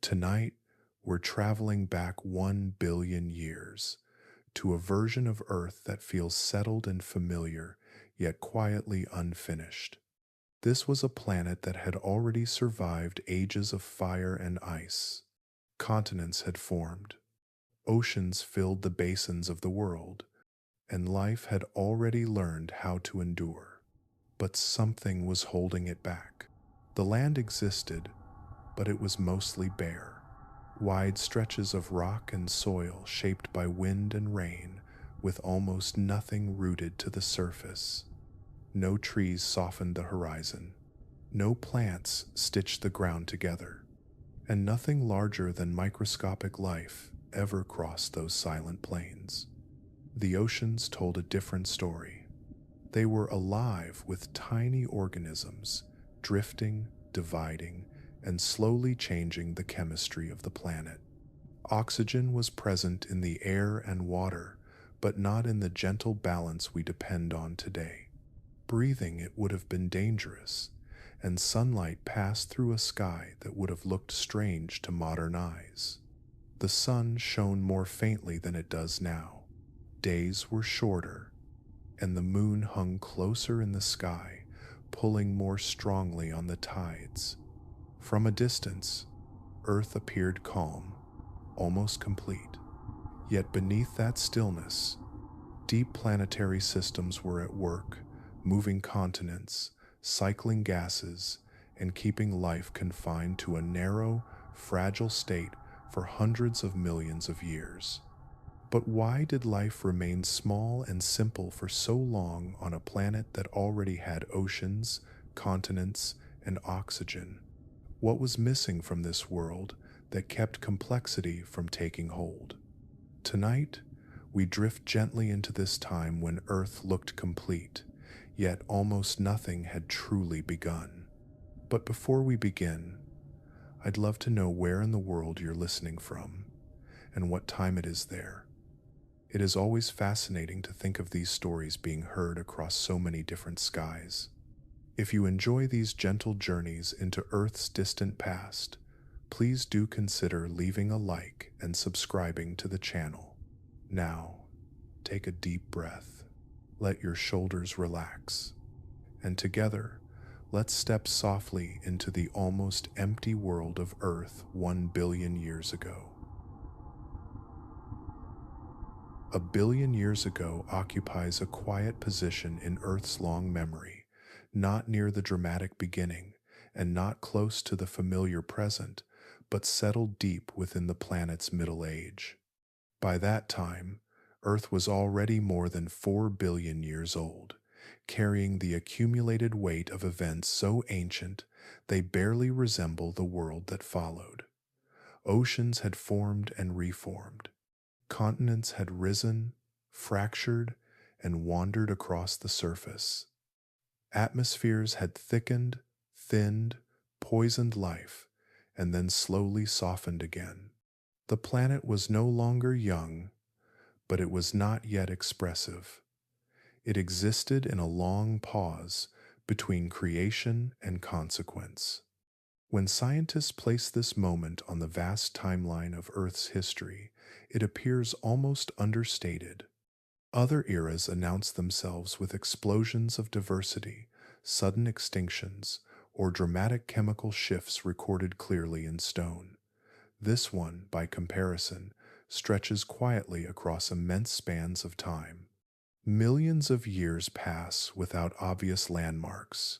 Tonight, we're traveling back 1 billion years to a version of Earth that feels settled and familiar, yet quietly unfinished. This was a planet that had already survived ages of fire and ice. Continents had formed, oceans filled the basins of the world, and life had already learned how to endure. But something was holding it back. The land existed, but it was mostly bare. Wide stretches of rock and soil shaped by wind and rain, with almost nothing rooted to the surface. No trees softened the horizon. No plants stitched the ground together. And nothing larger than microscopic life ever crossed those silent plains. The oceans told a different story. They were alive with tiny organisms, drifting, dividing, and slowly changing the chemistry of the planet. Oxygen was present in the air and water, but not in the gentle balance we depend on today. Breathing it would have been dangerous, and sunlight passed through a sky that would have looked strange to modern eyes. The sun shone more faintly than it does now. Days were shorter, and the moon hung closer in the sky, pulling more strongly on the tides. From a distance, Earth appeared calm, almost complete. Yet beneath that stillness, deep planetary systems were at work, moving continents, cycling gases, and keeping life confined to a narrow, fragile state for hundreds of millions of years. But why did life remain small and simple for so long on a planet that already had oceans, continents, and oxygen? What was missing from this world that kept complexity from taking hold? Tonight, we drift gently into this time when Earth looked complete, yet almost nothing had truly begun. But before we begin, I'd love to know where in the world you're listening from and what time it is there. It is always fascinating to think of these stories being heard across so many different skies. If you enjoy these gentle journeys into Earth's distant past, please do consider leaving a like and subscribing to the channel. Now, take a deep breath, let your shoulders relax, and together, let's step softly into the almost empty world of Earth 1 billion years ago. A billion years ago occupies a quiet position in Earth's long memory, not near the dramatic beginning and not close to the familiar present, but settled deep within the planet's middle age. By that time, Earth was already more than 4 billion years old, carrying the accumulated weight of events so ancient they barely resemble the world that followed. Oceans had formed and reformed. Continents had risen, fractured, and wandered across the surface. Atmospheres had thickened, thinned, poisoned life, and then slowly softened again. The planet was no longer young, but it was not yet expressive. It existed in a long pause between creation and consequence. When scientists place this moment on the vast timeline of Earth's history, it appears almost understated. Other eras announce themselves with explosions of diversity, sudden extinctions, or dramatic chemical shifts recorded clearly in stone. This one, by comparison, stretches quietly across immense spans of time. Millions of years pass without obvious landmarks.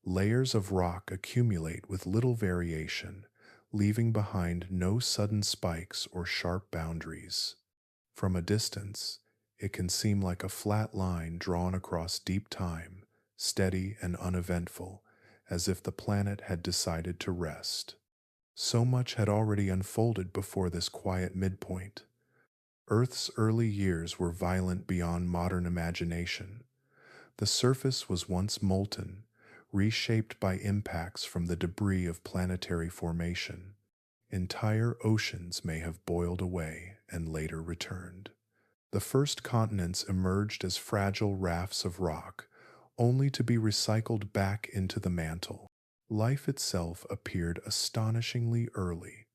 Layers of rock accumulate with little variation, leaving behind no sudden spikes or sharp boundaries. From a distance, it can seem like a flat line drawn across deep time, steady and uneventful, as if the planet had decided to rest. So much had already unfolded before this quiet midpoint. Earth's early years were violent beyond modern imagination. The surface was once molten, reshaped by impacts from the debris of planetary formation. Entire oceans may have boiled away and later returned. The first continents emerged as fragile rafts of rock, only to be recycled back into the mantle. Life itself appeared astonishingly early,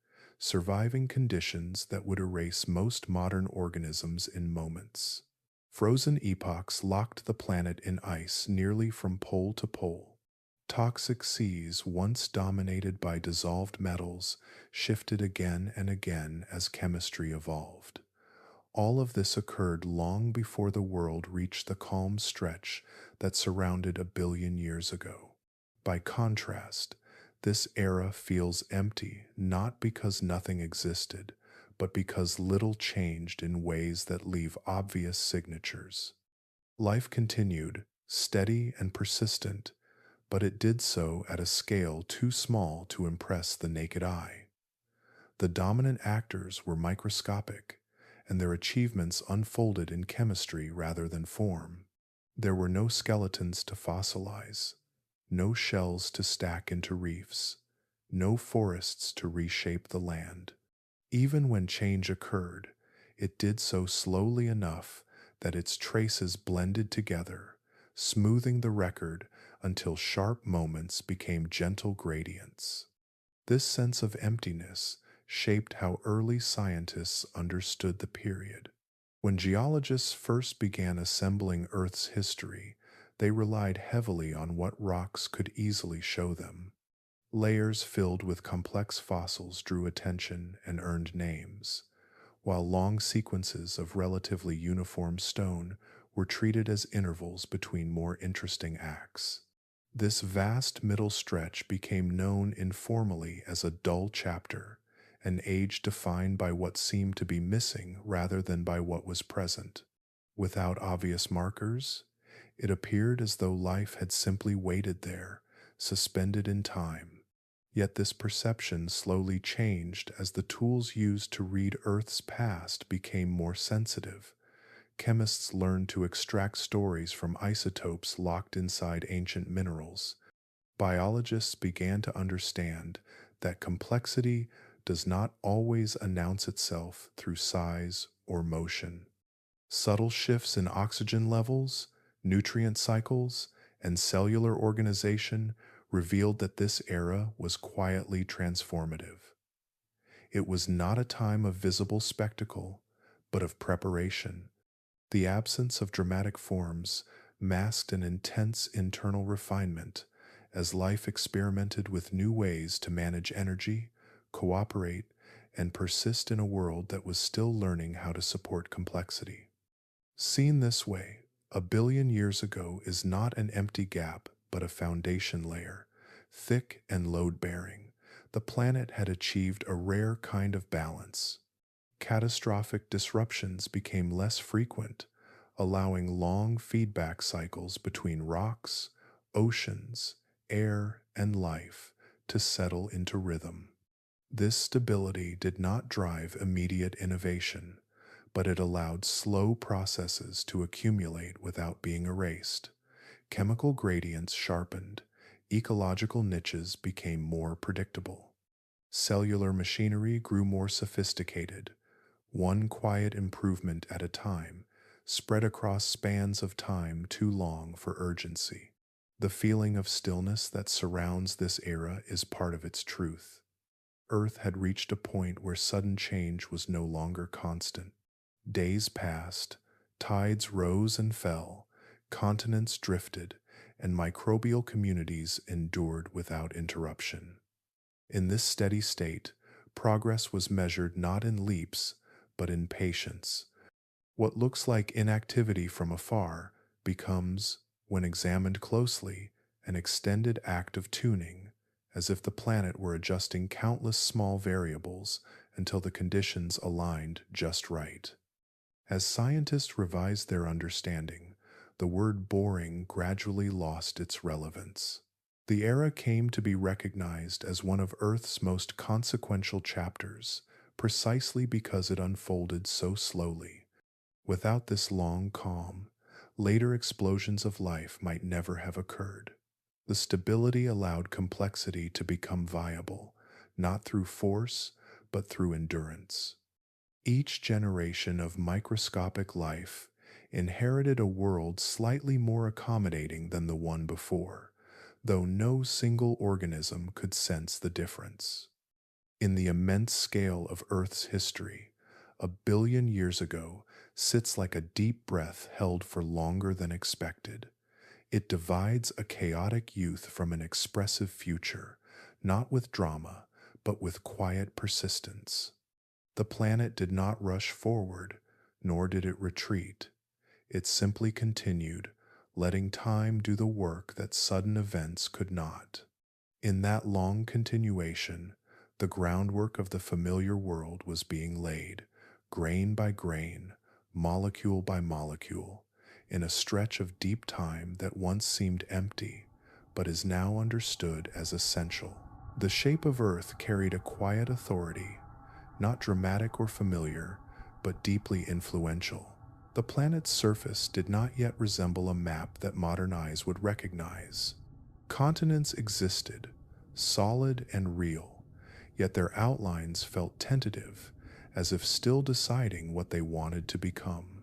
surviving conditions that would erase most modern organisms in moments. Frozen epochs locked the planet in ice nearly from pole to pole. Toxic seas, once dominated by dissolved metals, shifted again and again as chemistry evolved. All of this occurred long before the world reached the calm stretch that surrounded a billion years ago. By contrast, this era feels empty not because nothing existed, but because little changed in ways that leave obvious signatures. Life continued, steady and persistent, but it did so at a scale too small to impress the naked eye. The dominant actors were microscopic, and their achievements unfolded in chemistry rather than form. There were no skeletons to fossilize, no shells to stack into reefs, no forests to reshape the land. Even when change occurred, it did so slowly enough that its traces blended together, smoothing the record until sharp moments became gentle gradients. This sense of emptiness shaped how early scientists understood the period. When geologists first began assembling Earth's history, they relied heavily on what rocks could easily show them. Layers filled with complex fossils drew attention and earned names, while long sequences of relatively uniform stone were treated as intervals between more interesting acts. This vast middle stretch became known informally as a dull chapter, an age defined by what seemed to be missing rather than by what was present. Without obvious markers, it appeared as though life had simply waited there, suspended in time. Yet this perception slowly changed as the tools used to read Earth's past became more sensitive. Chemists learned to extract stories from isotopes locked inside ancient minerals. Biologists began to understand that complexity does not always announce itself through size or motion. Subtle shifts in oxygen levels, nutrient cycles, and cellular organization revealed that this era was quietly transformative. It was not a time of visible spectacle, but of preparation. The absence of dramatic forms masked an intense internal refinement as life experimented with new ways to manage energy, cooperate, and persist in a world that was still learning how to support complexity. Seen this way, a billion years ago is not an empty gap but a foundation layer, thick and load-bearing. The planet had achieved a rare kind of balance. Catastrophic disruptions became less frequent, allowing long feedback cycles between rocks, oceans, air, and life to settle into rhythm. This stability did not drive immediate innovation, but it allowed slow processes to accumulate without being erased. Chemical gradients sharpened, ecological niches became more predictable. Cellular machinery grew more sophisticated, one quiet improvement at a time, spread across spans of time too long for urgency. The feeling of stillness that surrounds this era is part of its truth. Earth had reached a point where sudden change was no longer constant. Days passed, tides rose and fell, continents drifted, and microbial communities endured without interruption. In this steady state, progress was measured not in leaps, but in patience. What looks like inactivity from afar becomes, when examined closely, an extended act of tuning, as if the planet were adjusting countless small variables until the conditions aligned just right. As scientists revised their understanding, the word boring gradually lost its relevance. The era came to be recognized as one of Earth's most consequential chapters, precisely because it unfolded so slowly. Without this long calm, later explosions of life might never have occurred. The stability allowed complexity to become viable, not through force, but through endurance. Each generation of microscopic life inherited a world slightly more accommodating than the one before, though no single organism could sense the difference. In the immense scale of Earth's history, 1 billion years ago sits like a deep breath held for longer than expected. It divides a chaotic youth from an expressive future, not with drama, but with quiet persistence. The planet did not rush forward, nor did it retreat. It simply continued, letting time do the work that sudden events could not. In that long continuation, the groundwork of the familiar world was being laid, grain by grain, molecule by molecule, in a stretch of deep time that once seemed empty, but is now understood as essential. The shape of Earth carried a quiet authority, not dramatic or familiar, but deeply influential. The planet's surface did not yet resemble a map that modern eyes would recognize. Continents existed, solid and real, yet their outlines felt tentative, as if still deciding what they wanted to become.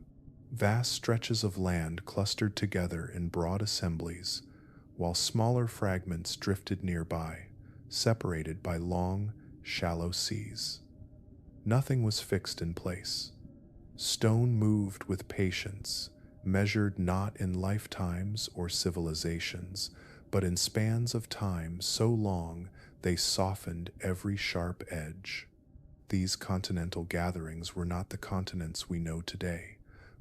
Vast stretches of land clustered together in broad assemblies, while smaller fragments drifted nearby, separated by long, shallow seas. Nothing was fixed in place. Stone moved with patience, measured not in lifetimes or civilizations, but in spans of time so long they softened every sharp edge. These continental gatherings were not the continents we know today,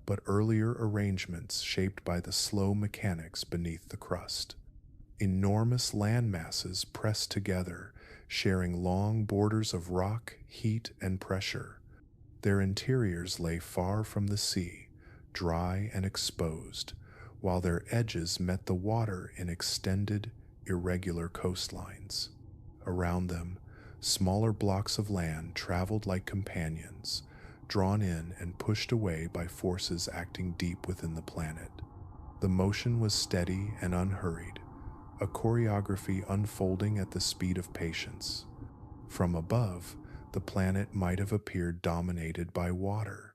but earlier arrangements shaped by the slow mechanics beneath the crust. Enormous land masses pressed together, sharing long borders of rock, heat, and pressure. Their interiors lay far from the sea, dry and exposed, while their edges met the water in extended, irregular coastlines. Around them, smaller blocks of land traveled like companions, drawn in and pushed away by forces acting deep within the planet. The motion was steady and unhurried, a choreography unfolding at the speed of patience. From above, the planet might have appeared dominated by water,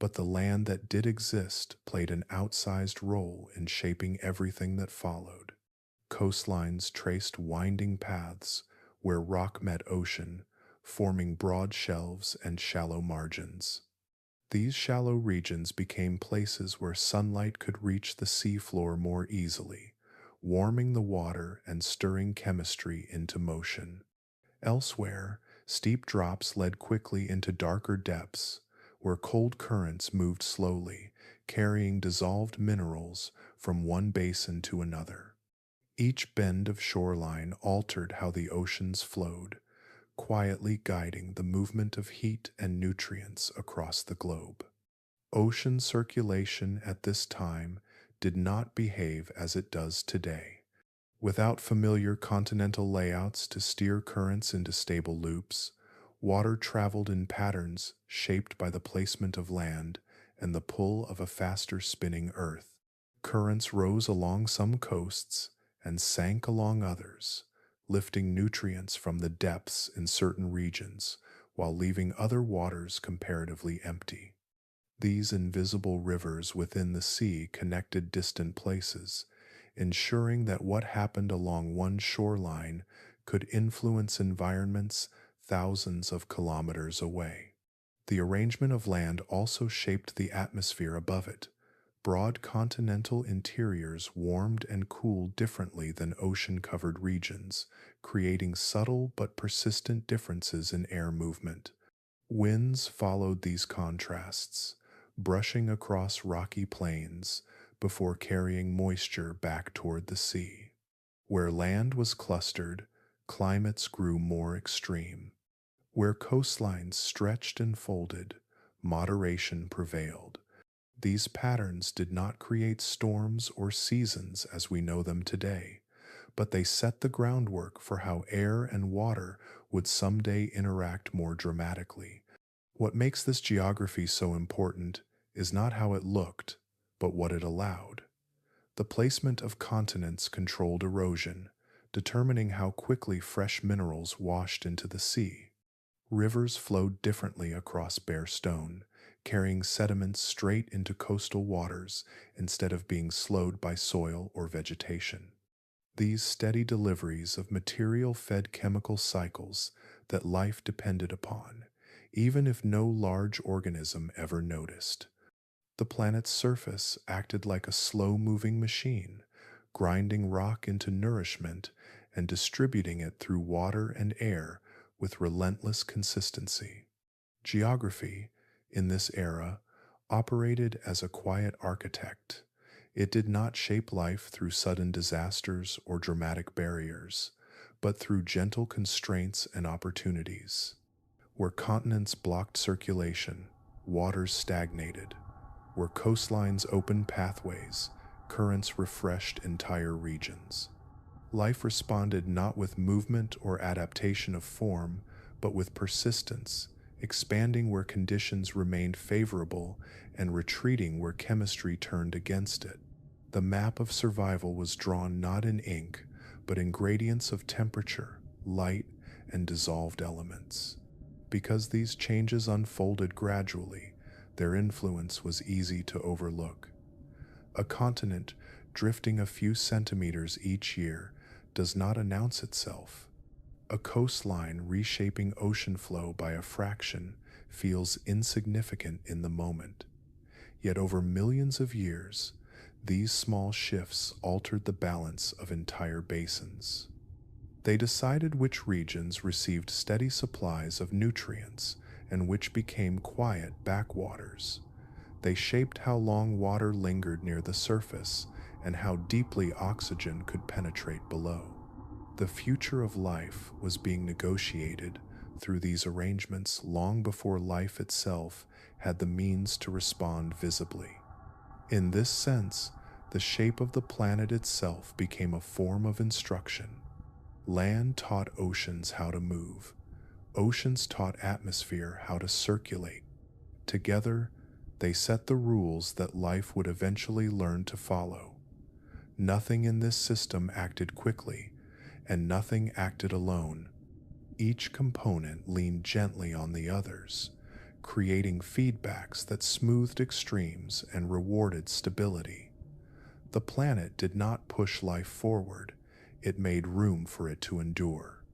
but the land that did exist played an outsized role in shaping everything that followed. Coastlines traced winding paths where rock met ocean, forming broad shelves and shallow margins. These shallow regions became places where sunlight could reach the seafloor more easily, warming the water and stirring chemistry into motion. Elsewhere, steep drops led quickly into darker depths, where cold currents moved slowly, carrying dissolved minerals from one basin to another. Each bend of shoreline altered how the oceans flowed, quietly guiding the movement of heat and nutrients across the globe. Ocean circulation at this time did not behave as it does today. Without familiar continental layouts to steer currents into stable loops, water traveled in patterns shaped by the placement of land and the pull of a faster spinning earth. Currents rose along some coasts and sank along others, lifting nutrients from the depths in certain regions while leaving other waters comparatively empty. These invisible rivers within the sea connected distant places, ensuring that what happened along one shoreline could influence environments thousands of kilometers away. The arrangement of land also shaped the atmosphere above it. Broad continental interiors warmed and cooled differently than ocean-covered regions, creating subtle but persistent differences in air movement. Winds followed these contrasts, brushing across rocky plains before carrying moisture back toward the sea. Where land was clustered, climates grew more extreme. Where coastlines stretched and folded, moderation prevailed. These patterns did not create storms or seasons as we know them today, but they set the groundwork for how air and water would someday interact more dramatically. What makes this geography so important is not how it looked, but what it allowed. The placement of continents controlled erosion, determining how quickly fresh minerals washed into the sea. Rivers flowed differently across bare stone, carrying sediments straight into coastal waters instead of being slowed by soil or vegetation. These steady deliveries of material fed chemical cycles that life depended upon, even if no large organism ever noticed. The planet's surface acted like a slow-moving machine, grinding rock into nourishment and distributing it through water and air with relentless consistency. Geography, in this era, operated as a quiet architect. It did not shape life through sudden disasters or dramatic barriers, but through gentle constraints and opportunities. Where continents blocked circulation, waters stagnated. Where coastlines opened pathways, currents refreshed entire regions. Life responded not with movement or adaptation of form, but with persistence, expanding where conditions remained favorable and retreating where chemistry turned against it. The map of survival was drawn not in ink, but in gradients of temperature, light, and dissolved elements. Because these changes unfolded gradually, their influence was easy to overlook. A continent drifting a few centimeters each year does not announce itself. A coastline reshaping ocean flow by a fraction feels insignificant in the moment. Yet over millions of years, these small shifts altered the balance of entire basins. They decided which regions received steady supplies of nutrients and which became quiet backwaters. They shaped how long water lingered near the surface and how deeply oxygen could penetrate below. The future of life was being negotiated through these arrangements long before life itself had the means to respond visibly. In this sense, the shape of the planet itself became a form of instruction. Land taught oceans how to move. Oceans taught atmosphere how to circulate. Together, they set the rules that life would eventually learn to follow. Nothing in this system acted quickly, and nothing acted alone. Each component leaned gently on the others, creating feedbacks that smoothed extremes and rewarded stability. The planet did not push life forward, it made room for it to endure.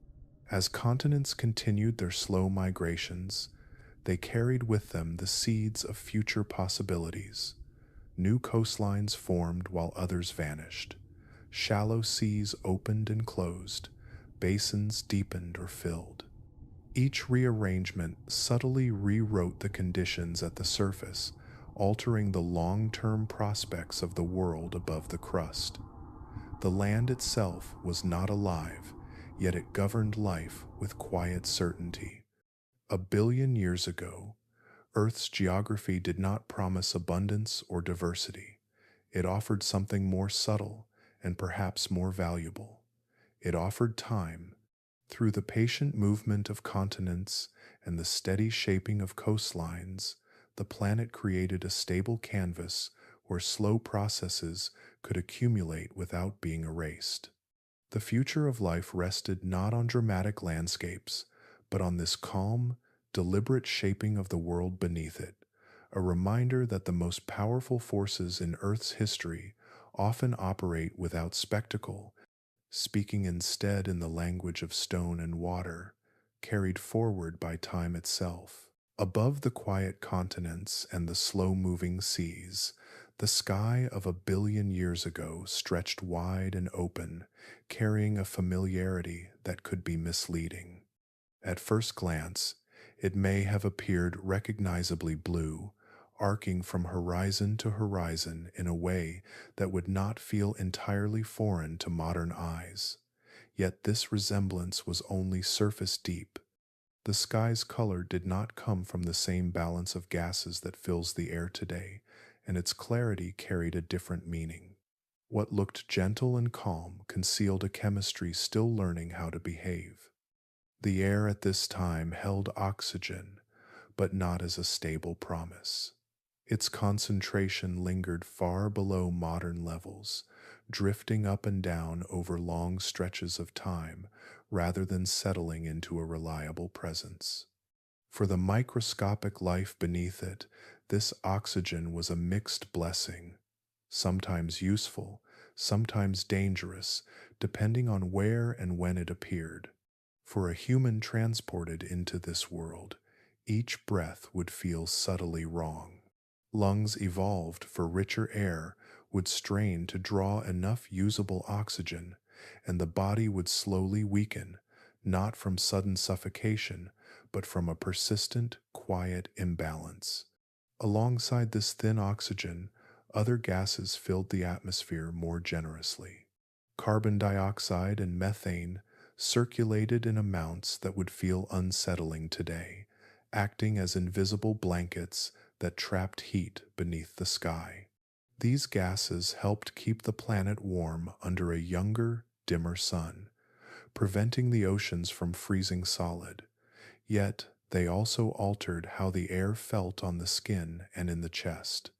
As continents continued their slow migrations, they carried with them the seeds of future possibilities. New coastlines formed while others vanished. Shallow seas opened and closed, basins deepened or filled. Each rearrangement subtly rewrote the conditions at the surface, altering the long-term prospects of the world above the crust. The land itself was not alive, yet it governed life with quiet certainty. 1 billion years ago, Earth's geography did not promise abundance or diversity. It offered something more subtle and perhaps more valuable. It offered time. Through the patient movement of continents and the steady shaping of coastlines, the planet created a stable canvas where slow processes could accumulate without being erased. The future of life rested not on dramatic landscapes, but on this calm, deliberate shaping of the world beneath it, a reminder that the most powerful forces in Earth's history often operate without spectacle, speaking instead in the language of stone and water, carried forward by time itself. Above the quiet continents and the slow-moving seas, the sky of 1 billion years ago stretched wide and open, carrying a familiarity that could be misleading. At first glance, it may have appeared recognizably blue, arcing from horizon to horizon in a way that would not feel entirely foreign to modern eyes. Yet this resemblance was only surface deep. The sky's color did not come from the same balance of gases that fills the air today, and its clarity carried a different meaning. What looked gentle and calm concealed a chemistry still learning how to behave. The air at this time held oxygen, but not as a stable promise. Its concentration lingered far below modern levels, drifting up and down over long stretches of time rather than settling into a reliable presence. For the microscopic life beneath it, this oxygen was a mixed blessing, sometimes useful, sometimes dangerous, depending on where and when it appeared. For a human transported into this world, each breath would feel subtly wrong. Lungs evolved for richer air would strain to draw enough usable oxygen, and the body would slowly weaken, not from sudden suffocation, but from a persistent, quiet imbalance. Alongside this thin oxygen, other gases filled the atmosphere more generously. Carbon dioxide and methane circulated in amounts that would feel unsettling today, acting as invisible blankets that trapped heat beneath the sky. These gases helped keep the planet warm under a younger, dimmer sun, preventing the oceans from freezing solid. Yet, they also altered how the air felt on the skin and in the chest.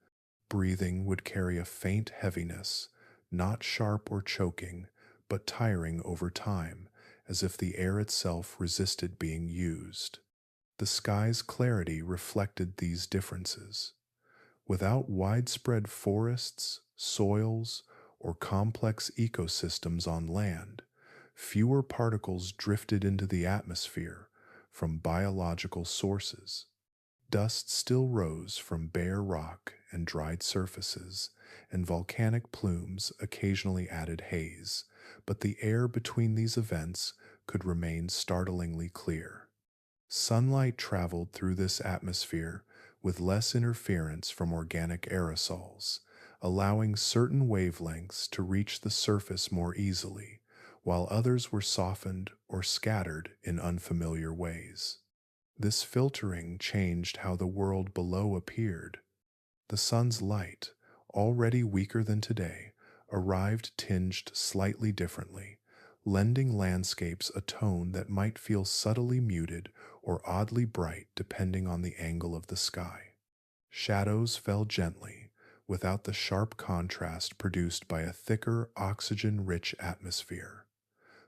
Breathing would carry a faint heaviness, not sharp or choking, but tiring over time, as if the air itself resisted being used. The sky's clarity reflected these differences. Without widespread forests, soils, or complex ecosystems on land, fewer particles drifted into the atmosphere from biological sources. Dust still rose from bare rock and dried surfaces, and volcanic plumes occasionally added haze, but the air between these events could remain startlingly clear. Sunlight traveled through this atmosphere with less interference from organic aerosols, allowing certain wavelengths to reach the surface more easily, while others were softened or scattered in unfamiliar ways. This filtering changed how the world below appeared. The sun's light, already weaker than today, arrived tinged slightly differently, lending landscapes a tone that might feel subtly muted or oddly bright depending on the angle of the sky. Shadows fell gently, without the sharp contrast produced by a thicker, oxygen-rich atmosphere.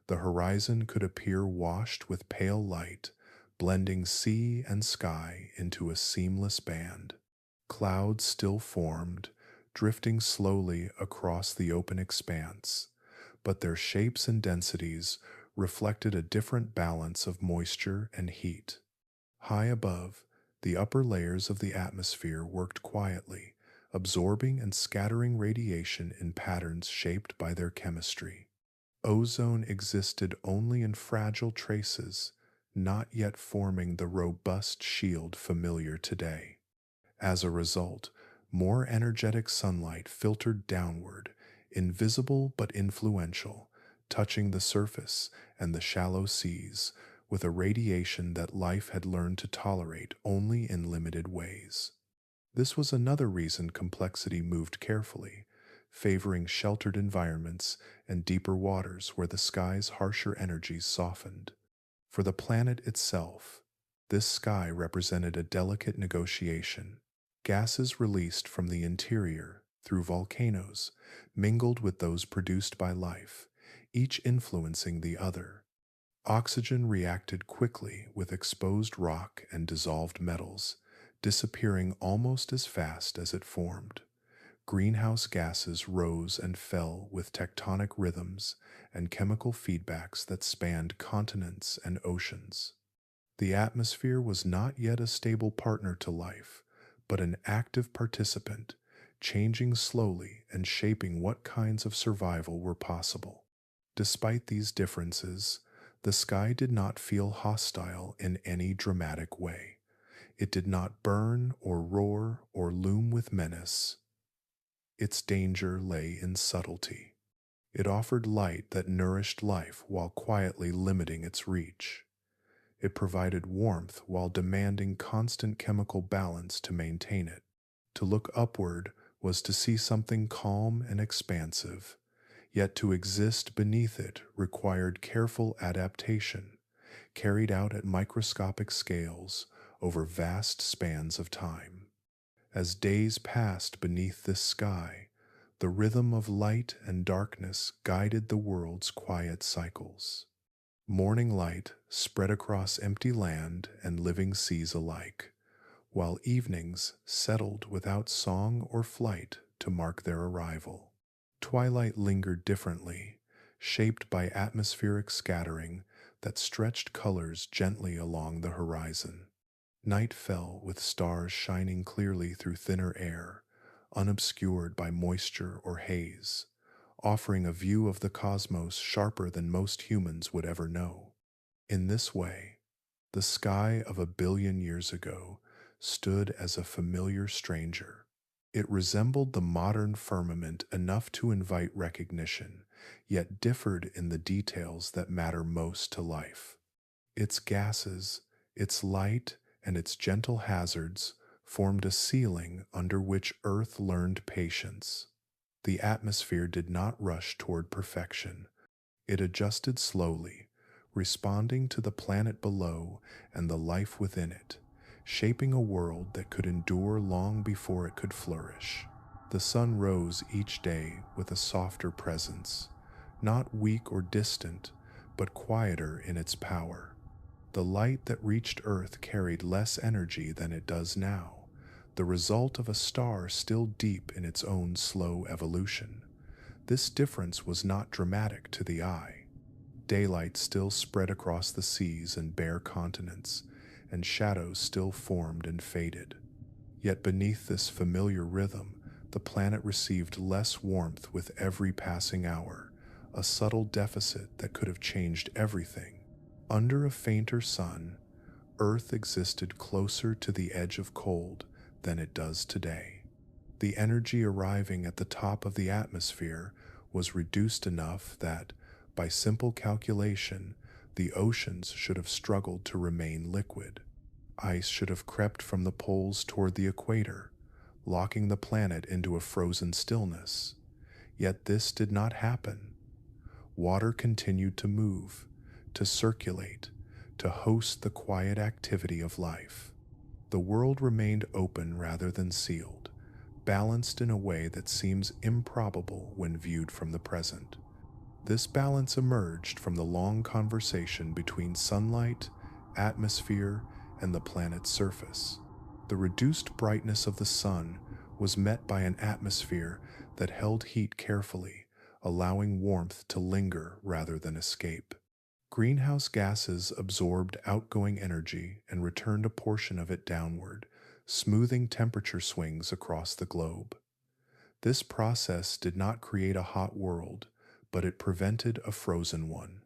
The horizon could appear washed with pale light, blending sea and sky into a seamless band. Clouds still formed, drifting slowly across the open expanse, but their shapes and densities reflected a different balance of moisture and heat. High above, the upper layers of the atmosphere worked quietly, absorbing and scattering radiation in patterns shaped by their chemistry. Ozone existed only in fragile traces, not yet forming the robust shield familiar today. As a result, more energetic sunlight filtered downward, invisible but influential, touching the surface and the shallow seas with a radiation that life had learned to tolerate only in limited ways. This was another reason complexity moved carefully, favoring sheltered environments and deeper waters where the sky's harsher energies softened. For the planet itself, this sky represented a delicate negotiation. Gases released from the interior through volcanoes mingled with those produced by life, each influencing the other. Oxygen reacted quickly with exposed rock and dissolved metals, disappearing almost as fast as it formed. Greenhouse gases rose and fell with tectonic rhythms and chemical feedbacks that spanned continents and oceans. The atmosphere was not yet a stable partner to life, but an active participant, changing slowly and shaping what kinds of survival were possible. Despite these differences, the sky did not feel hostile in any dramatic way. It did not burn or roar or loom with menace. Its danger lay in subtlety. It offered light that nourished life while quietly limiting its reach. It provided warmth while demanding constant chemical balance to maintain it. To look upward was to see something calm and expansive, yet to exist beneath it required careful adaptation, carried out at microscopic scales over vast spans of time. As days passed beneath this sky, the rhythm of light and darkness guided the world's quiet cycles. Morning light spread across empty land and living seas alike, while evenings settled without song or flight to mark their arrival. Twilight lingered differently, shaped by atmospheric scattering that stretched colors gently along the horizon. Night fell with stars shining clearly through thinner air, unobscured by moisture or haze, offering a view of the cosmos sharper than most humans would ever know. In this way, the sky of 1 billion years ago stood as a familiar stranger. It resembled the modern firmament enough to invite recognition, yet differed in the details that matter most to life. Its gases, its light, and its gentle hazards formed a ceiling under which Earth learned patience. The atmosphere did not rush toward perfection. It adjusted slowly, responding to the planet below and the life within it, shaping a world that could endure long before it could flourish. The sun rose each day with a softer presence, not weak or distant, but quieter in its power. The light that reached Earth carried less energy than it does now, the result of a star still deep in its own slow evolution. This difference was not dramatic to the eye. Daylight still spread across the seas and bare continents, and shadows still formed and faded. Yet beneath this familiar rhythm, the planet received less warmth with every passing hour, a subtle deficit that could have changed everything. Under a fainter sun, Earth existed closer to the edge of cold than it does today. The energy arriving at the top of the atmosphere was reduced enough that, by simple calculation, the oceans should have struggled to remain liquid. Ice should have crept from the poles toward the equator, locking the planet into a frozen stillness. Yet this did not happen. Water continued to move, to circulate, to host the quiet activity of life. The world remained open rather than sealed, balanced in a way that seems improbable when viewed from the present. This balance emerged from the long conversation between sunlight, atmosphere, and the planet's surface. The reduced brightness of the sun was met by an atmosphere that held heat carefully, allowing warmth to linger rather than escape. Greenhouse gases absorbed outgoing energy and returned a portion of it downward, smoothing temperature swings across the globe. This process did not create a hot world, but it prevented a frozen one.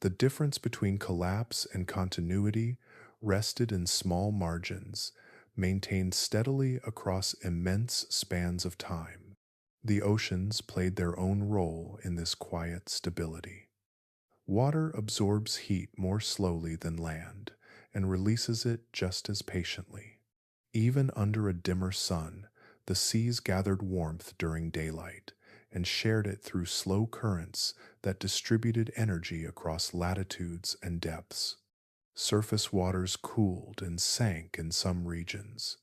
The difference between collapse and continuity rested in small margins, maintained steadily across immense spans of time. The oceans played their own role in this quiet stability. Water absorbs heat more slowly than land and releases it just as patiently. Even under a dimmer sun, the seas gathered warmth during daylight and shared it through slow currents that distributed energy across latitudes and depths. Surface waters cooled and sank in some regions,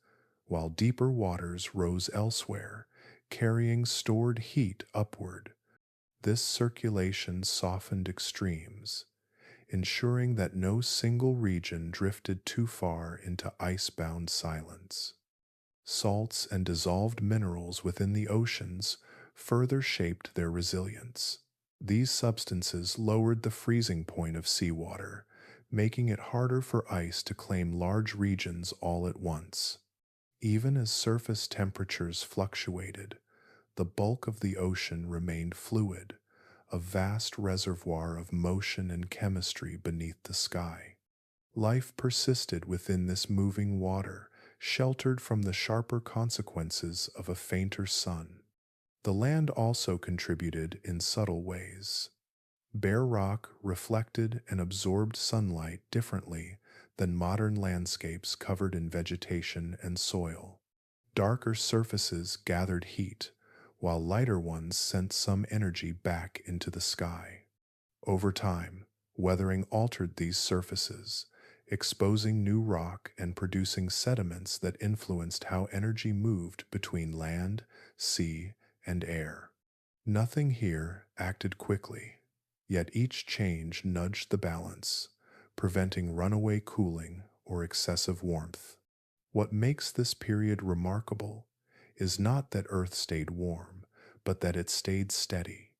while deeper waters rose elsewhere, carrying stored heat upward. This circulation softened extremes, ensuring that no single region drifted too far into ice-bound silence. Salts and dissolved minerals within the oceans further shaped their resilience. These substances lowered the freezing point of seawater, making it harder for ice to claim large regions all at once. Even as surface temperatures fluctuated, the bulk of the ocean remained fluid, a vast reservoir of motion and chemistry beneath the sky. Life persisted within this moving water, sheltered from the sharper consequences of a fainter sun. The land also contributed in subtle ways. Bare rock reflected and absorbed sunlight differently than modern landscapes covered in vegetation and soil. Darker surfaces gathered heat, while lighter ones sent some energy back into the sky. Over time, weathering altered these surfaces, exposing new rock and producing sediments that influenced how energy moved between land, sea, and air. Nothing here acted quickly, yet each change nudged the balance, preventing runaway cooling or excessive warmth. What makes this period remarkable is not that Earth stayed warm, but that it stayed steady.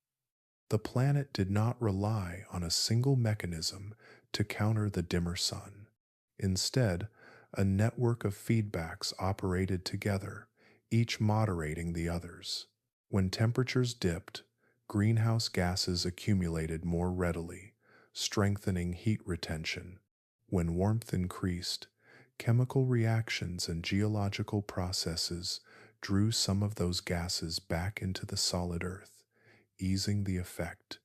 The planet did not rely on a single mechanism to counter the dimmer sun. Instead, a network of feedbacks operated together, each moderating the others. When temperatures dipped, greenhouse gases accumulated more readily, strengthening heat retention. When warmth increased, chemical reactions and geological processes drew some of those gases back into the solid earth, easing the effect.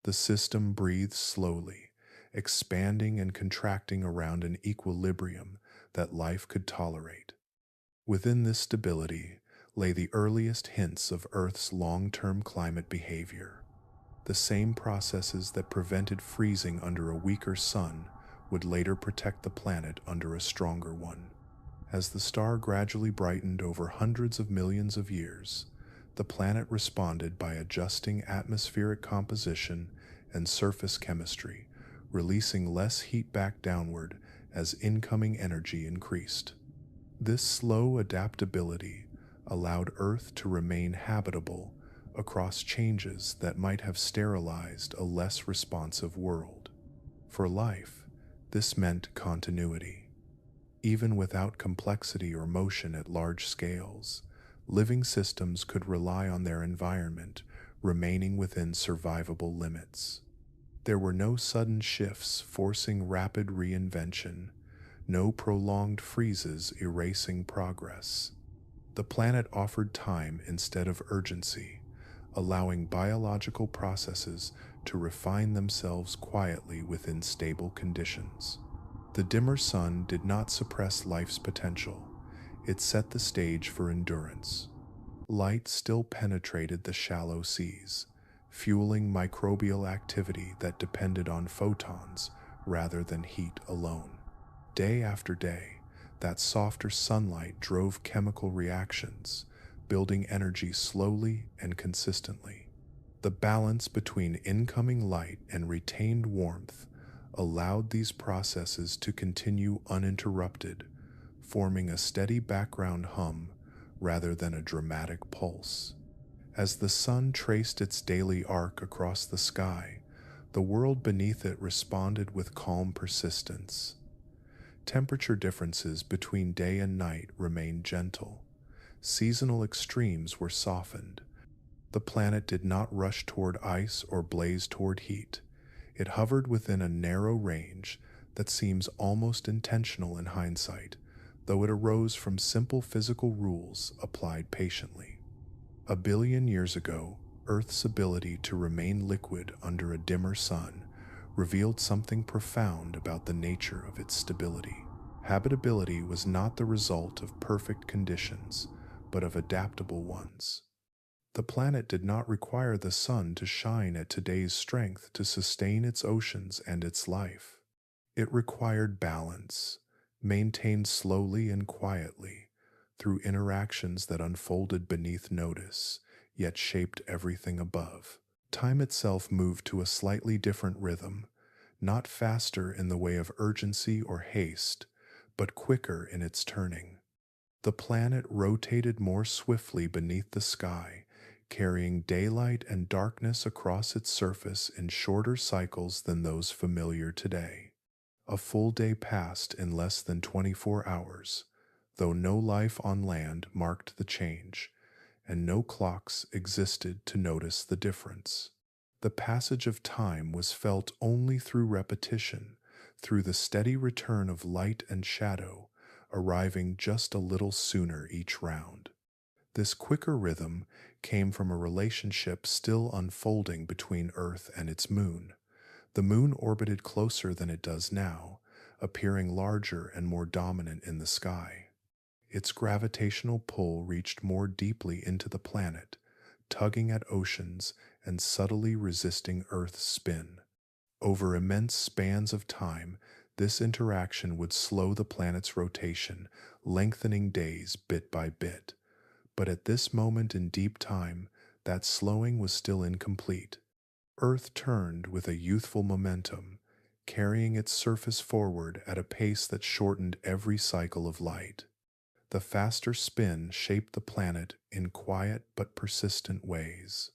The system breathed slowly, expanding and contracting around an equilibrium that life could tolerate. Within this stability lay the earliest hints of Earth's long-term climate behavior. The same processes that prevented freezing under a weaker sun would later protect the planet under a stronger one. As the star gradually brightened over hundreds of millions of years, the planet responded by adjusting atmospheric composition and surface chemistry, releasing less heat back downward as incoming energy increased. This slow adaptability allowed Earth to remain habitable across changes that might have sterilized a less responsive world. For life, this meant continuity. Even without complexity or motion at large scales, living systems could rely on their environment remaining within survivable limits. There were no sudden shifts forcing rapid reinvention, no prolonged freezes erasing progress. The planet offered time instead of urgency, allowing biological processes to refine themselves quietly within stable conditions. The dimmer sun did not suppress life's potential, it set the stage for endurance. Light still penetrated the shallow seas, fueling microbial activity that depended on photons rather than heat alone. Day after day, that softer sunlight drove chemical reactions, building energy slowly and consistently. The balance between incoming light and retained warmth allowed these processes to continue uninterrupted, forming a steady background hum rather than a dramatic pulse. As the sun traced its daily arc across the sky, the world beneath it responded with calm persistence. Temperature differences between day and night remained gentle. Seasonal extremes were softened. The planet did not rush toward ice or blaze toward heat. It hovered within a narrow range that seems almost intentional in hindsight, though it arose from simple physical rules applied patiently. A billion years ago, Earth's ability to remain liquid under a dimmer sun revealed something profound about the nature of its stability. Habitability was not the result of perfect conditions, but of adaptable ones. The planet did not require the sun to shine at today's strength to sustain its oceans and its life. It required balance, maintained slowly and quietly, through interactions that unfolded beneath notice, yet shaped everything above. Time itself moved to a slightly different rhythm, not faster in the way of urgency or haste, but quicker in its turning. The planet rotated more swiftly beneath the sky, carrying daylight and darkness across its surface in shorter cycles than those familiar today. A full day passed in less than 24 hours, though no life on land marked the change, and no clocks existed to notice the difference. The passage of time was felt only through repetition, through the steady return of light and shadow, arriving just a little sooner each round. This quicker rhythm came from a relationship still unfolding between Earth and its moon. The moon orbited closer than it does now, appearing larger and more dominant in the sky. Its gravitational pull reached more deeply into the planet, tugging at oceans and subtly resisting Earth's spin. Over immense spans of time, this interaction would slow the planet's rotation, lengthening days bit by bit. But at this moment in deep time, that slowing was still incomplete. Earth turned with a youthful momentum, carrying its surface forward at a pace that shortened every cycle of light. The faster spin shaped the planet in quiet but persistent ways.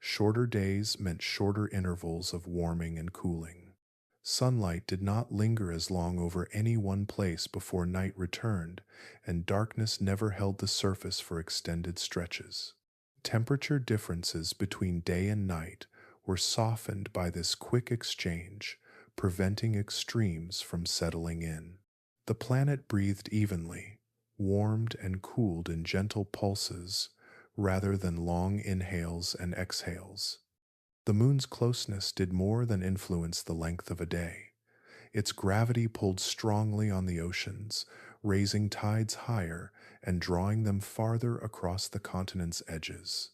Shorter days meant shorter intervals of warming and cooling. Sunlight did not linger as long over any one place before night returned, and darkness never held the surface for extended stretches. Temperature differences between day and night were softened by this quick exchange, preventing extremes from settling in. The planet breathed evenly, warmed and cooled in gentle pulses rather than long inhales and exhales. The moon's closeness did more than influence the length of a day. Its gravity pulled strongly on the oceans, raising tides higher and drawing them farther across the continent's edges.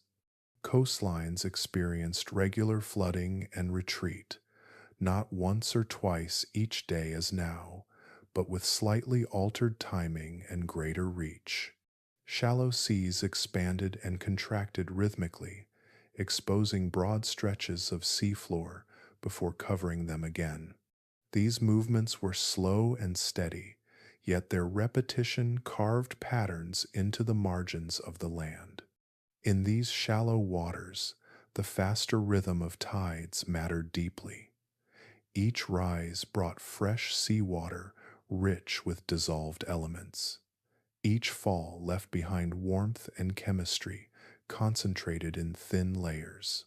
Coastlines experienced regular flooding and retreat, not once or twice each day as now, but with slightly altered timing and greater reach. Shallow seas expanded and contracted rhythmically, exposing broad stretches of seafloor before covering them again. These movements were slow and steady, yet their repetition carved patterns into the margins of the land. In these shallow waters, the faster rhythm of tides mattered deeply. Each rise brought fresh seawater rich with dissolved elements. Each fall left behind warmth and chemistry concentrated in thin layers.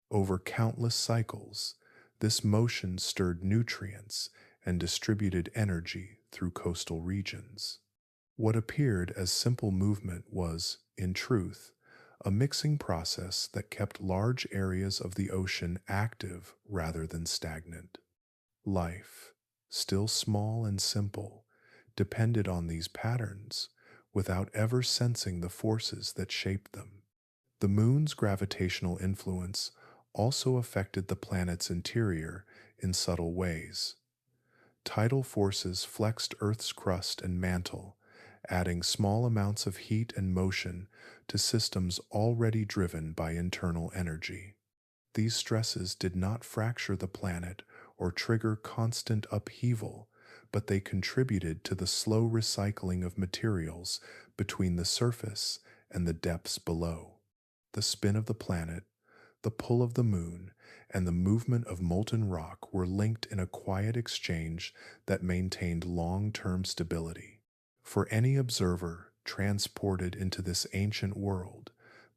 Over countless cycles, this motion stirred nutrients and distributed energy through coastal regions. What appeared as simple movement was, in truth, a mixing process that kept large areas of the ocean active rather than stagnant. Life, still small and simple, depended on these patterns without ever sensing the forces that shaped them. The moon's gravitational influence also affected the planet's interior in subtle ways. Tidal forces flexed Earth's crust and mantle, adding small amounts of heat and motion to systems already driven by internal energy. These stresses did not fracture the planet or trigger constant upheaval, but they contributed to the slow recycling of materials between the surface and the depths below. The spin of the planet, the pull of the moon, and the movement of molten rock were linked in a quiet exchange that maintained long-term stability. For any observer transported into this ancient world,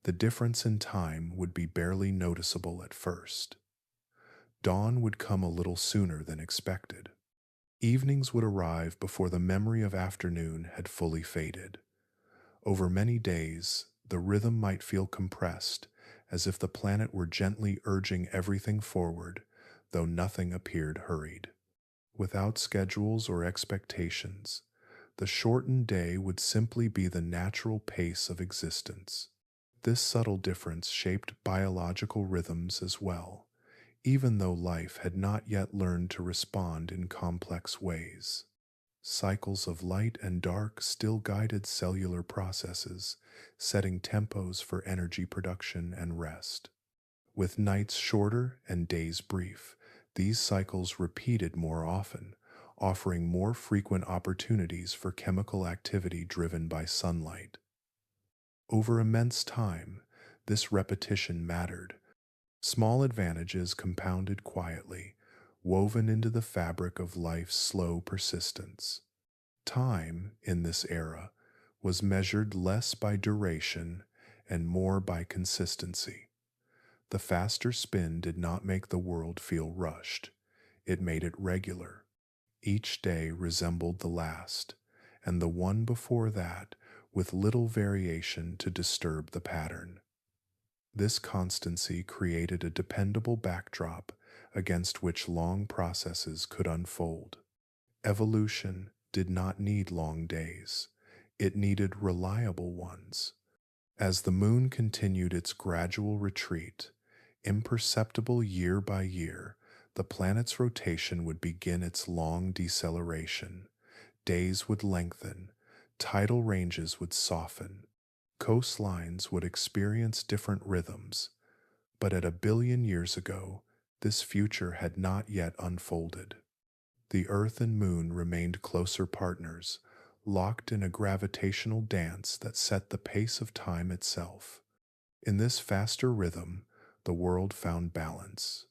the difference in time would be barely noticeable at first. Dawn would come a little sooner than expected. Evenings would arrive before the memory of afternoon had fully faded. Over many days, the rhythm might feel compressed, as if the planet were gently urging everything forward, though nothing appeared hurried. Without schedules or expectations, the shortened day would simply be the natural pace of existence. This subtle difference shaped biological rhythms as well, even though life had not yet learned to respond in complex ways. Cycles of light and dark still guided cellular processes, setting tempos for energy production and rest. With nights shorter and days brief, these cycles repeated more often, offering more frequent opportunities for chemical activity driven by sunlight. Over immense time, this repetition mattered. Small advantages compounded quietly, woven into the fabric of life's slow persistence. Time, in this era, was measured less by duration and more by consistency. The faster spin did not make the world feel rushed. It made it regular. Each day resembled the last, and the one before that, with little variation to disturb the pattern. This constancy created a dependable backdrop against which long processes could unfold. Evolution did not need long days. It needed reliable ones. As the moon continued its gradual retreat, imperceptible year by year, the planet's rotation would begin its long deceleration. Days would lengthen, tidal ranges would soften, coastlines would experience different rhythms, but at 1 billion years ago, this future had not yet unfolded. The Earth and Moon remained closer partners, locked in a gravitational dance that set the pace of time itself. In this faster rhythm, the world found balance.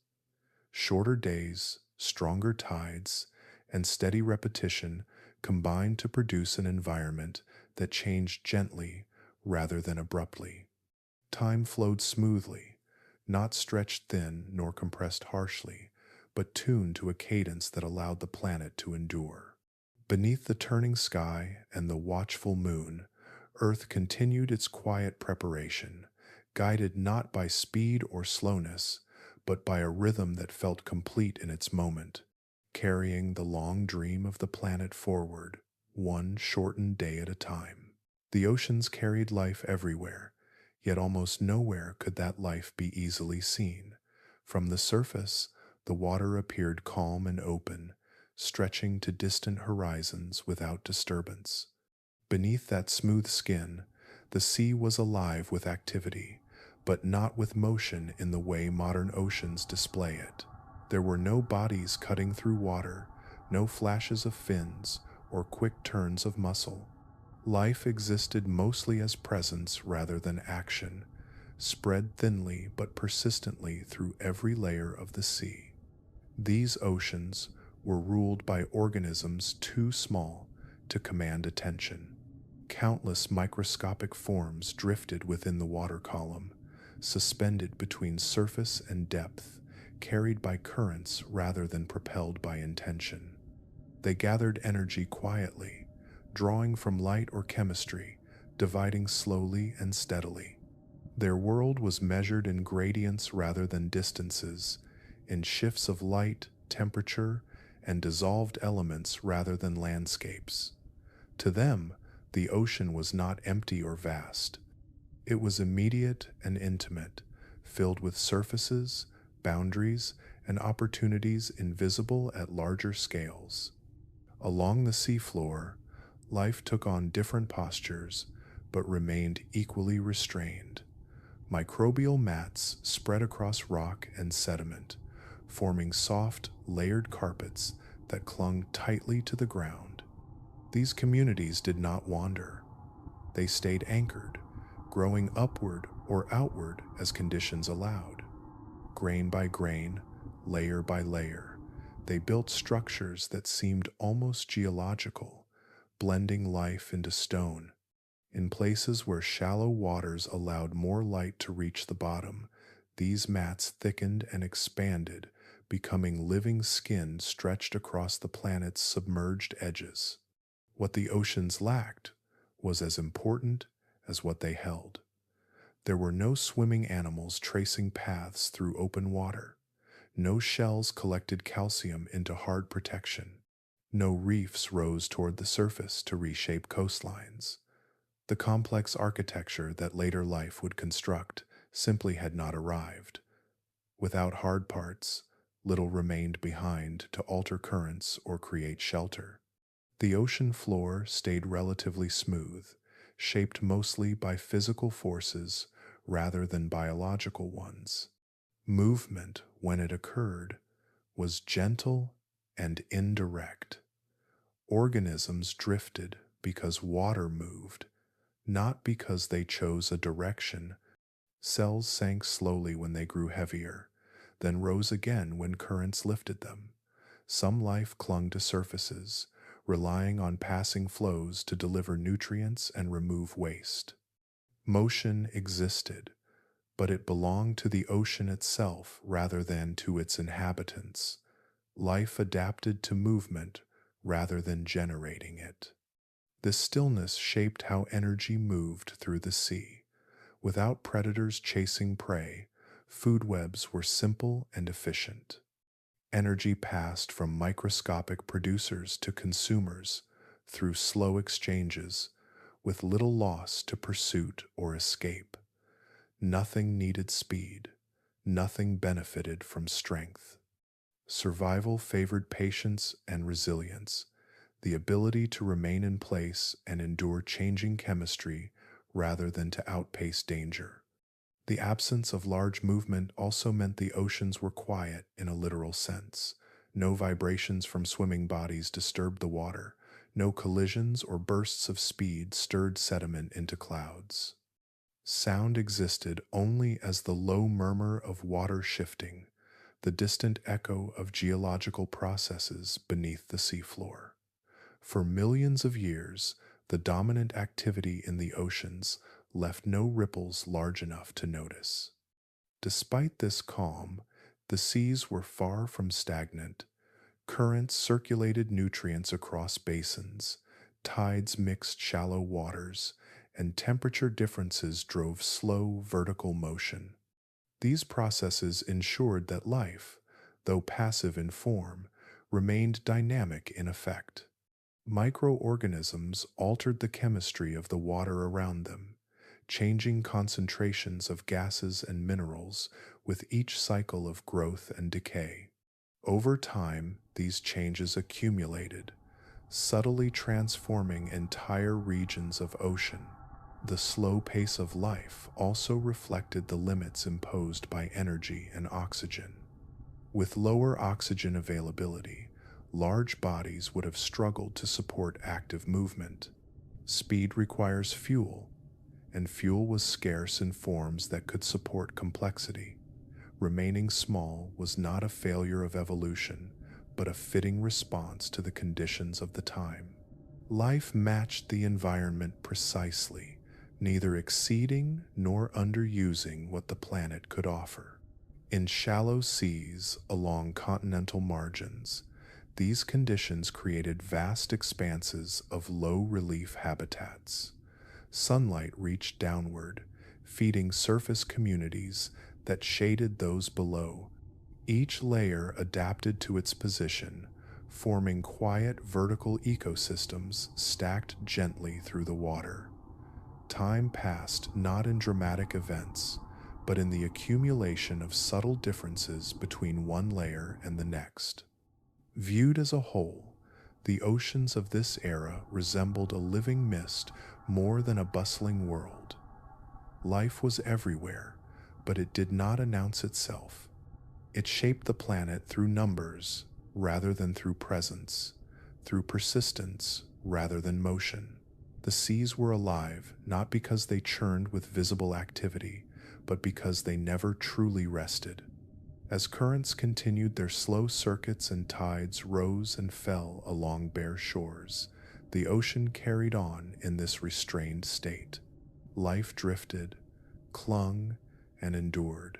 Shorter days, Stronger tides, and steady repetition combined to produce an environment that changed gently rather than abruptly. Time flowed smoothly, not stretched thin nor compressed harshly, but tuned to a cadence that allowed the planet to endure. Beneath the turning sky and the watchful moon, Earth continued its quiet preparation, guided not by speed or slowness, but by a rhythm that felt complete in its moment, carrying the long dream of the planet forward, one shortened day at a time. The oceans carried life everywhere, yet almost nowhere could that life be easily seen. From the surface, the water appeared calm and open, stretching to distant horizons without disturbance. Beneath that smooth skin, the sea was alive with activity, but not with motion in the way modern oceans display it. There were no bodies cutting through water, no flashes of fins, or quick turns of muscle. Life existed mostly as presence rather than action, spread thinly but persistently through every layer of the sea. These oceans were ruled by organisms too small to command attention. Countless microscopic forms drifted within the water column, suspended between surface and depth, carried by currents rather than propelled by intention. They gathered energy quietly, drawing from light or chemistry, dividing slowly and steadily. Their world was measured in gradients rather than distances, in shifts of light, temperature, and dissolved elements rather than landscapes. To them, the ocean was not empty or vast. It was immediate and intimate, filled with surfaces, boundaries, and opportunities invisible at larger scales. Along the seafloor, life took on different postures, but remained equally restrained. Microbial mats spread across rock and sediment, forming soft, layered carpets that clung tightly to the ground. These communities did not wander. They stayed anchored, growing upward or outward as conditions allowed. Grain by grain, layer by layer, they built structures that seemed almost geological, blending life into stone. In places where shallow waters allowed more light to reach the bottom, these mats thickened and expanded, becoming living skin stretched across the planet's submerged edges. What the oceans lacked was as important as what they held. There were no swimming animals tracing paths through open water. No shells collected calcium into hard protection. No reefs rose toward the surface to reshape coastlines. The complex architecture that later life would construct simply had not arrived. Without hard parts, little remained behind to alter currents or create shelter. The ocean floor stayed relatively smooth, shaped mostly by physical forces rather than biological ones. Movement, when it occurred, was gentle and indirect. Organisms drifted because water moved, not because they chose a direction. Cells sank slowly when they grew heavier, then rose again when currents lifted them. Some life clung to surfaces, relying on passing flows to deliver nutrients and remove waste. Motion existed, but it belonged to the ocean itself rather than to its inhabitants. Life adapted to movement rather than generating it. This stillness shaped how energy moved through the sea. Without predators chasing prey, food webs were simple and efficient. Energy passed from microscopic producers to consumers through slow exchanges, with little loss to pursuit or escape. Nothing needed speed. Nothing benefited from strength. Survival favored patience and resilience, the ability to remain in place and endure changing chemistry rather than to outpace danger. The absence of large movement also meant the oceans were quiet in a literal sense. No vibrations from swimming bodies disturbed the water. No collisions or bursts of speed stirred sediment into clouds. Sound existed only as the low murmur of water shifting, the distant echo of geological processes beneath the seafloor. For millions of years, the dominant activity in the oceans left no ripples large enough to notice. Despite this calm, the seas were far from stagnant. Currents circulated nutrients across basins, tides mixed shallow waters, and temperature differences drove slow vertical motion. These processes ensured that life, though passive in form, remained dynamic in effect. Microorganisms altered the chemistry of the water around them, changing concentrations of gases and minerals with each cycle of growth and decay. Over time, these changes accumulated, subtly transforming entire regions of ocean. The slow pace of life also reflected the limits imposed by energy and oxygen. With lower oxygen availability, large bodies would have struggled to support active movement. Speed requires fuel, and fuel was scarce in forms that could support complexity. Remaining small was not a failure of evolution, but a fitting response to the conditions of the time. Life matched the environment precisely, neither exceeding nor underusing what the planet could offer. In shallow seas along continental margins, these conditions created vast expanses of low-relief habitats. Sunlight reached downward, feeding surface communities that shaded those below. Each layer adapted to its position, forming quiet vertical ecosystems stacked gently through the water. Time passed not in dramatic events, but in the accumulation of subtle differences between one layer and the next. Viewed as a whole, the oceans of this era resembled a living mist more than a bustling world. Life was everywhere, but it did not announce itself. It shaped the planet through numbers rather than through presence, through persistence rather than motion. The seas were alive not because they churned with visible activity, but because they never truly rested. As currents continued their slow circuits and tides rose and fell along bare shores, the ocean carried on in this restrained state. Life drifted, clung, and endured,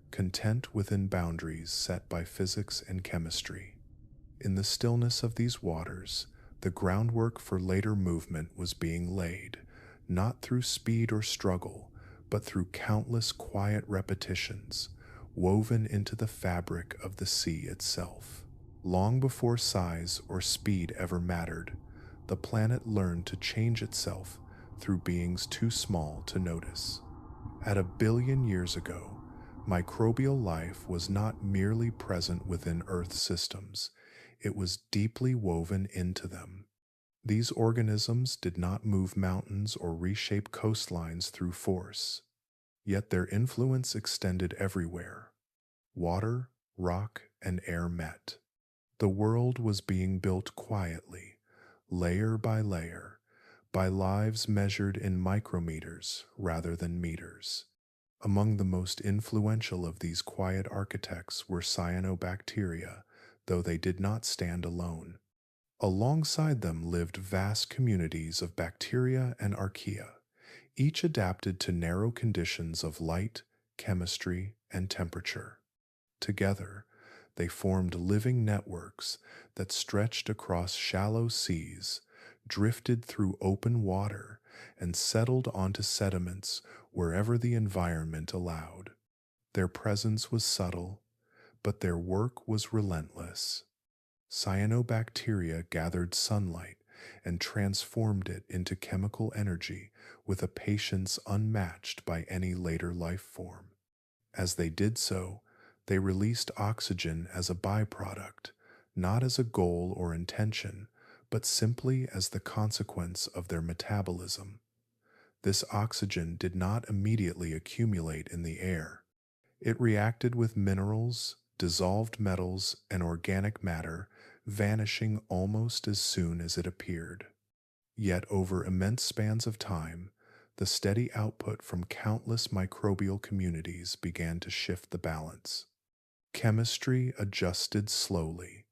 content within boundaries set by physics and chemistry. In the stillness of these waters, the groundwork for later movement was being laid, not through speed or struggle, but through countless quiet repetitions, woven into the fabric of the sea itself. Long before size or speed ever mattered, the planet learned to change itself through beings too small to notice. At 1 billion years ago, microbial life was not merely present within Earth systems, it was deeply woven into them. These organisms did not move mountains or reshape coastlines through force, yet their influence extended everywhere. Water, rock, and air met. The world was being built quietly, layer by lives measured in micrometers rather than meters. Among the most influential of these quiet architects were cyanobacteria, though they did not stand alone. Alongside them lived vast communities of bacteria and archaea, each adapted to narrow conditions of light, chemistry, and temperature. Together, they formed living networks that stretched across shallow seas, drifted through open water, and settled onto sediments wherever the environment allowed. Their presence was subtle, but their work was relentless. Cyanobacteria gathered sunlight and transformed it into chemical energy with a patience unmatched by any later life form. As they did so, they released oxygen as a byproduct, not as a goal or intention, but simply as the consequence of their metabolism. This oxygen did not immediately accumulate in the air. It reacted with minerals, dissolved metals, and organic matter, vanishing almost as soon as it appeared. Yet over immense spans of time, the steady output from countless microbial communities began to shift the balance. Chemistry adjusted slowly,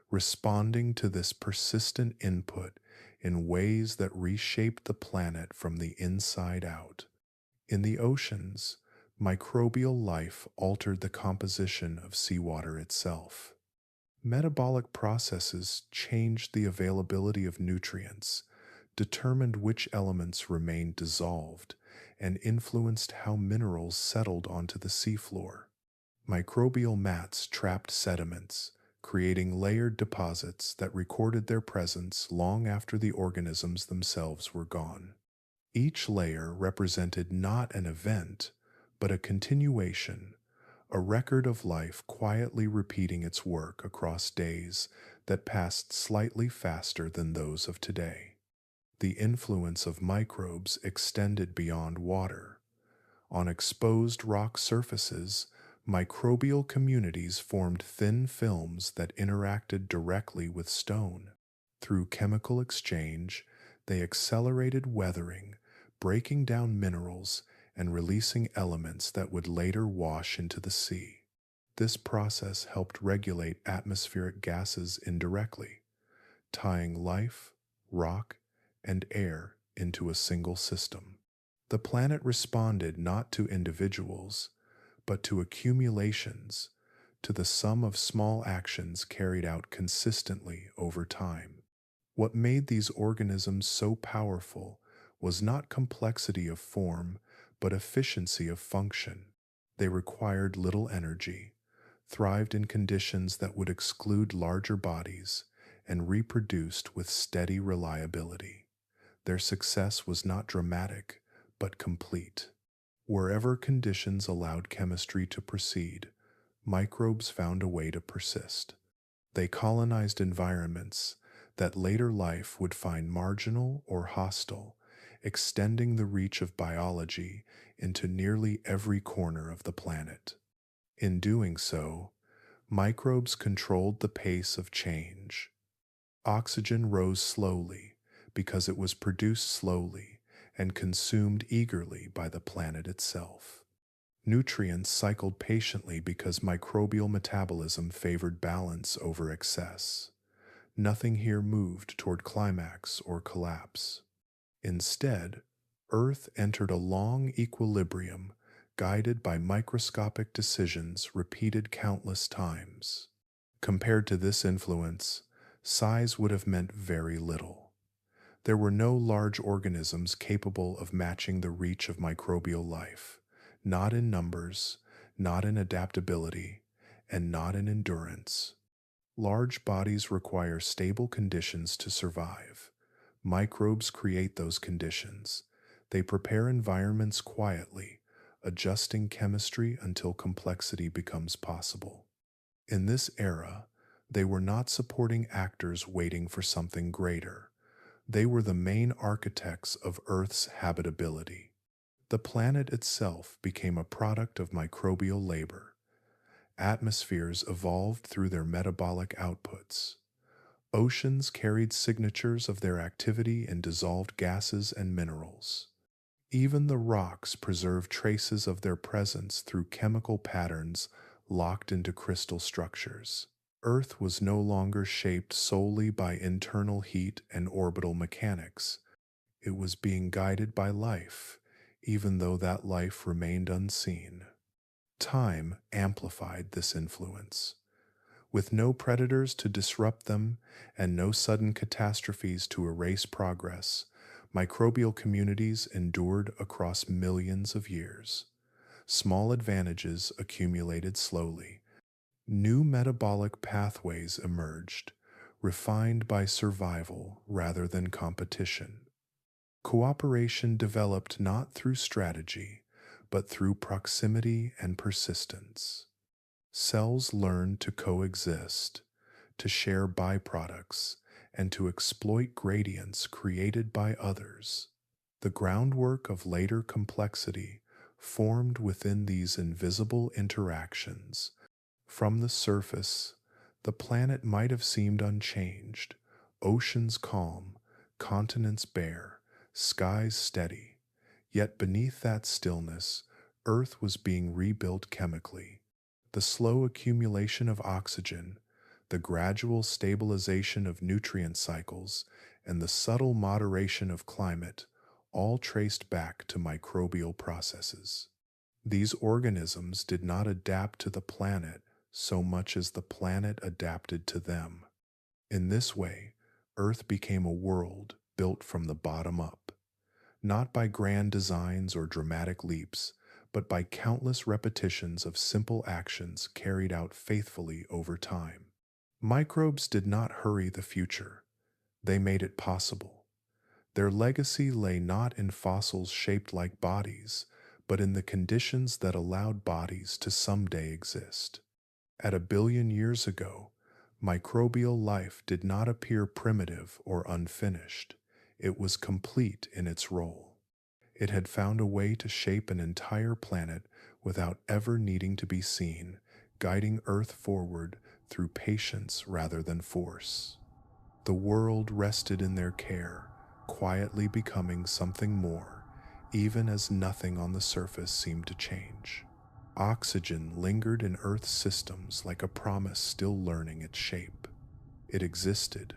responding to this persistent input in ways that reshaped the planet from the inside out. In the oceans, microbial life altered the composition of seawater itself. Metabolic processes changed the availability of nutrients, determined which elements remained dissolved, and influenced how minerals settled onto the seafloor. Microbial mats trapped sediments, creating layered deposits that recorded their presence long after the organisms themselves were gone. Each layer represented not an event, but a continuation, a record of life quietly repeating its work across days that passed slightly faster than those of today. The influence of microbes extended beyond water. On exposed rock surfaces, microbial communities formed thin films that interacted directly with stone. Through chemical exchange, they accelerated weathering, breaking down minerals and releasing elements that would later wash into the sea. This process helped regulate atmospheric gases indirectly, tying life, rock, and air into a single system. The planet responded not to individuals, but to accumulations, to the sum of small actions carried out consistently over time. What made these organisms so powerful was not complexity of form, but efficiency of function. They required little energy, thrived in conditions that would exclude larger bodies, and reproduced with steady reliability. Their success was not dramatic, but complete. Wherever conditions allowed chemistry to proceed, microbes found a way to persist. They colonized environments that later life would find marginal or hostile, extending the reach of biology into nearly every corner of the planet. In doing so, microbes controlled the pace of change. Oxygen rose slowly because it was produced slowly and consumed eagerly by the planet itself. Nutrients cycled patiently because microbial metabolism favored balance over excess. Nothing here moved toward climax or collapse. Instead, Earth entered a long equilibrium guided by microscopic decisions repeated countless times. Compared to this influence, size would have meant very little. There were no large organisms capable of matching the reach of microbial life, not in numbers, not in adaptability, and not in endurance. Large bodies require stable conditions to survive. Microbes create those conditions. They prepare environments quietly, adjusting chemistry until complexity becomes possible. In this era, they were not supporting actors waiting for something greater. They were the main architects of Earth's habitability. The planet itself became a product of microbial labor. Atmospheres evolved through their metabolic outputs. Oceans carried signatures of their activity in dissolved gases and minerals. Even the rocks preserved traces of their presence through chemical patterns locked into crystal structures. Earth was no longer shaped solely by internal heat and orbital mechanics. It was being guided by life, even though that life remained unseen. Time amplified this influence. With no predators to disrupt them and no sudden catastrophes to erase progress, microbial communities endured across millions of years. Small advantages accumulated slowly. New metabolic pathways emerged, refined by survival rather than competition. Cooperation developed not through strategy, but through proximity and persistence. Cells learned to coexist, to share byproducts, and to exploit gradients created by others. The groundwork of later complexity formed within these invisible interactions. From the surface, the planet might have seemed unchanged, oceans calm, continents bare, skies steady. Yet beneath that stillness, Earth was being rebuilt chemically. The slow accumulation of oxygen, the gradual stabilization of nutrient cycles, and the subtle moderation of climate all traced back to microbial processes. These organisms did not adapt to the planet so much as the planet adapted to them. In this way, Earth became a world built from the bottom up, not by grand designs or dramatic leaps, but by countless repetitions of simple actions carried out faithfully over time. Microbes did not hurry the future, they made it possible. Their legacy lay not in fossils shaped like bodies, but in the conditions that allowed bodies to someday exist. At 1 billion years ago, microbial life did not appear primitive or unfinished. It was complete in its role. It had found a way to shape an entire planet without ever needing to be seen, guiding Earth forward through patience rather than force. The world rested in their care, quietly becoming something more, even as nothing on the surface seemed to change. Oxygen lingered in Earth's systems like a promise still learning its shape. It existed,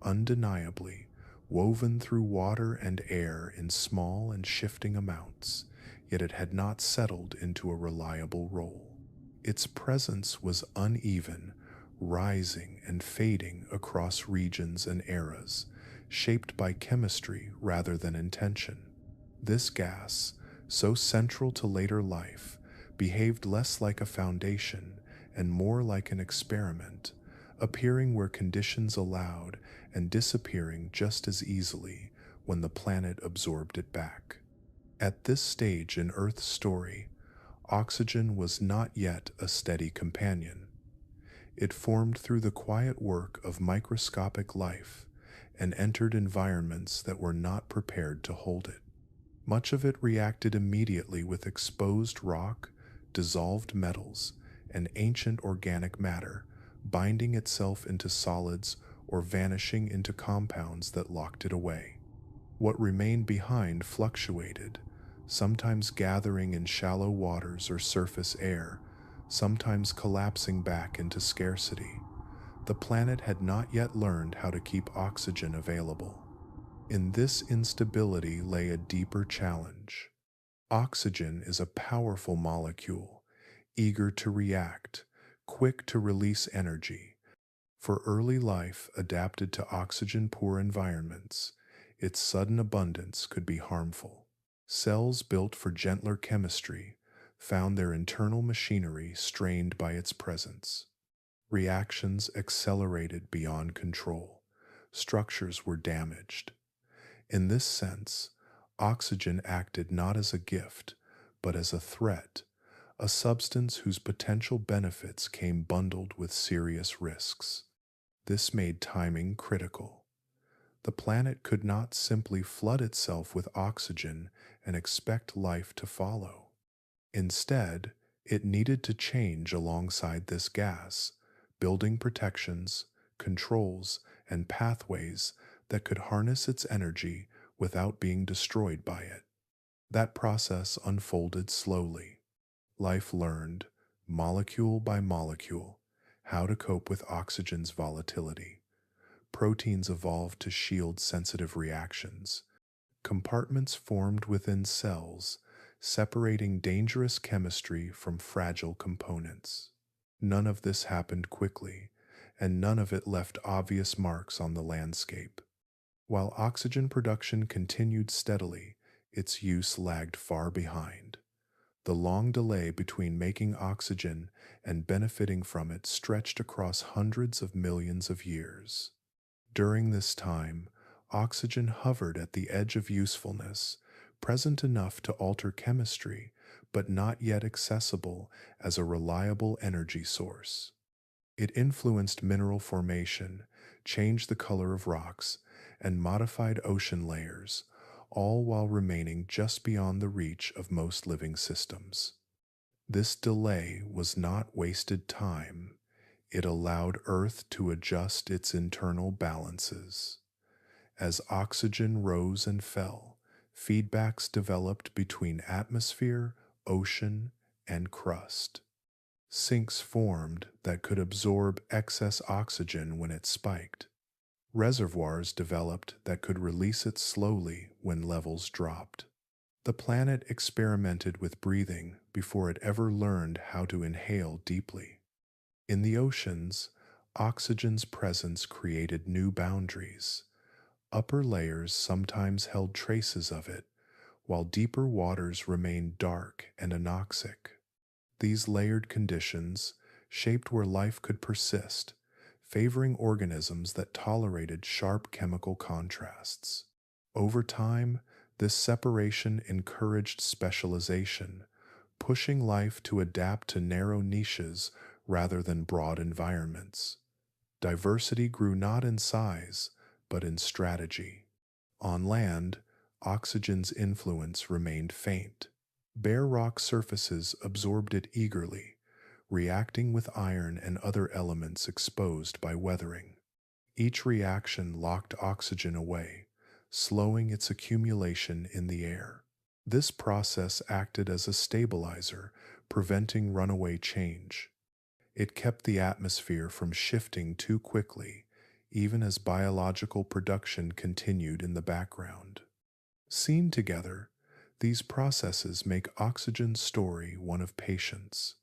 undeniably, woven through water and air in small and shifting amounts, yet it had not settled into a reliable role. Its presence was uneven, rising and fading across regions and eras, shaped by chemistry rather than intention. This gas, so central to later life, behaved less like a foundation and more like an experiment, appearing where conditions allowed and disappearing just as easily when the planet absorbed it back. At this stage in Earth's story, oxygen was not yet a steady companion. It formed through the quiet work of microscopic life and entered environments that were not prepared to hold it. Much of it reacted immediately with exposed rock, dissolved metals, and ancient organic matter, binding itself into solids or vanishing into compounds that locked it away. What remained behind fluctuated, sometimes gathering in shallow waters or surface air, sometimes collapsing back into scarcity. The planet had not yet learned how to keep oxygen available. In this instability lay a deeper challenge. Oxygen is a powerful molecule, eager to react, quick to release energy. For early life adapted to oxygen-poor environments, its sudden abundance could be harmful. Cells built for gentler chemistry found their internal machinery strained by its presence. Reactions accelerated beyond control. Structures were damaged. In this sense, oxygen acted not as a gift, but as a threat, a substance whose potential benefits came bundled with serious risks. This made timing critical. The planet could not simply flood itself with oxygen and expect life to follow. Instead, it needed to change alongside this gas, building protections, controls, and pathways that could harness its energy without being destroyed by it. That process unfolded slowly. Life learned, molecule by molecule, how to cope with oxygen's volatility. Proteins evolved to shield sensitive reactions. Compartments formed within cells, separating dangerous chemistry from fragile components. None of this happened quickly, and none of it left obvious marks on the landscape. While oxygen production continued steadily, its use lagged far behind. The long delay between making oxygen and benefiting from it stretched across hundreds of millions of years. During this time, oxygen hovered at the edge of usefulness, present enough to alter chemistry, but not yet accessible as a reliable energy source. It influenced mineral formation, changed the color of rocks, and modified ocean layers, all while remaining just beyond the reach of most living systems. This delay was not wasted time. It allowed Earth to adjust its internal balances. As oxygen rose and fell, feedbacks developed between atmosphere, ocean, and crust. Sinks formed that could absorb excess oxygen when it spiked. Reservoirs developed that could release it slowly when levels dropped. The planet experimented with breathing before it ever learned how to inhale deeply. In the oceans, oxygen's presence created new boundaries. Upper layers sometimes held traces of it, while deeper waters remained dark and anoxic. These layered conditions shaped where life could persist, favoring organisms that tolerated sharp chemical contrasts. Over time, this separation encouraged specialization, pushing life to adapt to narrow niches rather than broad environments. Diversity grew not in size, but in strategy. On land, oxygen's influence remained faint. Bare rock surfaces absorbed it eagerly, reacting with iron and other elements exposed by weathering. Each reaction locked oxygen away, slowing its accumulation in the air. This process acted as a stabilizer, preventing runaway change. It kept the atmosphere from shifting too quickly, even as biological production continued in the background. Seen together, these processes make oxygen's story one of patience.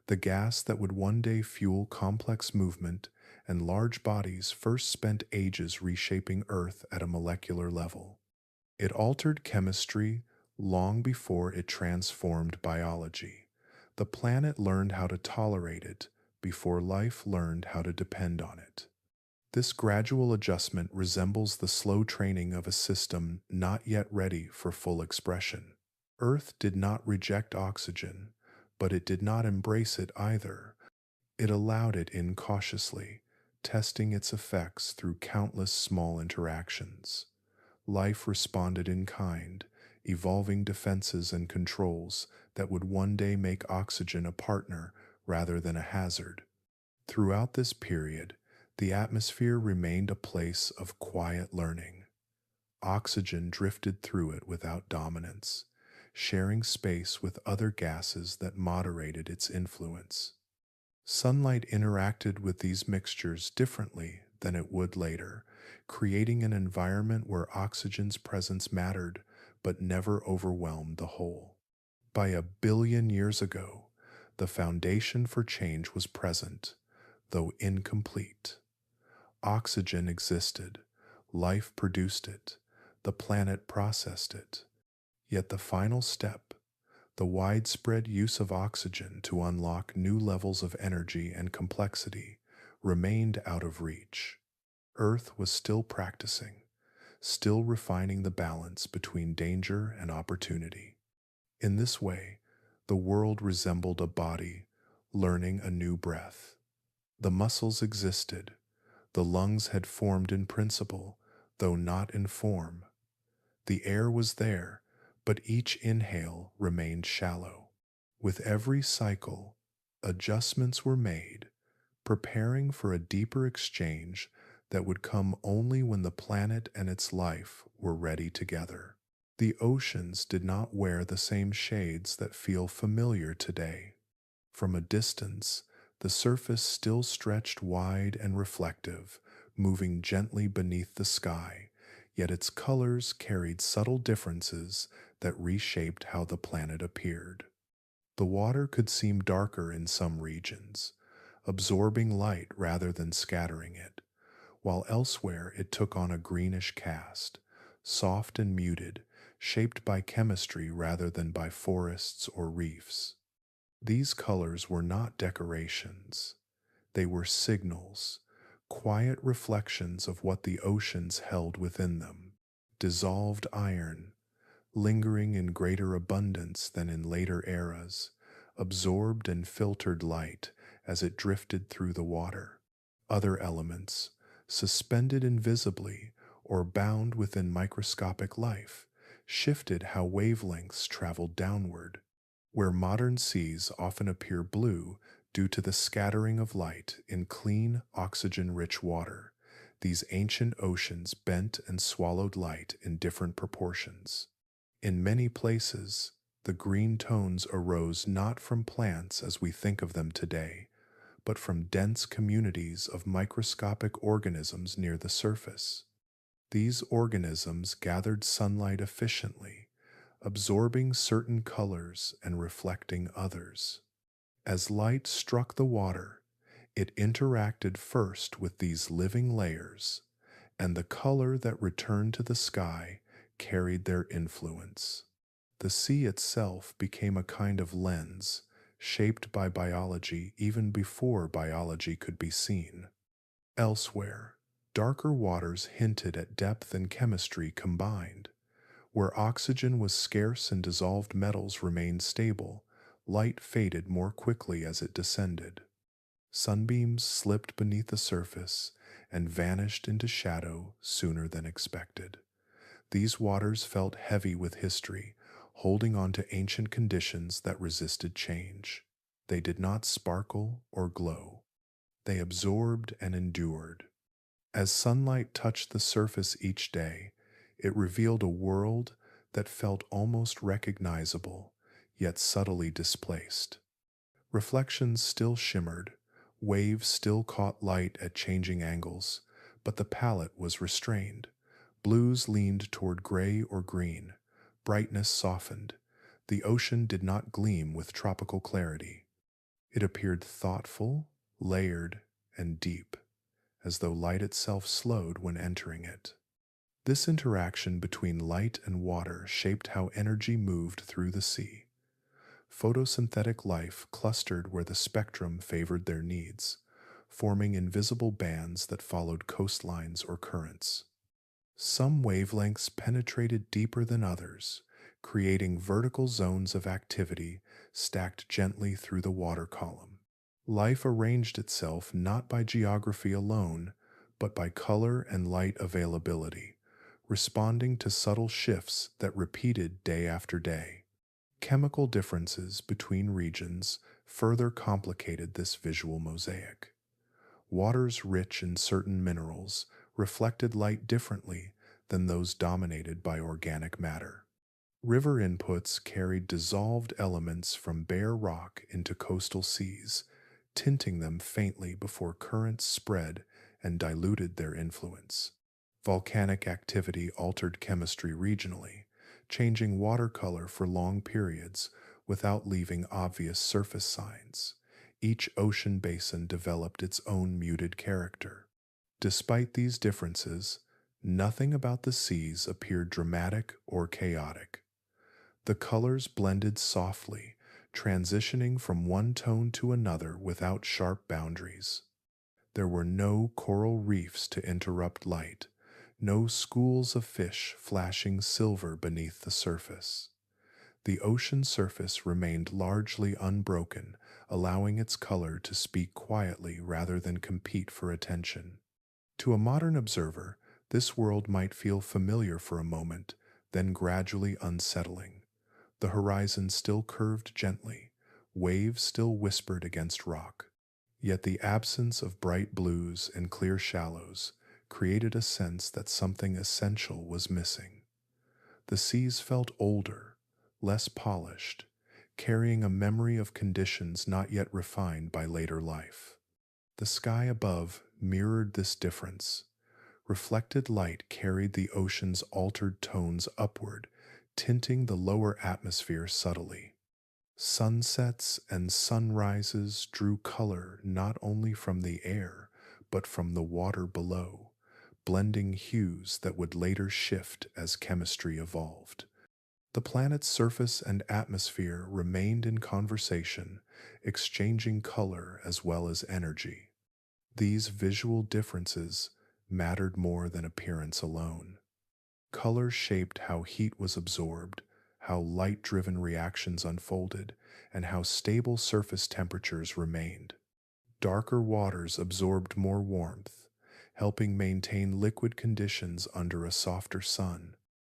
The gas that would one day fuel complex movement and large bodies first spent ages reshaping Earth at a molecular level. It altered chemistry long before it transformed biology. The planet learned how to tolerate it before life learned how to depend on it. This gradual adjustment resembles the slow training of a system not yet ready for full expression. Earth did not reject oxygen, but it did not embrace it either. It allowed it in cautiously, testing its effects through countless small interactions. Life responded in kind, evolving defenses and controls that would one day make oxygen a partner rather than a hazard. Throughout this period, the atmosphere remained a place of quiet learning. Oxygen drifted through it without dominance, sharing space with other gases that moderated its influence. Sunlight interacted with these mixtures differently than it would later, creating an environment where oxygen's presence mattered but never overwhelmed the whole. By 1 billion years ago, the foundation for change was present, though incomplete. Oxygen existed, life produced it, the planet processed it. Yet the final step, the widespread use of oxygen to unlock new levels of energy and complexity, remained out of reach. Earth was still practicing, still refining the balance between danger and opportunity. In this way, the world resembled a body learning a new breath. The muscles existed, the lungs had formed in principle, though not in form. The air was there, but each inhale remained shallow. With every cycle, adjustments were made, preparing for a deeper exchange that would come only when the planet and its life were ready together. The oceans did not wear the same shades that feel familiar today. From a distance, the surface still stretched wide and reflective, moving gently beneath the sky, yet its colors carried subtle differences that reshaped how the planet appeared. The water could seem darker in some regions, absorbing light rather than scattering it, while elsewhere it took on a greenish cast, soft and muted, shaped by chemistry rather than by forests or reefs. These colors were not decorations. They were signals, quiet reflections of what the oceans held within them. Dissolved iron, lingering in greater abundance than in later eras, absorbed and filtered light as it drifted through the water. Other elements, suspended invisibly or bound within microscopic life, shifted how wavelengths traveled downward. Where modern seas often appear blue due to the scattering of light in clean, oxygen-rich water, these ancient oceans bent and swallowed light in different proportions. In many places, The green tones arose not from plants as we think of them today, but from dense communities of microscopic organisms near the surface. These organisms gathered sunlight efficiently, absorbing certain colors and reflecting others. As light struck the water, it interacted first with these living layers, and the color that returned to the sky carried their influence. The sea itself became a kind of lens, shaped by biology even before biology could be seen. Elsewhere, darker waters hinted at depth and chemistry combined. Where oxygen was scarce and dissolved metals remained stable, light faded more quickly as it descended. Sunbeams slipped beneath the surface and vanished into shadow sooner than expected. These waters felt heavy with history, holding on to ancient conditions that resisted change. They did not sparkle or glow. They absorbed and endured. As sunlight touched the surface each day, it revealed a world that felt almost recognizable, yet subtly displaced. Reflections still shimmered, waves still caught light at changing angles, but the palette was restrained. Blues leaned toward gray or green, brightness softened. The ocean did not gleam with tropical clarity. It appeared thoughtful, layered, and deep, as though light itself slowed when entering it. This interaction between light and water shaped how energy moved through the sea. Photosynthetic life clustered where the spectrum favored their needs, forming invisible bands that followed coastlines or currents. Some wavelengths penetrated deeper than others, creating vertical zones of activity stacked gently through the water column. Life arranged itself not by geography alone, but by color and light availability, responding to subtle shifts that repeated day after day. Chemical differences between regions further complicated this visual mosaic. Waters rich in certain minerals reflected light differently than those dominated by organic matter. River inputs carried dissolved elements from bare rock into coastal seas, tinting them faintly before currents spread and diluted their influence. Volcanic activity altered chemistry regionally, changing water color for long periods without leaving obvious surface signs. Each ocean basin developed its own muted character. Despite these differences, nothing about the seas appeared dramatic or chaotic. The colors blended softly, transitioning from one tone to another without sharp boundaries. There were no coral reefs to interrupt light, no schools of fish flashing silver beneath the surface. The ocean surface remained largely unbroken, allowing its color to speak quietly rather than compete for attention. To a modern observer, this world might feel familiar for a moment, then gradually unsettling. The horizon still curved gently, waves still whispered against rock. Yet the absence of bright blues and clear shallows created a sense that something essential was missing. The seas felt older, less polished, carrying a memory of conditions not yet refined by later life. The sky above mirrored this difference. Reflected light carried the ocean's altered tones upward, tinting the lower atmosphere subtly. Sunsets and sunrises drew color not only from the air, but from the water below, blending hues that would later shift as chemistry evolved. The planet's surface and atmosphere remained in conversation, exchanging color as well as energy. These visual differences mattered more than appearance alone. Color shaped how heat was absorbed, how light-driven reactions unfolded, and how stable surface temperatures remained. Darker waters absorbed more warmth, helping maintain liquid conditions under a softer sun.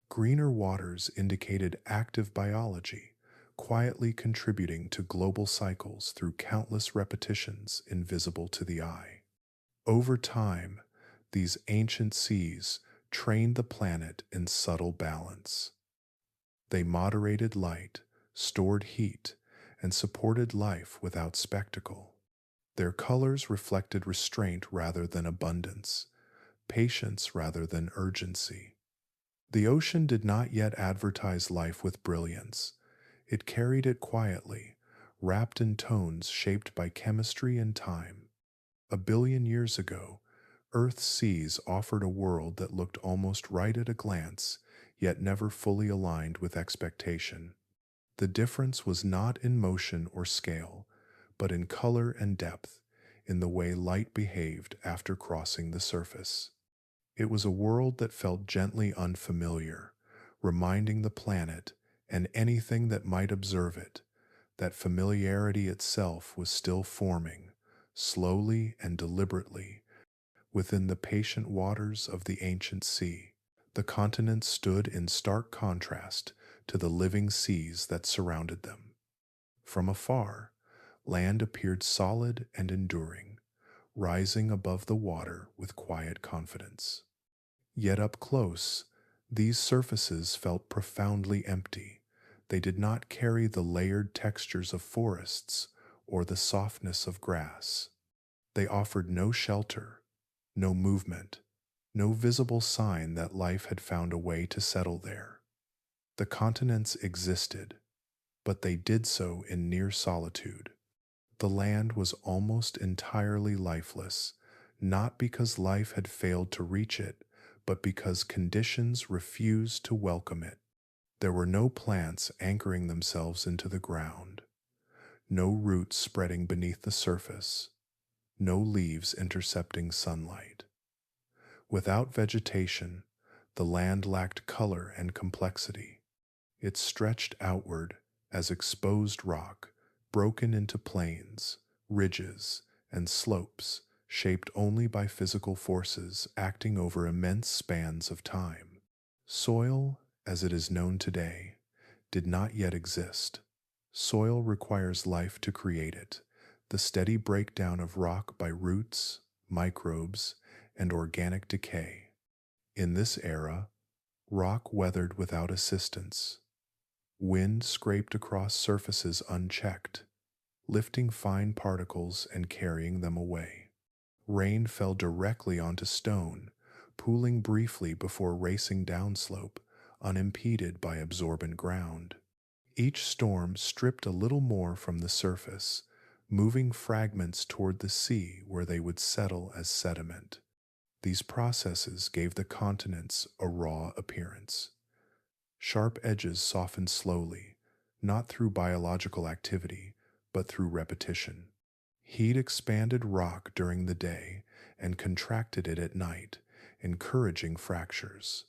Greener waters indicated active biology, quietly contributing to global cycles through countless repetitions invisible to the eye. Over time, these ancient seas trained the planet in subtle balance. They moderated light, stored heat, and supported life without spectacle. Their colors reflected restraint rather than abundance, patience rather than urgency. The ocean did not yet advertise life with brilliance. It carried it quietly, wrapped in tones shaped by chemistry and time. 1 billion years ago, Earth's seas offered a world that looked almost right at a glance, yet never fully aligned with expectation. The difference was not in motion or scale, but in color and depth, in the way light behaved after crossing the surface. It was a world that felt gently unfamiliar, reminding the planet and anything that might observe it that familiarity itself was still forming, slowly and deliberately, within the patient waters of the ancient sea. The continents stood in stark contrast to the living seas that surrounded them. From afar, land appeared solid and enduring, rising above the water with quiet confidence. Yet up close, these surfaces felt profoundly empty. They did not carry the layered textures of forests or the softness of grass. They offered no shelter, no movement, no visible sign that life had found a way to settle there. The continents existed, but they did so in near solitude. The land was almost entirely lifeless, not because life had failed to reach it, but because conditions refused to welcome it. There were no plants anchoring themselves into the ground, no roots spreading beneath the surface, no leaves intercepting sunlight. Without vegetation, the land lacked color and complexity. It stretched outward as exposed rock, broken into plains, ridges, and slopes, shaped only by physical forces acting over immense spans of time. Soil, as it is known today, did not yet exist. Soil requires life to create it, the steady breakdown of rock by roots, microbes, and organic decay. In this era, rock weathered without assistance. Wind scraped across surfaces unchecked, lifting fine particles and carrying them away. Rain fell directly onto stone, pooling briefly before racing downslope, unimpeded by absorbent ground. Each storm stripped a little more from the surface, moving fragments toward the sea where they would settle as sediment. These processes gave the continents a raw appearance. Sharp edges softened slowly, not through biological activity, but through repetition. Heat expanded rock during the day and contracted it at night, encouraging fractures.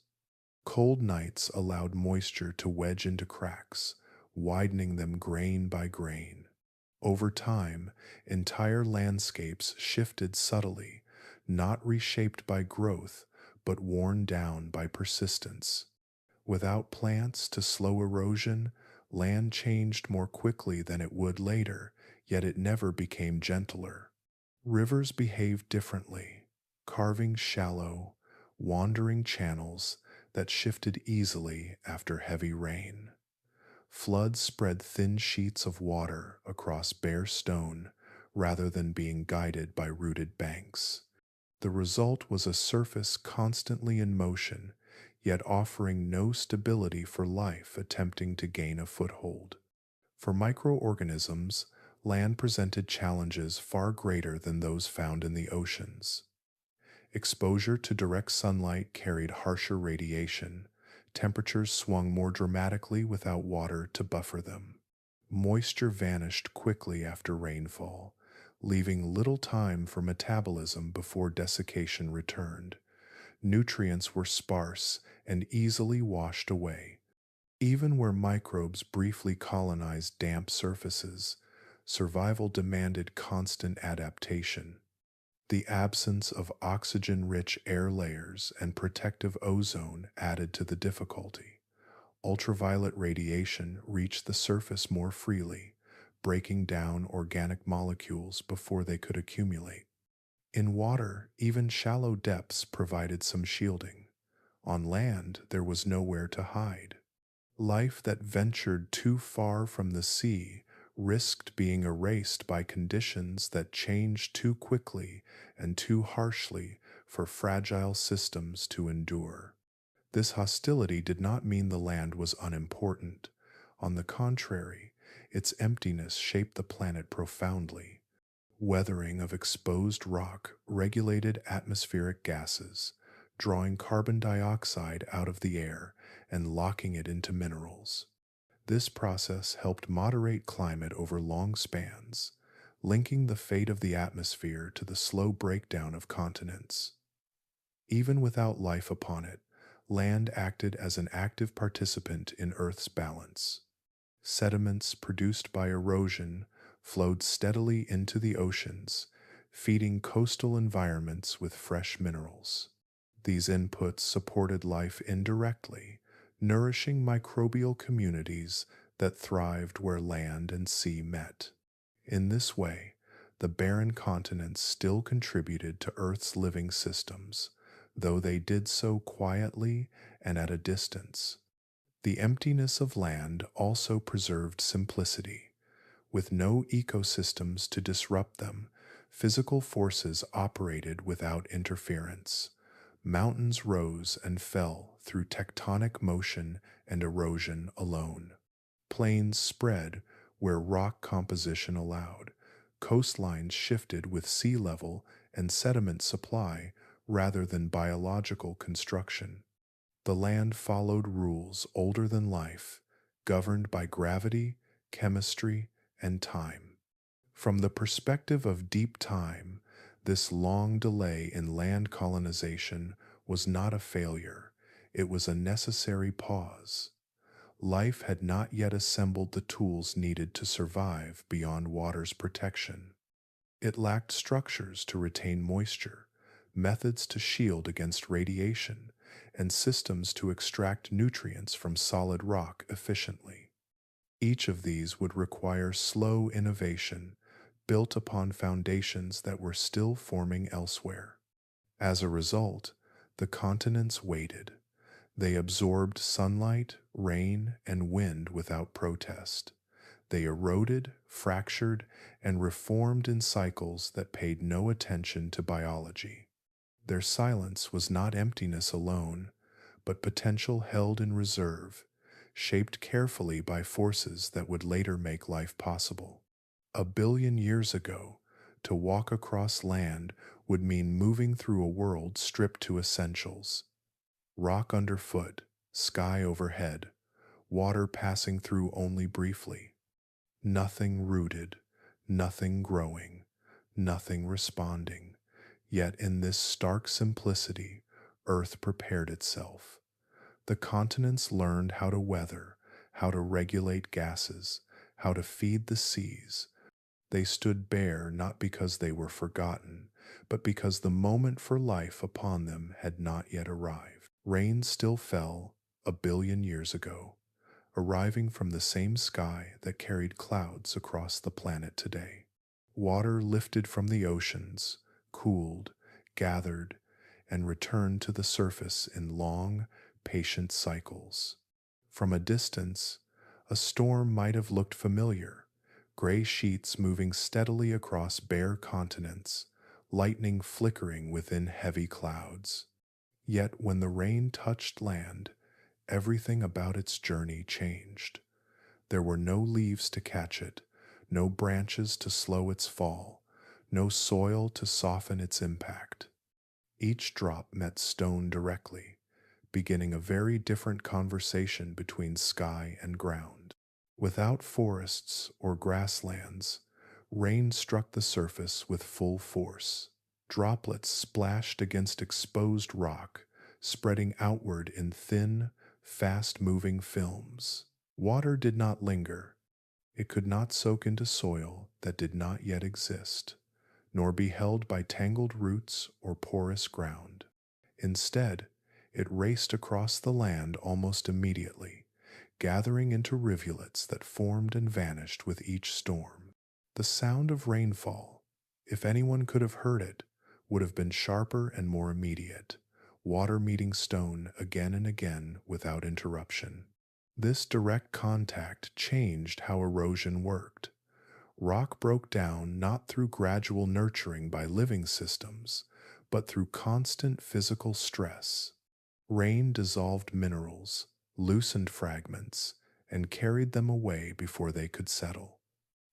Cold nights allowed moisture to wedge into cracks, widening them grain by grain. Over time, entire landscapes shifted subtly, not reshaped by growth, but worn down by persistence. Without plants to slow erosion, land changed more quickly than it would later, yet it never became gentler. Rivers behaved differently, carving shallow, wandering channels that shifted easily after heavy rain. Floods spread thin sheets of water across bare stone rather than being guided by rooted banks. The result was a surface constantly in motion, yet offering no stability for life attempting to gain a foothold. For microorganisms, land presented challenges far greater than those found in the oceans. Exposure to direct sunlight carried harsher radiation. Temperatures swung more dramatically without water to buffer them. Moisture vanished quickly after rainfall, leaving little time for metabolism before desiccation returned. Nutrients were sparse and easily washed away. Even where microbes briefly colonized damp surfaces, survival demanded constant adaptation. The absence of oxygen-rich air layers and protective ozone added to the difficulty. Ultraviolet radiation reached the surface more freely, breaking down organic molecules before they could accumulate. In water, even shallow depths provided some shielding. On land, there was nowhere to hide. Life that ventured too far from the sea risked being erased by conditions that changed too quickly and too harshly for fragile systems to endure. This hostility did not mean the land was unimportant. On the contrary, its emptiness shaped the planet profoundly. Weathering of exposed rock regulated atmospheric gases, drawing carbon dioxide out of the air and locking it into minerals. This process helped moderate climate over long spans, linking the fate of the atmosphere to the slow breakdown of continents. Even without life upon it, land acted as an active participant in Earth's balance. Sediments produced by erosion flowed steadily into the oceans, feeding coastal environments with fresh minerals. These inputs supported life indirectly, nourishing microbial communities that thrived where land and sea met. In this way, the barren continents still contributed to Earth's living systems, though they did so quietly and at a distance. The emptiness of land also preserved simplicity. With no ecosystems to disrupt them, physical forces operated without interference. Mountains rose and fell through tectonic motion and erosion alone. Plains spread where rock composition allowed. Coastlines shifted with sea level and sediment supply rather than biological construction. The land followed rules older than life, governed by gravity, chemistry, and time. From the perspective of deep time, this long delay in land colonization was not a failure, it was a necessary pause. Life had not yet assembled the tools needed to survive beyond water's protection. It lacked structures to retain moisture, methods to shield against radiation, and systems to extract nutrients from solid rock efficiently. Each of these would require slow innovation, built upon foundations that were still forming elsewhere. As a result, the continents waited. They absorbed sunlight, rain, and wind without protest. They eroded, fractured, and reformed in cycles that paid no attention to biology. Their silence was not emptiness alone, but potential held in reserve, shaped carefully by forces that would later make life possible. 1 billion years ago, to walk across land would mean moving through a world stripped to essentials. Rock underfoot, sky overhead, water passing through only briefly. Nothing rooted, nothing growing, nothing responding. Yet in this stark simplicity, Earth prepared itself. The continents learned how to weather, how to regulate gases, how to feed the seas. They stood bare not because they were forgotten, but because the moment for life upon them had not yet arrived. Rain still fell 1 billion years ago, arriving from the same sky that carried clouds across the planet today. Water lifted from the oceans, cooled, gathered, and returned to the surface in long, patient cycles. From a distance, a storm might have looked familiar, gray sheets moving steadily across bare continents, lightning flickering within heavy clouds. Yet when the rain touched land, everything about its journey changed. There were no leaves to catch it, no branches to slow its fall, no soil to soften its impact. Each drop met stone directly, beginning a very different conversation between sky and ground. Without forests or grasslands, rain struck the surface with full force. Droplets splashed against exposed rock, spreading outward in thin, fast-moving films. Water did not linger. It could not soak into soil that did not yet exist, nor be held by tangled roots or porous ground. Instead, it raced across the land almost immediately, gathering into rivulets that formed and vanished with each storm. The sound of rainfall, if anyone could have heard it, would have been sharper and more immediate, water meeting stone again and again without interruption. This direct contact changed how erosion worked. Rock broke down not through gradual nurturing by living systems, but through constant physical stress. Rain dissolved minerals, loosened fragments, and carried them away before they could settle.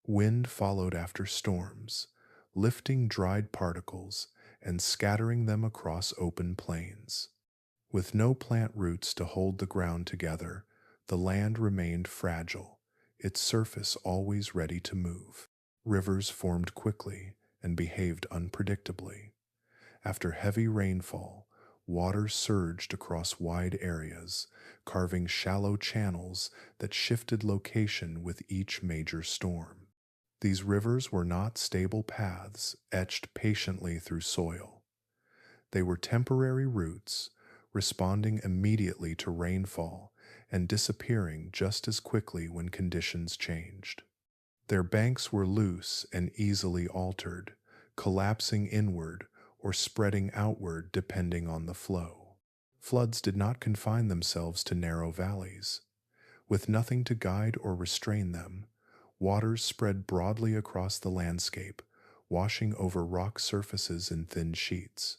Wind followed after storms, lifting dried particles and scattering them across open plains. With no plant roots to hold the ground together, the land remained fragile, its surface always ready to move. Rivers formed quickly and behaved unpredictably. After heavy rainfall, water surged across wide areas, carving shallow channels that shifted location with each major storm. These rivers were not stable paths etched patiently through soil. They were temporary routes, responding immediately to rainfall and disappearing just as quickly when conditions changed. Their banks were loose and easily altered, collapsing inward or spreading outward depending on the flow. Floods did not confine themselves to narrow valleys. With nothing to guide or restrain them, waters spread broadly across the landscape, washing over rock surfaces in thin sheets.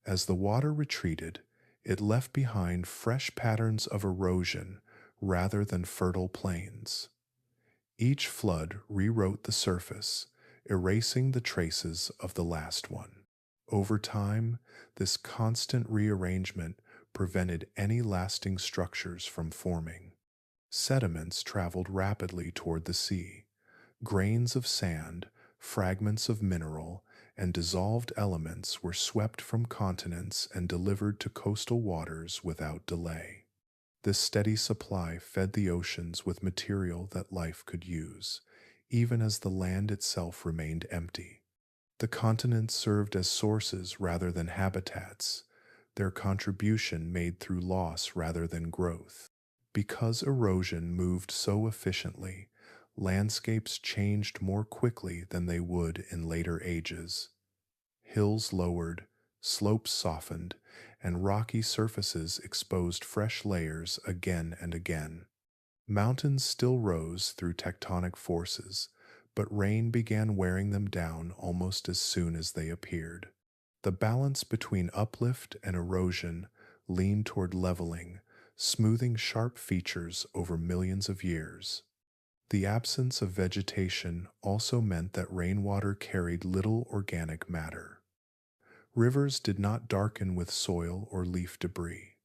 As the water retreated, it left behind fresh patterns of erosion rather than fertile plains. Each flood rewrote the surface, erasing the traces of the last one. Over time, this constant rearrangement prevented any lasting structures from forming. Sediments traveled rapidly toward the sea. Grains of sand, fragments of mineral, and dissolved elements were swept from continents and delivered to coastal waters without delay. This steady supply fed the oceans with material that life could use, even as the land itself remained empty. The continents served as sources rather than habitats, their contribution made through loss rather than growth. Because erosion moved so efficiently, landscapes changed more quickly than they would in later ages. Hills lowered, slopes softened, and rocky surfaces exposed fresh layers again and again. Mountains still rose through tectonic forces, but rain began wearing them down almost as soon as they appeared. The balance between uplift and erosion leaned toward leveling, smoothing sharp features over millions of years. The absence of vegetation also meant that rainwater carried little organic matter. Rivers did not darken with soil or leaf debris.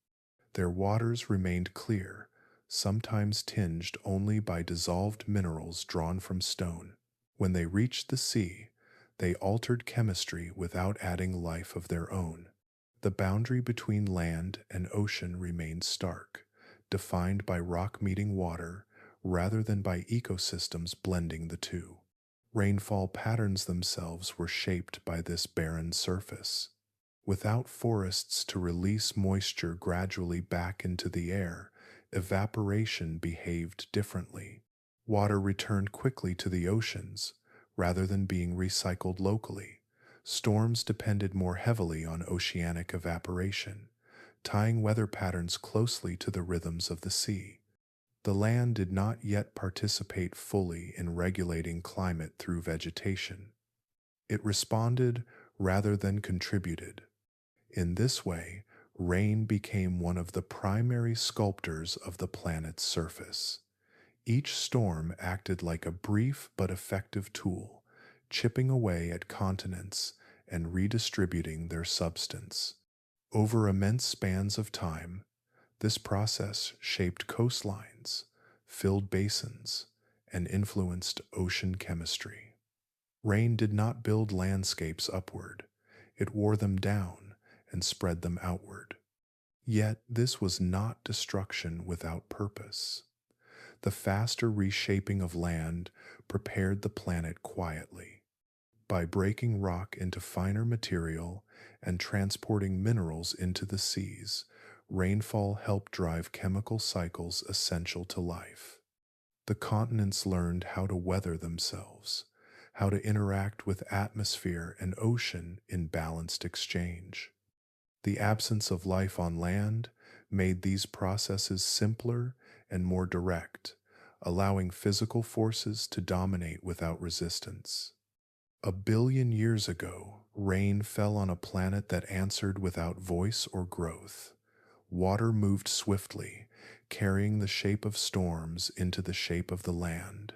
Their waters remained clear, sometimes tinged only by dissolved minerals drawn from stone. When they reached the sea, they altered chemistry without adding life of their own. The boundary between land and ocean remained stark, defined by rock meeting water rather than by ecosystems blending the two. Rainfall patterns themselves were shaped by this barren surface. Without forests to release moisture gradually back into the air, evaporation behaved differently. Water returned quickly to the oceans, rather than being recycled locally. Storms depended more heavily on oceanic evaporation, tying weather patterns closely to the rhythms of the sea. The land did not yet participate fully in regulating climate through vegetation. It responded rather than contributed. In this way, rain became one of the primary sculptors of the planet's surface. Each storm acted like a brief but effective tool, chipping away at continents and redistributing their substance. Over immense spans of time, this process shaped coastlines, filled basins, and influenced ocean chemistry. Rain did not build landscapes upward, it wore them down and spread them outward. Yet this was not destruction without purpose. The faster reshaping of land prepared the planet quietly. By breaking rock into finer material and transporting minerals into the seas, rainfall helped drive chemical cycles essential to life. The continents learned how to weather themselves, how to interact with atmosphere and ocean in balanced exchange. The absence of life on land made these processes simpler and more direct, allowing physical forces to dominate without resistance. 1 billion years ago, rain fell on a planet that answered without voice or growth. Water moved swiftly, carrying the shape of storms into the shape of the land.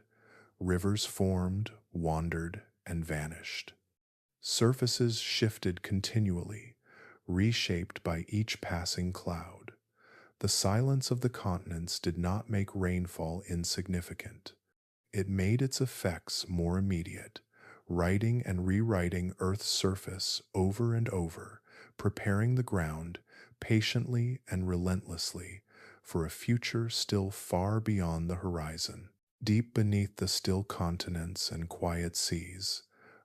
Rivers formed, wandered, and vanished. Surfaces shifted continually, reshaped by each passing cloud. The silence of the continents did not make rainfall insignificant. It made its effects more immediate, writing and rewriting Earth's surface over and over, preparing the ground patiently and relentlessly for a future still far beyond the horizon. Deep beneath the still continents and quiet seas,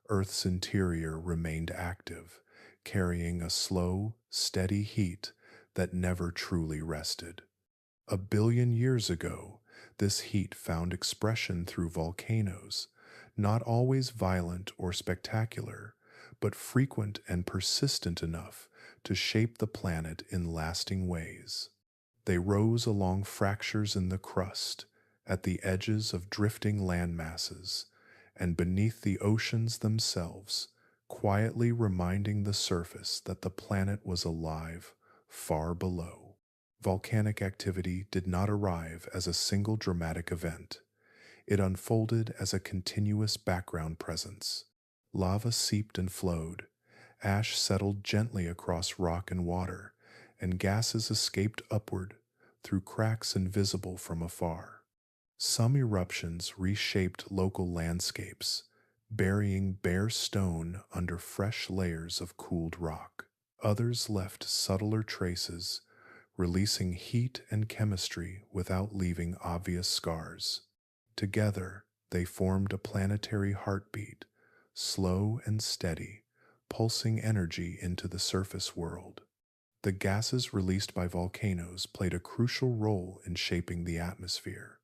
Earth's interior remained active, carrying a slow, steady heat that never truly rested. 1 billion years ago, this heat found expression through volcanoes, not always violent or spectacular, but frequent and persistent enough to shape the planet in lasting ways. They rose along fractures in the crust, at the edges of drifting land masses, and beneath the oceans themselves, quietly reminding the surface that the planet was alive far below. Volcanic activity did not arrive as a single dramatic event. It unfolded as a continuous background presence. Lava seeped and flowed, ash settled gently across rock and water, and gases escaped upward through cracks invisible from afar. Some eruptions reshaped local landscapes, burying bare stone under fresh layers of cooled rock. Others left subtler traces, releasing heat and chemistry without leaving obvious scars. Together, they formed a planetary heartbeat, slow and steady, pulsing energy into the surface world. The gases released by volcanoes played a crucial role in shaping the atmosphere.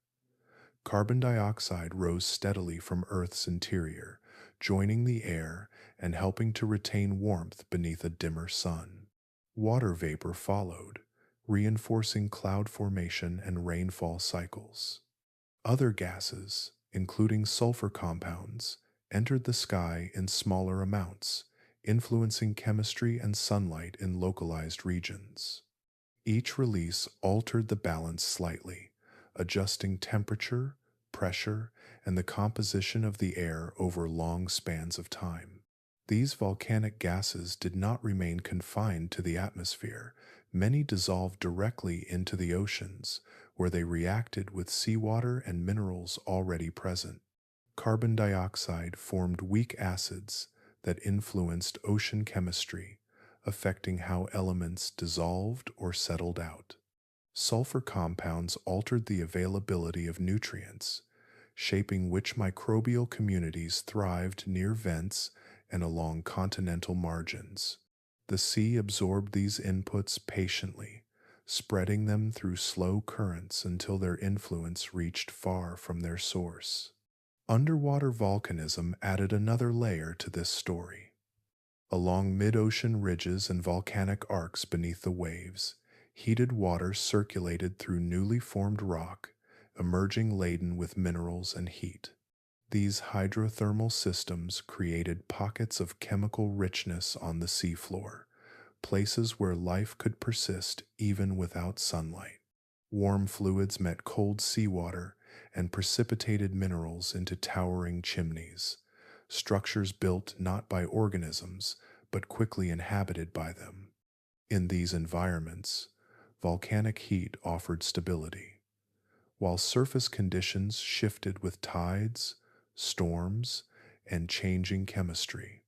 Carbon dioxide rose steadily from Earth's interior, joining the air and helping to retain warmth beneath a dimmer sun. Water vapor followed, reinforcing cloud formation and rainfall cycles. Other gases, including sulfur compounds, entered the sky in smaller amounts, influencing chemistry and sunlight in localized regions. Each release altered the balance slightly, adjusting temperature, pressure, and the composition of the air over long spans of time. These volcanic gases did not remain confined to the atmosphere. Many dissolved directly into the oceans, where they reacted with seawater and minerals already present. Carbon dioxide formed weak acids that influenced ocean chemistry, affecting how elements dissolved or settled out. Sulfur compounds altered the availability of nutrients, shaping which microbial communities thrived near vents and along continental margins. The sea absorbed these inputs patiently, spreading them through slow currents until their influence reached far from their source. Underwater volcanism added another layer to this story. Along mid-ocean ridges and volcanic arcs beneath the waves, heated water circulated through newly formed rock, emerging laden with minerals and heat. These hydrothermal systems created pockets of chemical richness on the seafloor, places where life could persist even without sunlight. Warm fluids met cold seawater and precipitated minerals into towering chimneys, structures built not by organisms, but quickly inhabited by them. In these environments, volcanic heat offered stability, while surface conditions shifted with tides, storms, and changing chemistry.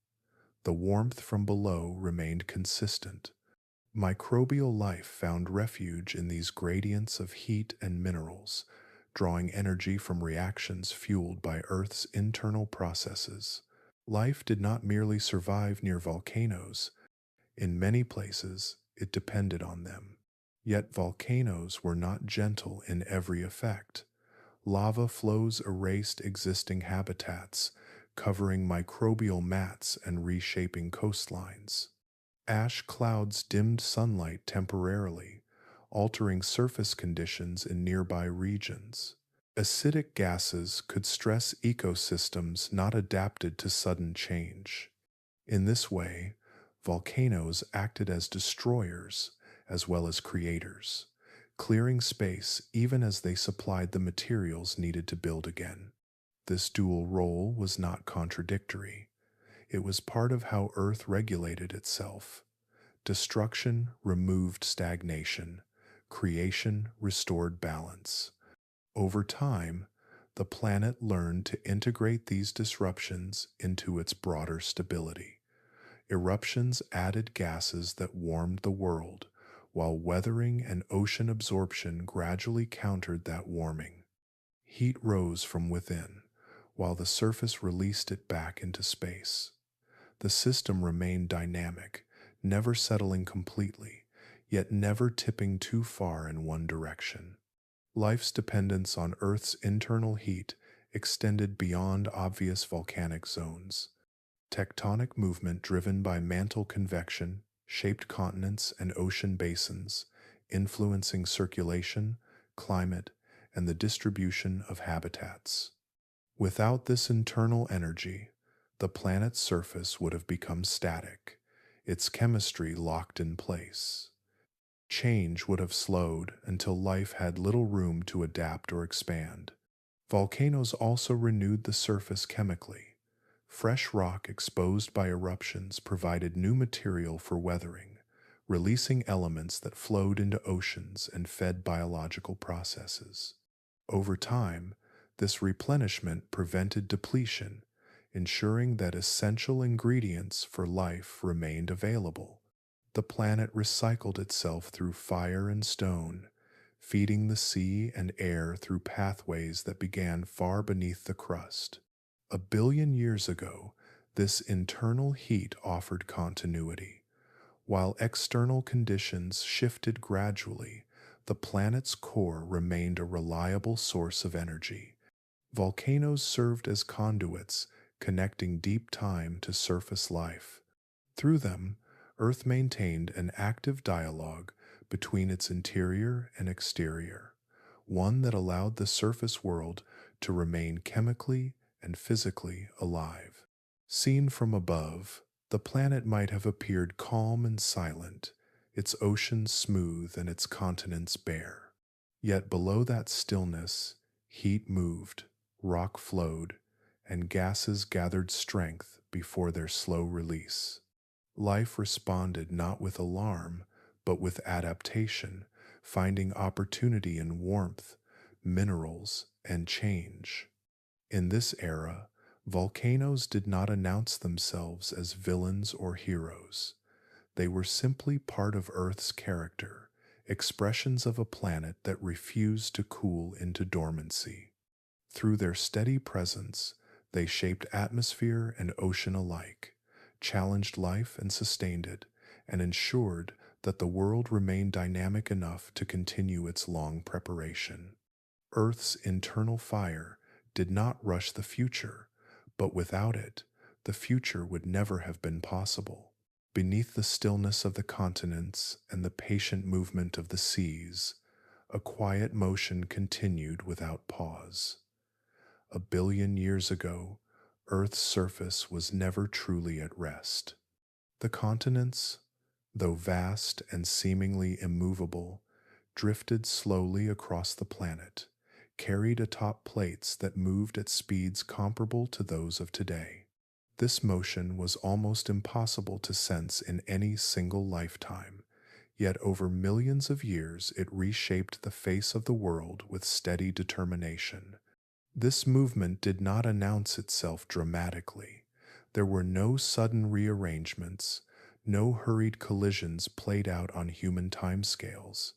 The warmth from below remained consistent. Microbial life found refuge in these gradients of heat and minerals, drawing energy from reactions fueled by Earth's internal processes. Life did not merely survive near volcanoes. In many places, it depended on them. Yet volcanoes were not gentle in every effect. Lava flows erased existing habitats, covering microbial mats and reshaping coastlines. Ash clouds dimmed sunlight temporarily, altering surface conditions in nearby regions. Acidic gases could stress ecosystems not adapted to sudden change. In this way, volcanoes acted as destroyers as well as creators, clearing space even as they supplied the materials needed to build again. This dual role was not contradictory. It was part of how Earth regulated itself. Destruction removed stagnation, creation restored balance. Over time, the planet learned to integrate these disruptions into its broader stability. Eruptions added gases that warmed the world, while weathering and ocean absorption gradually countered that warming. Heat rose from within, while the surface released it back into space. The system remained dynamic, never settling completely, yet never tipping too far in one direction. Life's dependence on Earth's internal heat extended beyond obvious volcanic zones. Tectonic movement driven by mantle convection shaped continents and ocean basins, influencing circulation, climate, and the distribution of habitats. Without this internal energy, the planet's surface would have become static, its chemistry locked in place. Change would have slowed until life had little room to adapt or expand. Volcanoes also renewed the surface chemically. Fresh rock exposed by eruptions provided new material for weathering, releasing elements that flowed into oceans and fed biological processes. Over time, this replenishment prevented depletion, ensuring that essential ingredients for life remained available. The planet recycled itself through fire and stone, feeding the sea and air through pathways that began far beneath the crust. 1 billion years ago, this internal heat offered continuity. While external conditions shifted gradually, the planet's core remained a reliable source of energy. Volcanoes served as conduits, connecting deep time to surface life. Through them, Earth maintained an active dialogue between its interior and exterior, one that allowed the surface world to remain chemically and physically alive. Seen from above, the planet might have appeared calm and silent, its oceans smooth and its continents bare. Yet below that stillness, heat moved, rock flowed, and gases gathered strength before their slow release. Life responded not with alarm, but with adaptation, finding opportunity in warmth, minerals, and change. In this era, volcanoes did not announce themselves as villains or heroes. They were simply part of Earth's character, expressions of a planet that refused to cool into dormancy. Through their steady presence, they shaped atmosphere and ocean alike, challenged life and sustained it, and ensured that the world remained dynamic enough to continue its long preparation. Earth's internal fire did not rush the future, but without it, the future would never have been possible. Beneath the stillness of the continents and the patient movement of the seas, a quiet motion continued without pause. 1 billion years ago, Earth's surface was never truly at rest. The continents, though vast and seemingly immovable, drifted slowly across the planet, carried atop plates that moved at speeds comparable to those of today. This motion was almost impossible to sense in any single lifetime, yet over millions of years it reshaped the face of the world with steady determination. This movement did not announce itself dramatically. There were no sudden rearrangements, no hurried collisions played out on human timescales.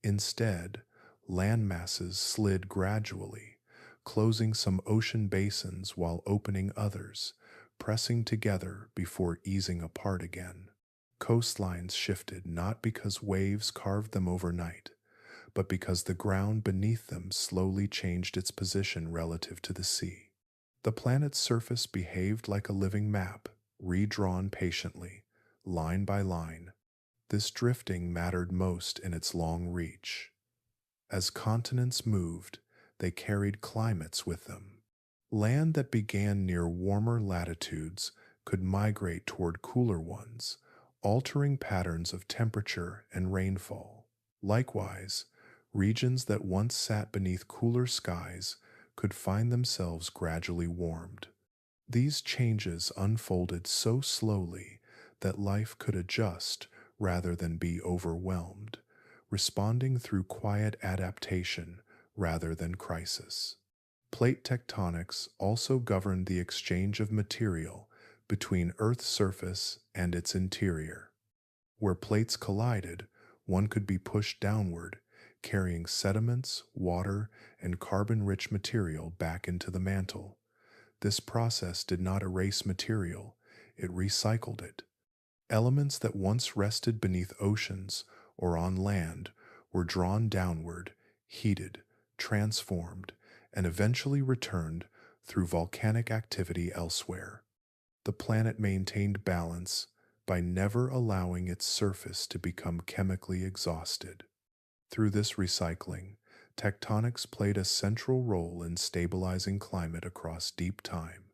Instead, land masses slid gradually, closing some ocean basins while opening others, pressing together before easing apart again. Coastlines shifted not because waves carved them overnight, but because the ground beneath them slowly changed its position relative to the sea. The planet's surface behaved like a living map, redrawn patiently, line by line. This drifting mattered most in its long reach. As continents moved, they carried climates with them. Land that began near warmer latitudes could migrate toward cooler ones, altering patterns of temperature and rainfall. Likewise, regions that once sat beneath cooler skies could find themselves gradually warmed. These changes unfolded so slowly that life could adjust rather than be overwhelmed, responding through quiet adaptation rather than crisis. Plate tectonics also governed the exchange of material between Earth's surface and its interior. Where plates collided, one could be pushed downward, carrying sediments, water, and carbon-rich material back into the mantle. This process did not erase material, it recycled it. Elements that once rested beneath oceans or on land were drawn downward, heated, transformed, and eventually returned through volcanic activity elsewhere. The planet maintained balance by never allowing its surface to become chemically exhausted. Through this recycling, tectonics played a central role in stabilizing climate across deep time.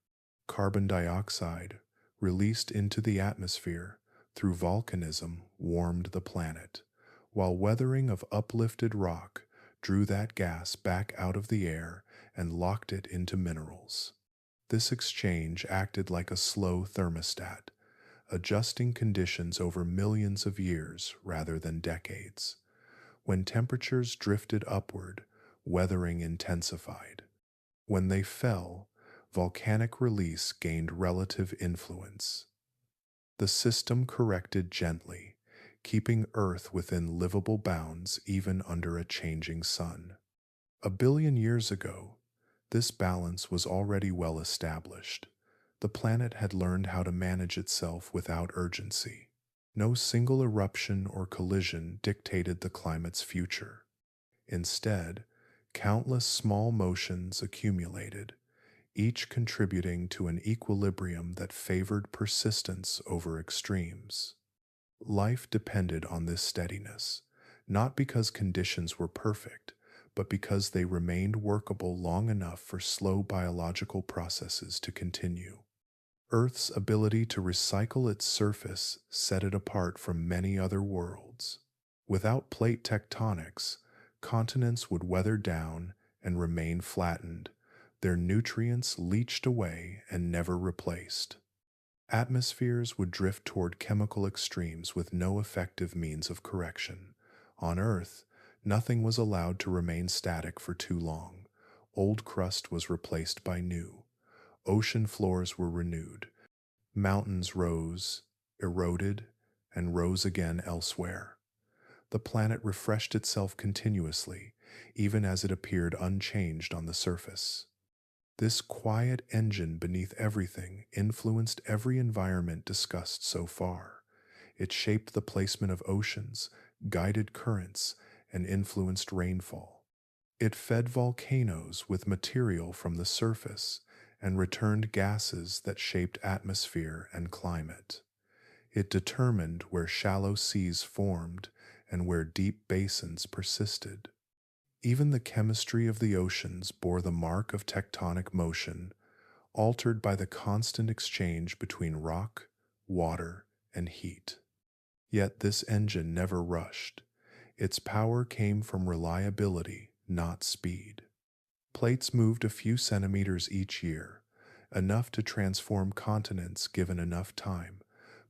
Carbon dioxide, released into the atmosphere through volcanism, warmed the planet, while weathering of uplifted rock drew that gas back out of the air and locked it into minerals. This exchange acted like a slow thermostat, adjusting conditions over millions of years rather than decades. When temperatures drifted upward, weathering intensified. When they fell, volcanic release gained relative influence. The system corrected gently, keeping Earth within livable bounds even under a changing sun. A billion years ago, this balance was already well established. The planet had learned how to manage itself without urgency. No single eruption or collision dictated the climate's future. Instead, countless small motions accumulated, each contributing to an equilibrium that favored persistence over extremes. Life depended on this steadiness, not because conditions were perfect, but because they remained workable long enough for slow biological processes to continue. Earth's ability to recycle its surface set it apart from many other worlds. Without plate tectonics, continents would weather down and remain flattened, their nutrients leached away and never replaced. Atmospheres would drift toward chemical extremes with no effective means of correction. On Earth, nothing was allowed to remain static for too long. Old crust was replaced by new. Ocean floors were renewed. Mountains rose, eroded, and rose again elsewhere. The planet refreshed itself continuously, even as it appeared unchanged on the surface. This quiet engine beneath everything influenced every environment discussed so far. It shaped the placement of oceans, guided currents, and influenced rainfall. It fed volcanoes with material from the surface and returned gases that shaped atmosphere and climate. It determined where shallow seas formed and where deep basins persisted. Even the chemistry of the oceans bore the mark of tectonic motion, altered by the constant exchange between rock, water, and heat. Yet this engine never rushed. Its power came from reliability, not speed. Plates moved a few centimeters each year, enough to transform continents given enough time,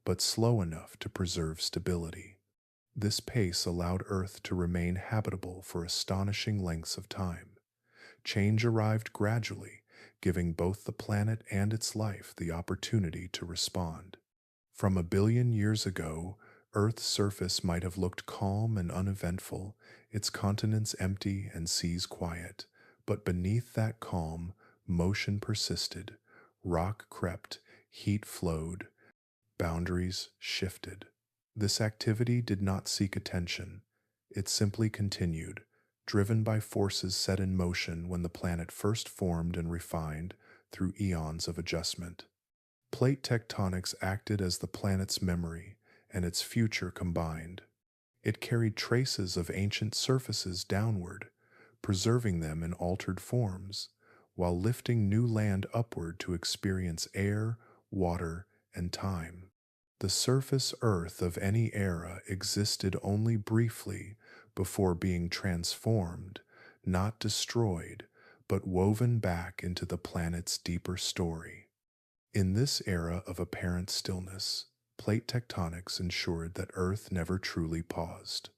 but slow enough to preserve stability. This pace allowed Earth to remain habitable for astonishing lengths of time. Change arrived gradually, giving both the planet and its life the opportunity to respond. From a billion years ago, Earth's surface might have looked calm and uneventful, its continents empty and seas quiet. But beneath that calm, motion persisted. Rock crept, heat flowed, boundaries shifted. This activity did not seek attention. It simply continued, driven by forces set in motion when the planet first formed and refined through eons of adjustment. Plate tectonics acted as the planet's memory, and its future combined. It carried traces of ancient surfaces downward, preserving them in altered forms, while lifting new land upward to experience air, water, and time. The surface Earth of any era existed only briefly before being transformed, not destroyed, but woven back into the planet's deeper story. In this era of apparent stillness, plate tectonics ensured that Earth never truly paused.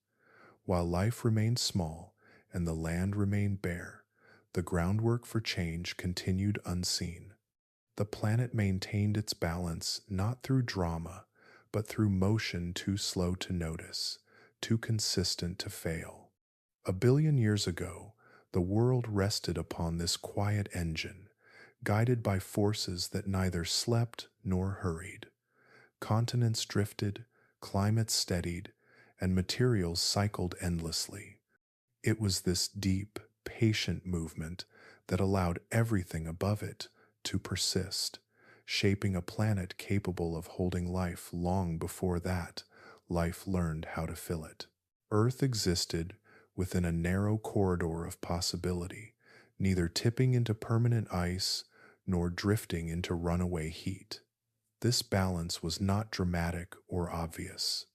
While life remained small and the land remained bare, the groundwork for change continued unseen. The planet maintained its balance not through drama, but through motion too slow to notice, too consistent to fail. A billion years ago, the world rested upon this quiet engine, guided by forces that neither slept nor hurried. Continents drifted, climates steadied, and materials cycled endlessly. It was this deep, patient movement that allowed everything above it to persist, shaping a planet capable of holding life long before that life learned how to fill it. Earth existed within a narrow corridor of possibility, neither tipping into permanent ice nor drifting into runaway heat. This balance was not dramatic or obvious.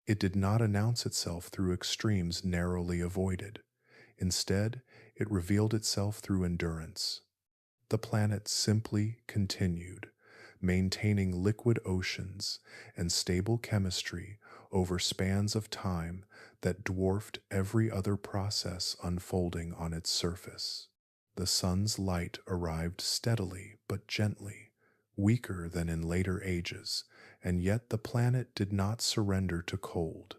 It did not announce itself through extremes narrowly avoided. Instead, it revealed itself through endurance. The planet simply continued, maintaining liquid oceans and stable chemistry over spans of time that dwarfed every other process unfolding on its surface. The sun's light arrived steadily but gently, weaker than in later ages, and yet the planet did not surrender to cold.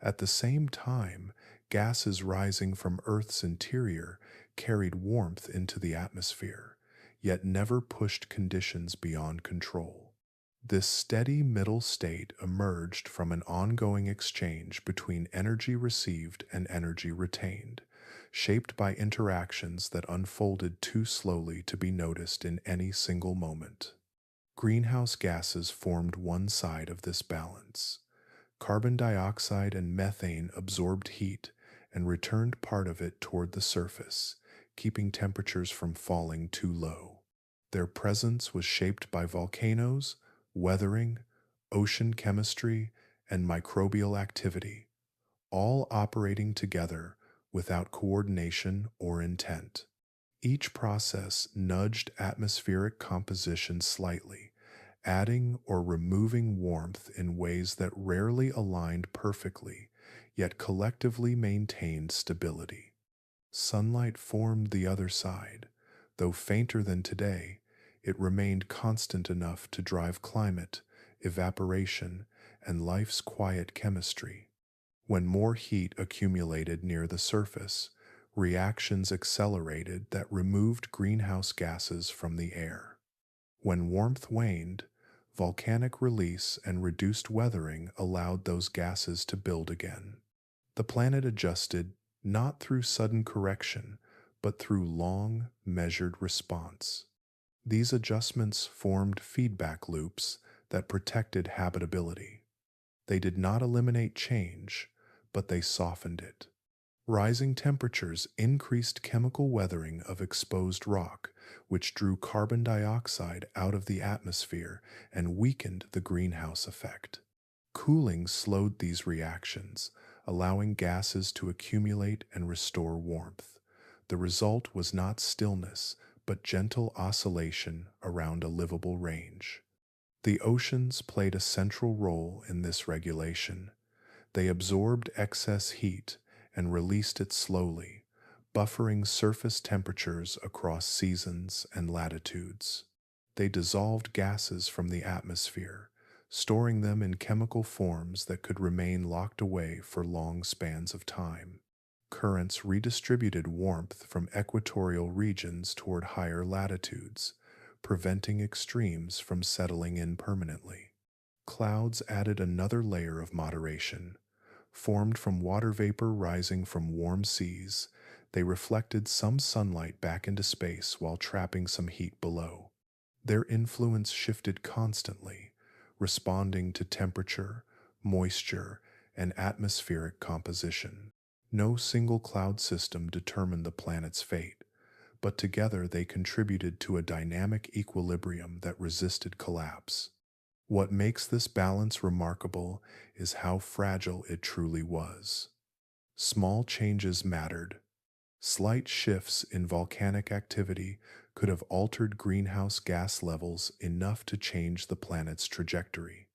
At the same time, gases rising from Earth's interior carried warmth into the atmosphere, yet never pushed conditions beyond control. This steady middle state emerged from an ongoing exchange between energy received and energy retained, shaped by interactions that unfolded too slowly to be noticed in any single moment. Greenhouse gases formed one side of this balance. Carbon dioxide and methane absorbed heat and returned part of it toward the surface, keeping temperatures from falling too low. Their presence was shaped by volcanoes, weathering, ocean chemistry, and microbial activity, all operating together without coordination or intent. Each process nudged atmospheric composition slightly, adding or removing warmth in ways that rarely aligned perfectly, yet collectively maintained stability. Sunlight formed the other side. Though fainter than today, it remained constant enough to drive climate, evaporation, and life's quiet chemistry. When more heat accumulated near the surface, reactions accelerated that removed greenhouse gases from the air. When warmth waned, volcanic release and reduced weathering allowed those gases to build again. The planet adjusted not through sudden correction, but through long, measured response. These adjustments formed feedback loops that protected habitability. They did not eliminate change, but they softened it. Rising temperatures increased chemical weathering of exposed rock, which drew carbon dioxide out of the atmosphere and weakened the greenhouse effect. Cooling slowed these reactions, allowing gases to accumulate and restore warmth. The result was not stillness, but gentle oscillation around a livable range. The oceans played a central role in this regulation. They absorbed excess heat and released it slowly, buffering surface temperatures across seasons and latitudes. They dissolved gases from the atmosphere, storing them in chemical forms that could remain locked away for long spans of time. Currents redistributed warmth from equatorial regions toward higher latitudes, preventing extremes from settling in permanently. Clouds added another layer of moderation. Formed from water vapor rising from warm seas, they reflected some sunlight back into space while trapping some heat below. Their influence shifted constantly, responding to temperature, moisture, and atmospheric composition. No single cloud system determined the planet's fate, but together they contributed to a dynamic equilibrium that resisted collapse. What makes this balance remarkable is how fragile it truly was. Small changes mattered. Slight shifts in volcanic activity could have altered greenhouse gas levels enough to change the planet's trajectory.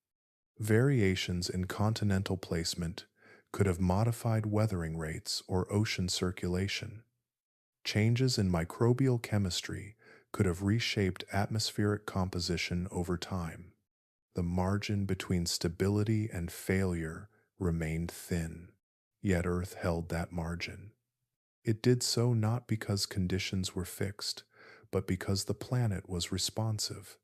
Variations in continental placement could have modified weathering rates or ocean circulation. Changes in microbial chemistry could have reshaped atmospheric composition over time. The margin between stability and failure remained thin, yet Earth held that margin. It did so not because conditions were fixed, but because the planet was responsive.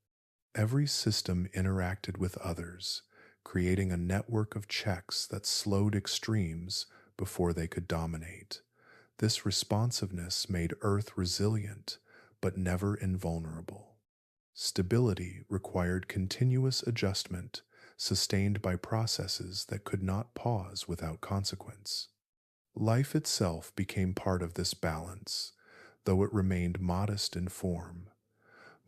Every system interacted with others, creating a network of checks that slowed extremes before they could dominate. This responsiveness made Earth resilient, but never invulnerable. Stability required continuous adjustment, sustained by processes that could not pause without consequence. Life itself became part of this balance, though it remained modest in form.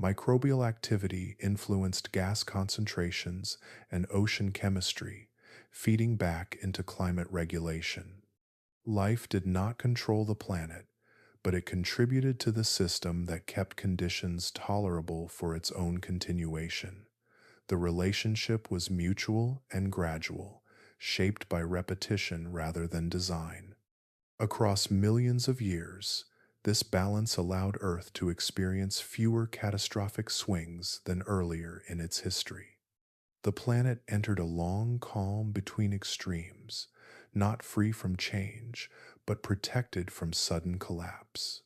Microbial activity influenced gas concentrations and ocean chemistry, feeding back into climate regulation. Life did not control the planet, but it contributed to the system that kept conditions tolerable for its own continuation. The relationship was mutual and gradual, shaped by repetition rather than design. Across millions of years, this balance allowed Earth to experience fewer catastrophic swings than earlier in its history. The planet entered a long calm between extremes, not free from change, but protected from sudden collapse.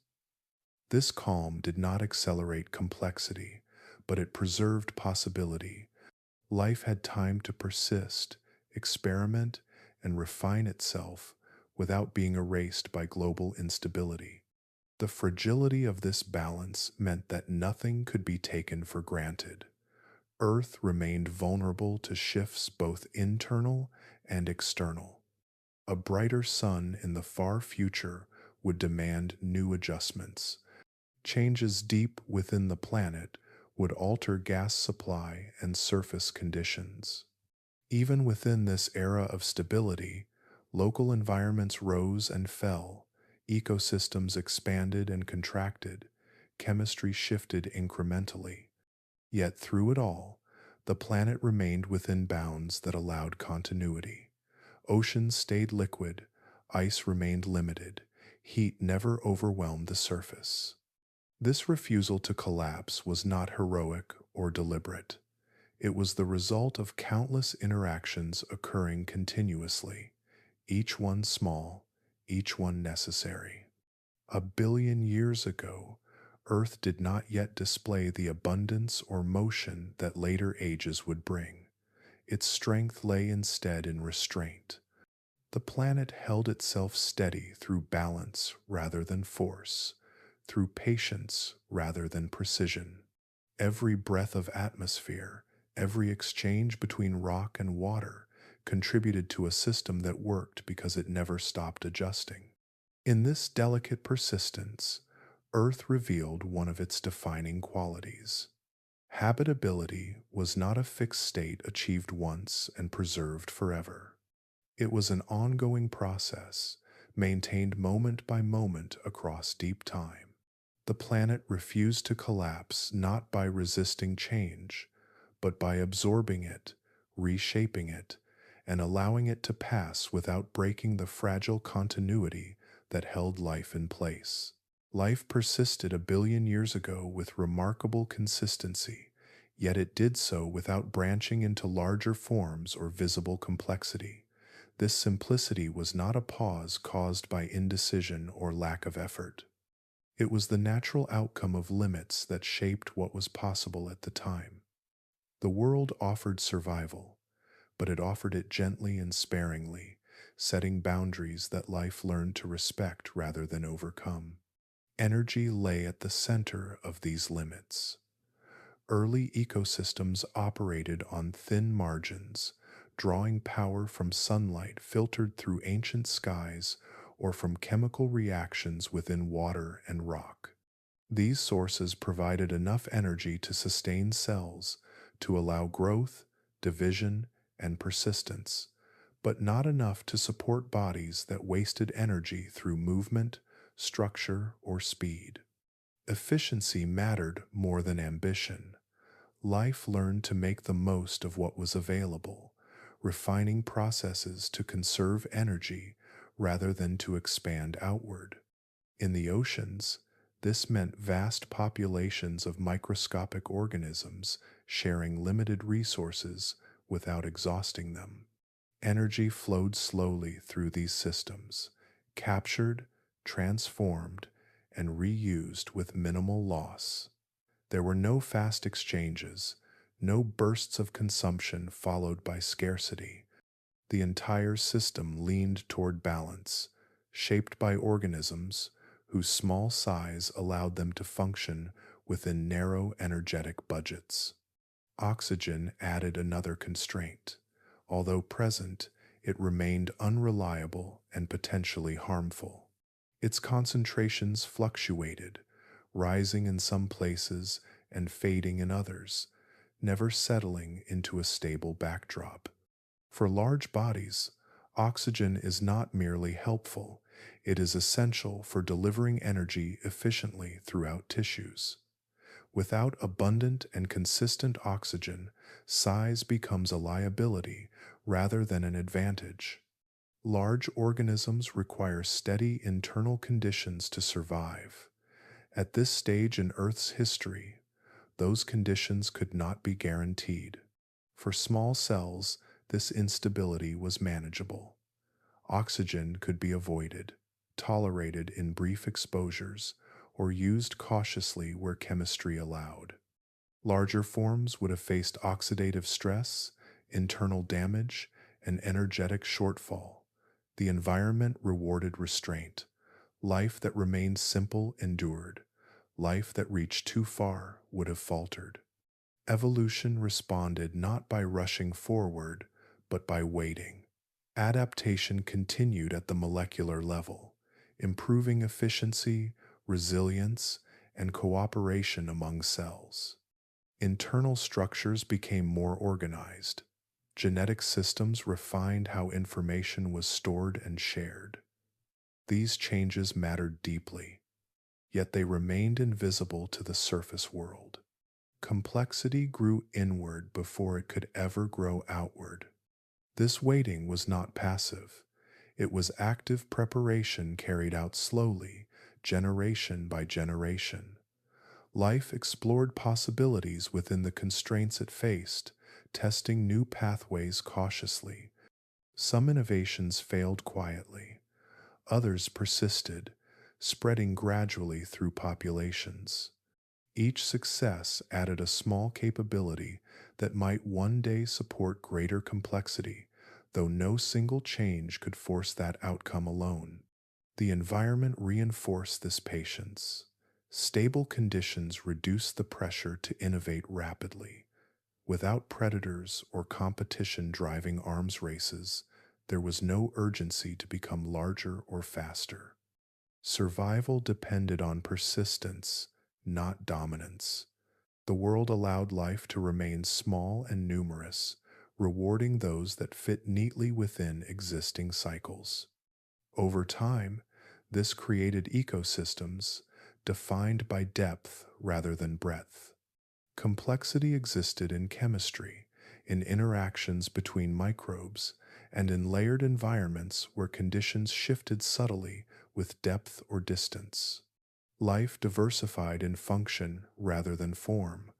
This calm did not accelerate complexity, but it preserved possibility. Life had time to persist, experiment, and refine itself without being erased by global instability. The fragility of this balance meant that nothing could be taken for granted. Earth remained vulnerable to shifts both internal and external. A brighter sun in the far future would demand new adjustments. Changes deep within the planet would alter gas supply and surface conditions. Even within this era of stability, local environments rose and fell, ecosystems expanded and contracted, chemistry shifted incrementally. Yet through it all, the planet remained within bounds that allowed continuity. Oceans stayed liquid, ice remained limited, heat never overwhelmed the surface. This refusal to collapse was not heroic or deliberate. It was the result of countless interactions occurring continuously, each one small, each one necessary. 1 billion years ago, Earth did not yet display the abundance or motion that later ages would bring. Its strength lay instead in restraint. The planet held itself steady through balance rather than force, through patience rather than precision. Every breath of atmosphere, every exchange between rock and water contributed to a system that worked because it never stopped adjusting. In this delicate persistence, Earth revealed one of its defining qualities. Habitability was not a fixed state achieved once and preserved forever. It was an ongoing process, maintained moment by moment across deep time. The planet refused to collapse not by resisting change, but by absorbing it, reshaping it, and allowing it to pass without breaking the fragile continuity that held life in place. Life persisted 1 billion years ago with remarkable consistency, yet it did so without branching into larger forms or visible complexity. This simplicity was not a pause caused by indecision or lack of effort. It was the natural outcome of limits that shaped what was possible at the time. The world offered survival, but it offered it gently and sparingly, setting boundaries that life learned to respect rather than overcome. Energy lay at the center of these limits. Early ecosystems operated on thin margins, drawing power from sunlight filtered through ancient skies or from chemical reactions within water and rock. These sources provided enough energy to sustain cells, to allow growth, division, and persistence, but not enough to support bodies that wasted energy through movement, structure, or speed. Efficiency mattered more than ambition. Life learned to make the most of what was available, refining processes to conserve energy rather than to expand outward. In the oceans, this meant vast populations of microscopic organisms sharing limited resources without exhausting them. Energy flowed slowly through these systems, captured, transformed, and reused with minimal loss. There were no fast exchanges, no bursts of consumption followed by scarcity. The entire system leaned toward balance, shaped by organisms whose small size allowed them to function within narrow energetic budgets. Oxygen added another constraint. Although present, it remained unreliable and potentially harmful. Its concentrations fluctuated, rising in some places and fading in others, never settling into a stable backdrop. For large bodies, oxygen is not merely helpful, it is essential for delivering energy efficiently throughout tissues. Without abundant and consistent oxygen, size becomes a liability rather than an advantage. Large organisms require steady internal conditions to survive. At this stage in Earth's history, those conditions could not be guaranteed. For small cells, this instability was manageable. Oxygen could be avoided, tolerated in brief exposures, or used cautiously where chemistry allowed. Larger forms would have faced oxidative stress, internal damage, and energetic shortfall. The environment rewarded restraint. Life that remained simple endured. Life that reached too far would have faltered. Evolution responded not by rushing forward, but by waiting. Adaptation continued at the molecular level, improving efficiency, resilience, and cooperation among cells. Internal structures became more organized. Genetic systems refined how information was stored and shared. These changes mattered deeply, yet they remained invisible to the surface world. Complexity grew inward before it could ever grow outward. This waiting was not passive. It was active preparation carried out slowly, generation by generation. Life explored possibilities within the constraints it faced, testing new pathways cautiously. Some innovations failed quietly. Others persisted, spreading gradually through populations. Each success added a small capability that might one day support greater complexity, though no single change could force that outcome alone. The environment reinforced this patience. Stable conditions reduced the pressure to innovate rapidly. Without predators or competition driving arms races, there was no urgency to become larger or faster. Survival depended on persistence, not dominance. The world allowed life to remain small and numerous, rewarding those that fit neatly within existing cycles. Over time, this created ecosystems defined by depth rather than breadth. Complexity existed in chemistry, in interactions between microbes, and in layered environments where conditions shifted subtly with depth or distance. Life diversified in function rather than form,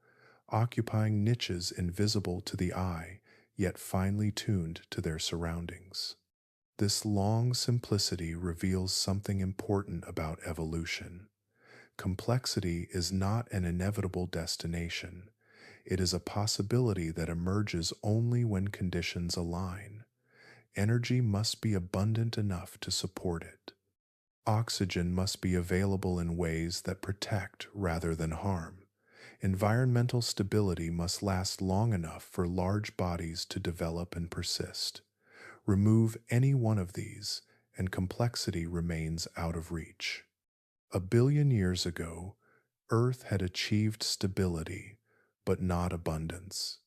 occupying niches invisible to the eye, yet finely tuned to their surroundings. This long simplicity reveals something important about evolution. Complexity is not an inevitable destination. It is a possibility that emerges only when conditions align. Energy must be abundant enough to support it. Oxygen must be available in ways that protect rather than harm. Environmental stability must last long enough for large bodies to develop and persist. Remove any one of these, and complexity remains out of reach. A billion years ago, Earth had achieved stability, but not abundance.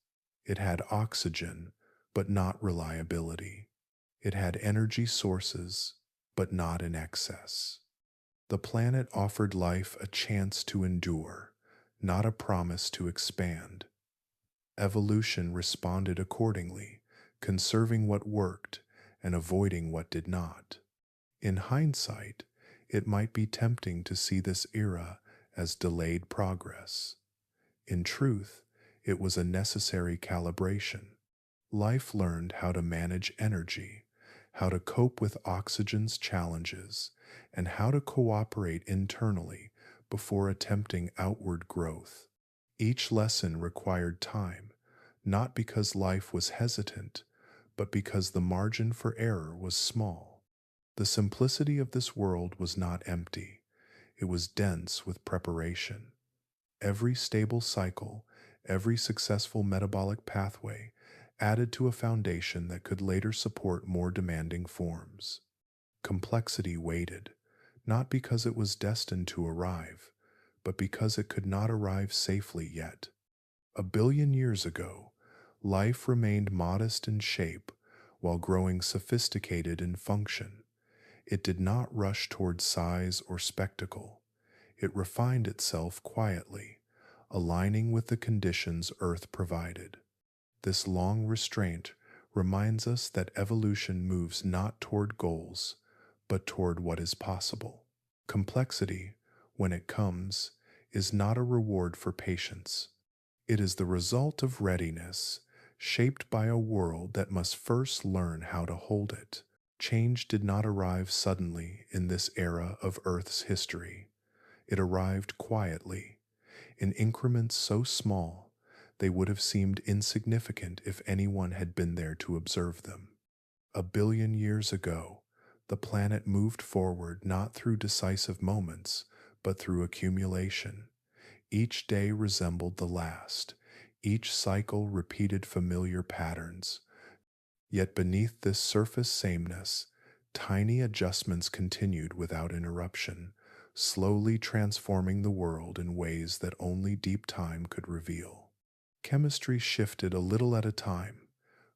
It had oxygen, but not reliability. It had energy sources, but not in excess. The planet offered life a chance to endure, not a promise to expand. Evolution responded accordingly, conserving what worked and avoiding what did not. In hindsight, it might be tempting to see this era as delayed progress. In truth, it was a necessary calibration. Life learned how to manage energy, how to cope with oxygen's challenges, and how to cooperate internally before attempting outward growth. Each lesson required time, not because life was hesitant, but because the margin for error was small. The simplicity of this world was not empty, it was dense with preparation. Every stable cycle, every successful metabolic pathway added to a foundation that could later support more demanding forms. Complexity waited, not because it was destined to arrive, but because it could not arrive safely yet. A billion years ago, life remained modest in shape while growing sophisticated in function. It did not rush toward size or spectacle. It refined itself quietly, aligning with the conditions Earth provided. This long restraint reminds us that evolution moves not toward goals, but toward what is possible. Complexity, when it comes, is not a reward for patience. It is the result of readiness, shaped by a world that must first learn how to hold it. Change did not arrive suddenly in this era of Earth's history. It arrived quietly, in increments so small they would have seemed insignificant if anyone had been there to observe them. A billion years ago, the planet moved forward not through decisive moments, but through accumulation. Each day resembled the last. Each cycle repeated familiar patterns. Yet beneath this surface sameness, tiny adjustments continued without interruption, slowly transforming the world in ways that only deep time could reveal. Chemistry shifted a little at a time.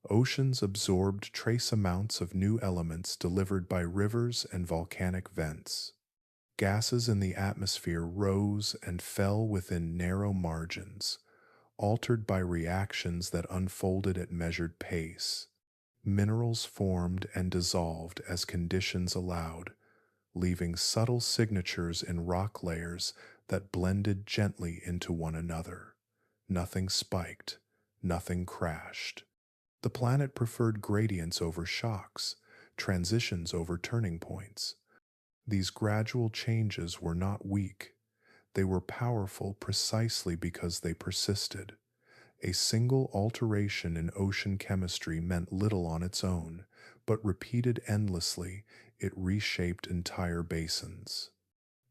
Oceans absorbed trace amounts of new elements delivered by rivers and volcanic vents. Gases in the atmosphere rose and fell within narrow margins, altered by reactions that unfolded at measured pace. Minerals formed and dissolved as conditions allowed, leaving subtle signatures in rock layers that blended gently into one another. Nothing spiked, nothing crashed. The planet preferred gradients over shocks, transitions over turning points. These gradual changes were not weak. They were powerful precisely because they persisted. A single alteration in ocean chemistry meant little on its own, but repeated endlessly, it reshaped entire basins.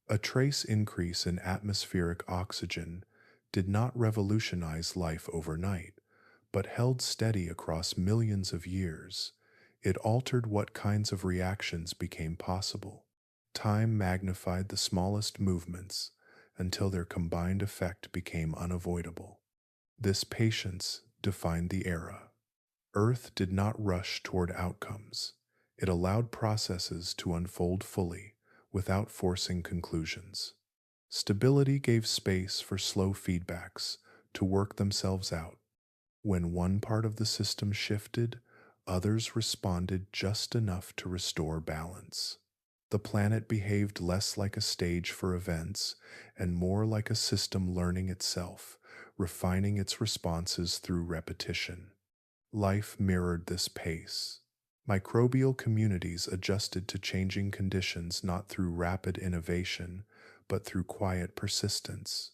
A trace increase in atmospheric oxygen did not revolutionize life overnight, but held steady across millions of years. It altered what kinds of reactions became possible. Time magnified the smallest movements until their combined effect became unavoidable. This patience defined the era. Earth did not rush toward outcomes. It allowed processes to unfold fully, without forcing conclusions. Stability gave space for slow feedbacks to work themselves out. When one part of the system shifted, others responded just enough to restore balance. The planet behaved less like a stage for events and more like a system learning itself, refining its responses through repetition. Life mirrored this pace. Microbial communities adjusted to changing conditions not through rapid innovation, but through quiet persistence.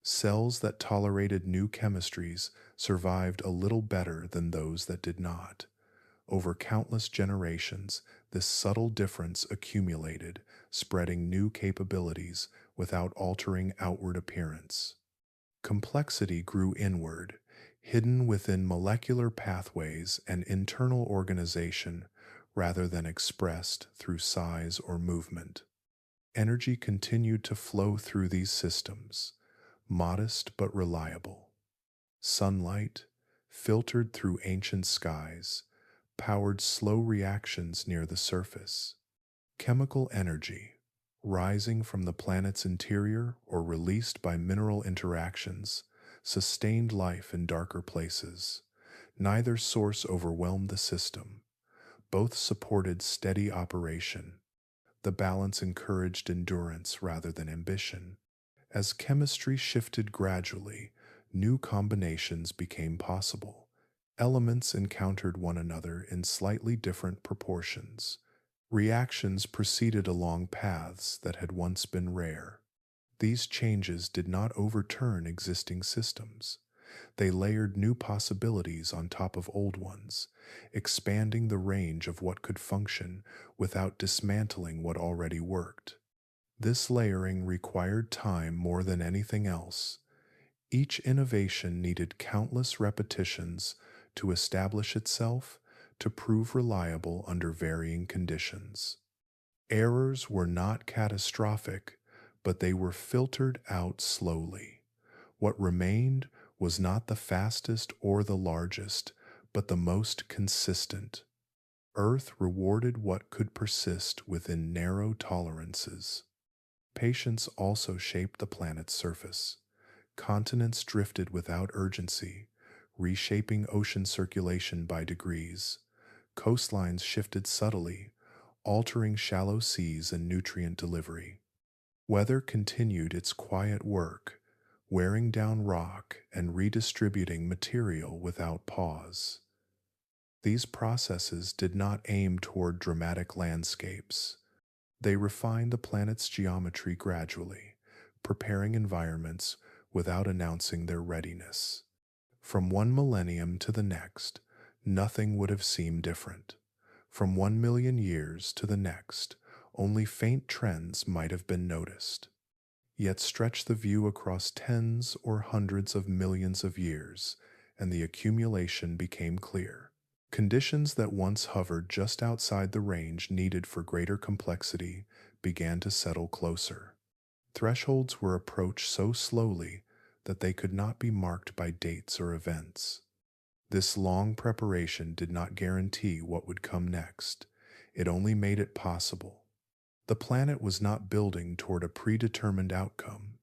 Cells that tolerated new chemistries survived a little better than those that did not. Over countless generations, this subtle difference accumulated, spreading new capabilities without altering outward appearance. Complexity grew inward, hidden within molecular pathways and internal organization rather than expressed through size or movement. Energy continued to flow through these systems, modest but reliable. Sunlight, filtered through ancient skies, powered slow reactions near the surface. Chemical energy, rising from the planet's interior or released by mineral interactions, sustained life in darker places. Neither source overwhelmed the system. Both supported steady operation. The balance encouraged endurance rather than ambition. As chemistry shifted gradually, new combinations became possible. Elements encountered one another in slightly different proportions. Reactions proceeded along paths that had once been rare. These changes did not overturn existing systems. They layered new possibilities on top of old ones, expanding the range of what could function without dismantling what already worked. This layering required time more than anything else. Each innovation needed countless repetitions to establish itself, to prove reliable under varying conditions. Errors were not catastrophic, but they were filtered out slowly. What remained was not the fastest or the largest, but the most consistent. Earth rewarded what could persist within narrow tolerances. Patience also shaped the planet's surface. Continents drifted without urgency, reshaping ocean circulation by degrees. Coastlines shifted subtly, altering shallow seas and nutrient delivery. Weather continued its quiet work, wearing down rock and redistributing material without pause. These processes did not aim toward dramatic landscapes. They refined the planet's geometry gradually, preparing environments without announcing their readiness. From one millennium to the next, nothing would have seemed different. From 1 million years to the next, only faint trends might have been noticed. Yet stretch the view across tens or hundreds of millions of years, and the accumulation became clear. Conditions that once hovered just outside the range needed for greater complexity began to settle closer. Thresholds were approached so slowly that they could not be marked by dates or events. This long preparation did not guarantee what would come next. It only made it possible. The planet was not building toward a predetermined outcome.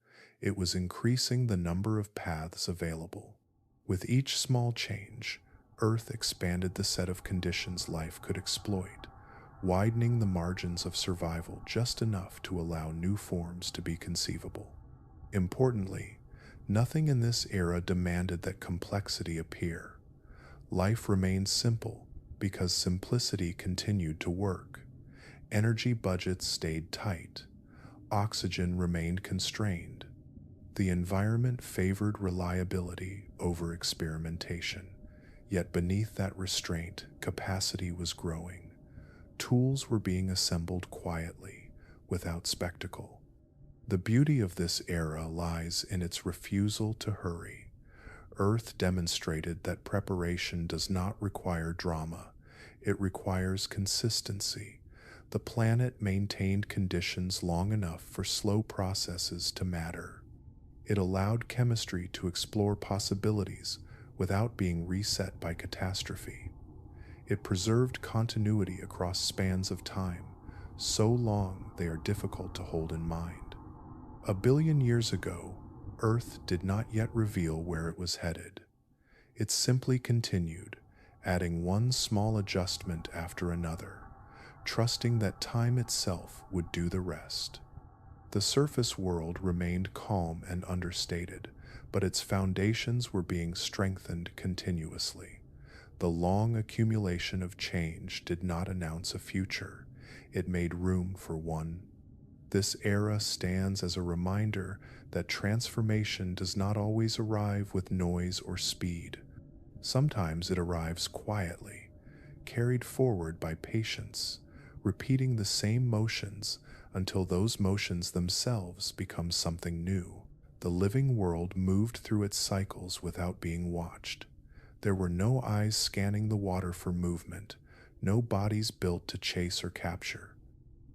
It was increasing the number of paths available. With each small change, Earth expanded the set of conditions life could exploit, widening the margins of survival just enough to allow new forms to be conceivable. Importantly, nothing in this era demanded that complexity appear. Life remained simple because simplicity continued to work. Energy budgets stayed tight. Oxygen remained constrained. The environment favored reliability over experimentation. Yet beneath that restraint, capacity was growing. Tools were being assembled quietly, without spectacle. The beauty of this era lies in its refusal to hurry. Earth demonstrated that preparation does not require drama. It requires consistency. The planet maintained conditions long enough for slow processes to matter. It allowed chemistry to explore possibilities without being reset by catastrophe. It preserved continuity across spans of time, so long they are difficult to hold in mind. 1 billion years ago, Earth did not yet reveal where it was headed. It simply continued, adding one small adjustment after another, trusting that time itself would do the rest. The surface world remained calm and understated, but its foundations were being strengthened continuously. The long accumulation of change did not announce a future. It made room for one. This era stands as a reminder that transformation does not always arrive with noise or speed. Sometimes it arrives quietly, carried forward by patience, repeating the same motions until those motions themselves become something new. The living world moved through its cycles without being watched. There were no eyes scanning the water for movement, no bodies built to chase or capture.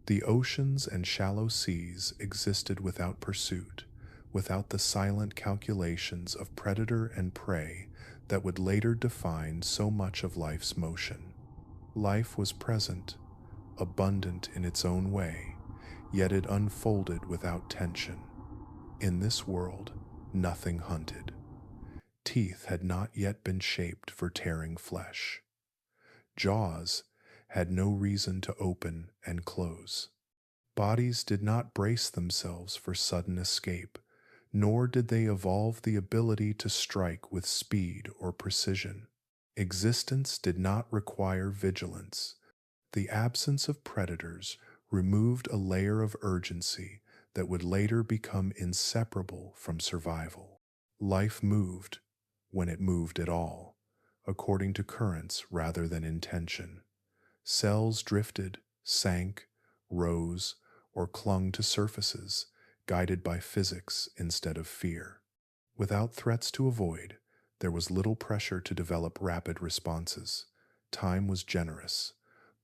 The oceans and shallow seas existed without pursuit, without the silent calculations of predator and prey that would later define so much of life's motion. Life was present, abundant in its own way, yet it unfolded without tension. In this world, nothing hunted. Teeth had not yet been shaped for tearing flesh. Jaws had no reason to open and close. Bodies did not brace themselves for sudden escape, nor did they evolve the ability to strike with speed or precision. Existence did not require vigilance. The absence of predators removed a layer of urgency that would later become inseparable from survival. Life moved, when it moved at all, according to currents rather than intention. Cells drifted, sank, rose, or clung to surfaces, guided by physics instead of fear. Without threats to avoid, there was little pressure to develop rapid responses. Time was generous.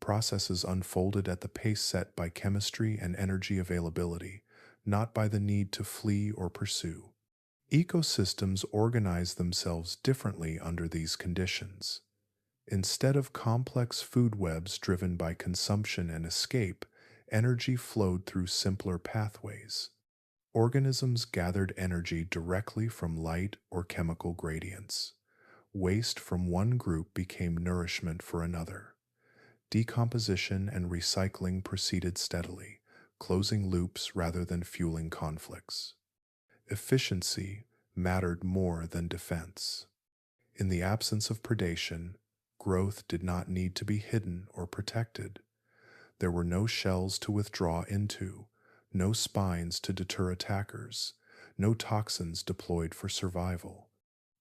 Processes unfolded at the pace set by chemistry and energy availability, not by the need to flee or pursue. Ecosystems organized themselves differently under these conditions. Instead of complex food webs driven by consumption and escape, energy flowed through simpler pathways. Organisms gathered energy directly from light or chemical gradients. Waste from one group became nourishment for another. Decomposition and recycling proceeded steadily, closing loops rather than fueling conflicts. Efficiency mattered more than defense. In the absence of predation, growth did not need to be hidden or protected. There were no shells to withdraw into, no spines to deter attackers, no toxins deployed for survival.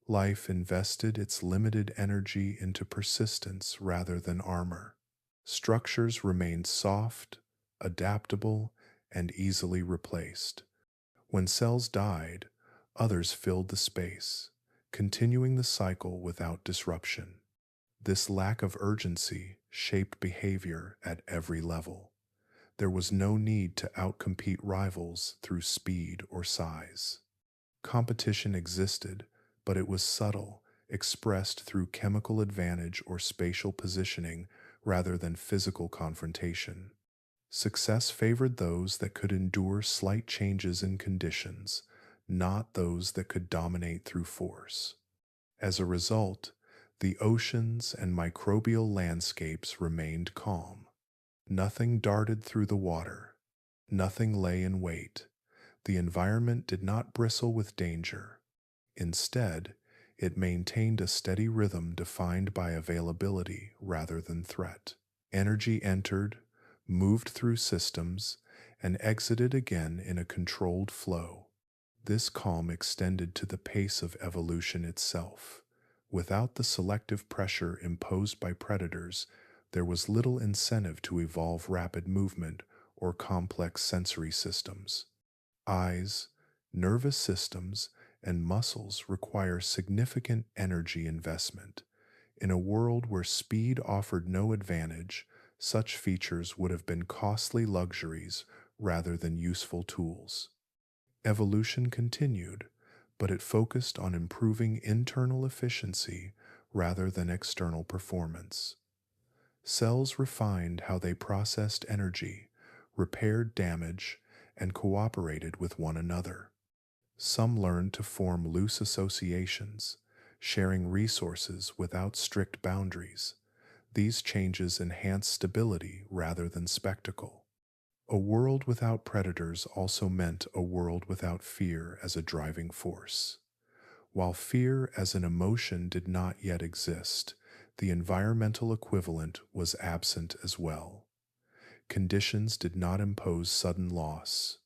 Life invested its limited energy into persistence rather than armor. Structures remained soft, adaptable, and easily replaced. When cells died, others filled the space, continuing the cycle without disruption. This lack of urgency shaped behavior at every level. There was no need to outcompete rivals through speed or size. Competition existed, but it was subtle, expressed through chemical advantage or spatial positioning rather than physical confrontation. Success favored those that could endure slight changes in conditions, not those that could dominate through force. As a result, the oceans and microbial landscapes remained calm. Nothing darted through the water. Nothing lay in wait. The environment did not bristle with danger. Instead, it maintained a steady rhythm defined by availability rather than threat. Energy entered, moved through systems, and exited again in a controlled flow. This calm extended to the pace of evolution itself. Without the selective pressure imposed by predators, there was little incentive to evolve rapid movement or complex sensory systems. Eyes, nervous systems, and muscles require significant energy investment. In a world where speed offered no advantage, such features would have been costly luxuries rather than useful tools. Evolution continued, but it focused on improving internal efficiency rather than external performance. Cells refined how they processed energy, repaired damage, and cooperated with one another. Some learned to form loose associations, sharing resources without strict boundaries. These changes enhanced stability rather than spectacle. A world without predators also meant a world without fear as a driving force. While fear as an emotion did not yet exist, the environmental equivalent was absent as well. Conditions did not impose sudden loss.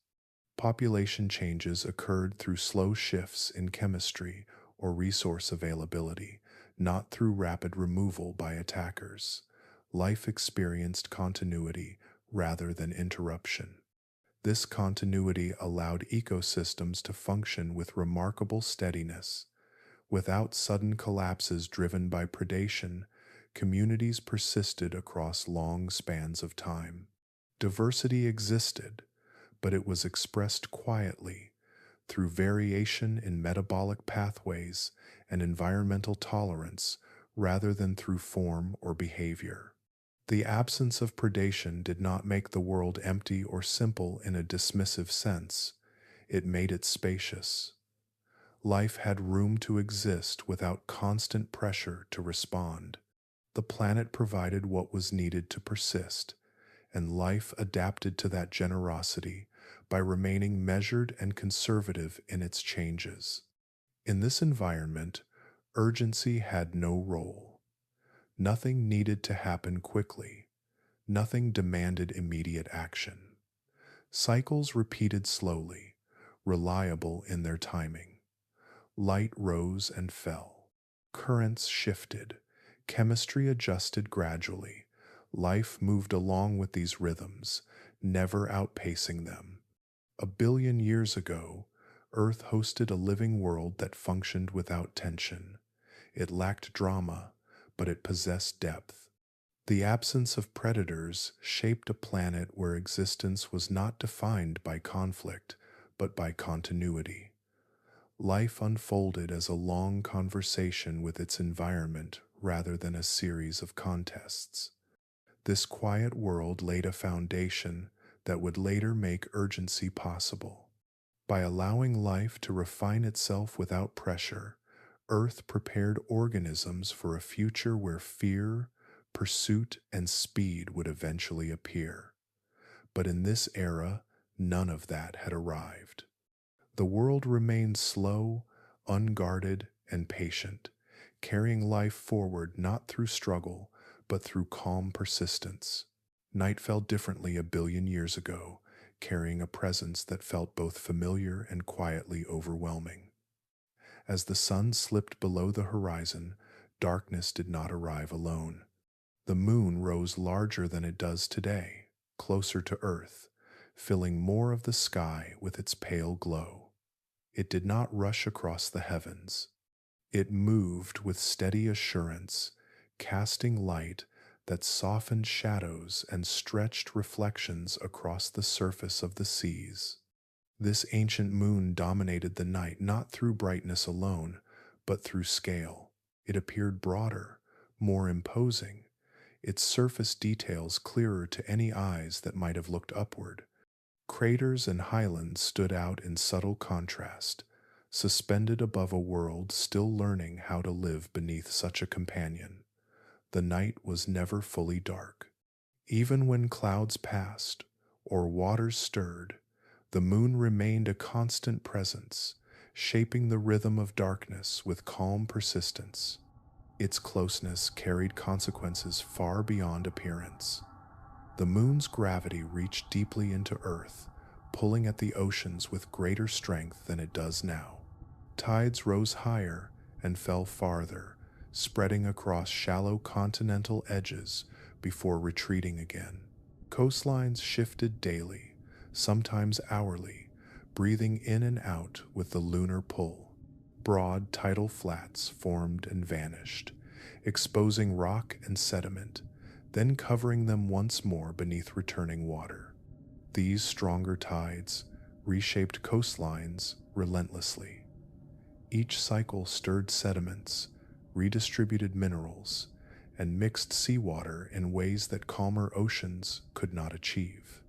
Population changes occurred through slow shifts in chemistry or resource availability, not through rapid removal by attackers. Life experienced continuity rather than interruption. This continuity allowed ecosystems to function with remarkable steadiness. Without sudden collapses driven by predation, communities persisted across long spans of time. Diversity existed, but it was expressed quietly through variation in metabolic pathways and environmental tolerance rather than through form or behavior. The absence of predation did not make the world empty or simple in a dismissive sense. It made it spacious. Life had room to exist without constant pressure to respond. The planet provided what was needed to persist, and life adapted to that generosity by remaining measured and conservative in its changes. In this environment, urgency had no role. Nothing needed to happen quickly. Nothing demanded immediate action. Cycles repeated slowly, reliable in their timing. Light rose and fell. Currents shifted. Chemistry adjusted gradually. Life moved along with these rhythms, never outpacing them. 1 billion years ago, Earth hosted a living world that functioned without tension. It lacked drama, but it possessed depth. The absence of predators shaped a planet where existence was not defined by conflict, but by continuity. Life unfolded as a long conversation with its environment rather than a series of contests. This quiet world laid a foundation that would later make urgency possible. By allowing life to refine itself without pressure, Earth prepared organisms for a future where fear, pursuit, and speed would eventually appear. But in this era, none of that had arrived. The world remained slow, unguarded, and patient, carrying life forward not through struggle, but through calm persistence. Night fell differently 1 billion years ago, carrying a presence that felt both familiar and quietly overwhelming. As the sun slipped below the horizon, darkness did not arrive alone. The moon rose larger than it does today, closer to Earth, filling more of the sky with its pale glow. It did not rush across the heavens. It moved with steady assurance, casting light that softened shadows and stretched reflections across the surface of the seas. This ancient moon dominated the night not through brightness alone, but through scale. It appeared broader, more imposing, its surface details clearer to any eyes that might have looked upward. Craters and highlands stood out in subtle contrast, suspended above a world still learning how to live beneath such a companion. The night was never fully dark. Even when clouds passed or waters stirred, the moon remained a constant presence, shaping the rhythm of darkness with calm persistence. Its closeness carried consequences far beyond appearance. The moon's gravity reached deeply into Earth, pulling at the oceans with greater strength than it does now. Tides rose higher and fell farther, spreading across shallow continental edges before retreating again. Coastlines shifted daily, sometimes hourly, breathing in and out with the lunar pull. Broad tidal flats formed and vanished, exposing rock and sediment, then covering them once more beneath returning water. These stronger tides reshaped coastlines relentlessly. Each cycle stirred sediments, redistributed minerals, and mixed seawater in ways that calmer oceans could not achieve.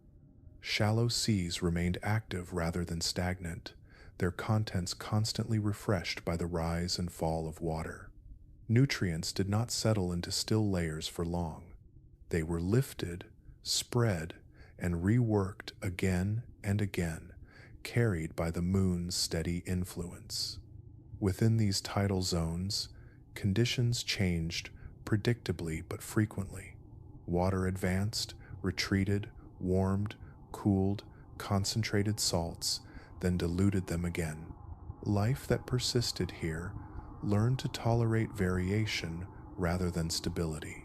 Shallow seas remained active rather than stagnant, their contents constantly refreshed by the rise and fall of water. Nutrients did not settle into still layers for long. They were lifted, spread, and reworked again and again, carried by the moon's steady influence. Within these tidal zones, conditions changed predictably but frequently. Water advanced, retreated, warmed, cooled, concentrated salts, then diluted them again. Life that persisted here learned to tolerate variation rather than stability.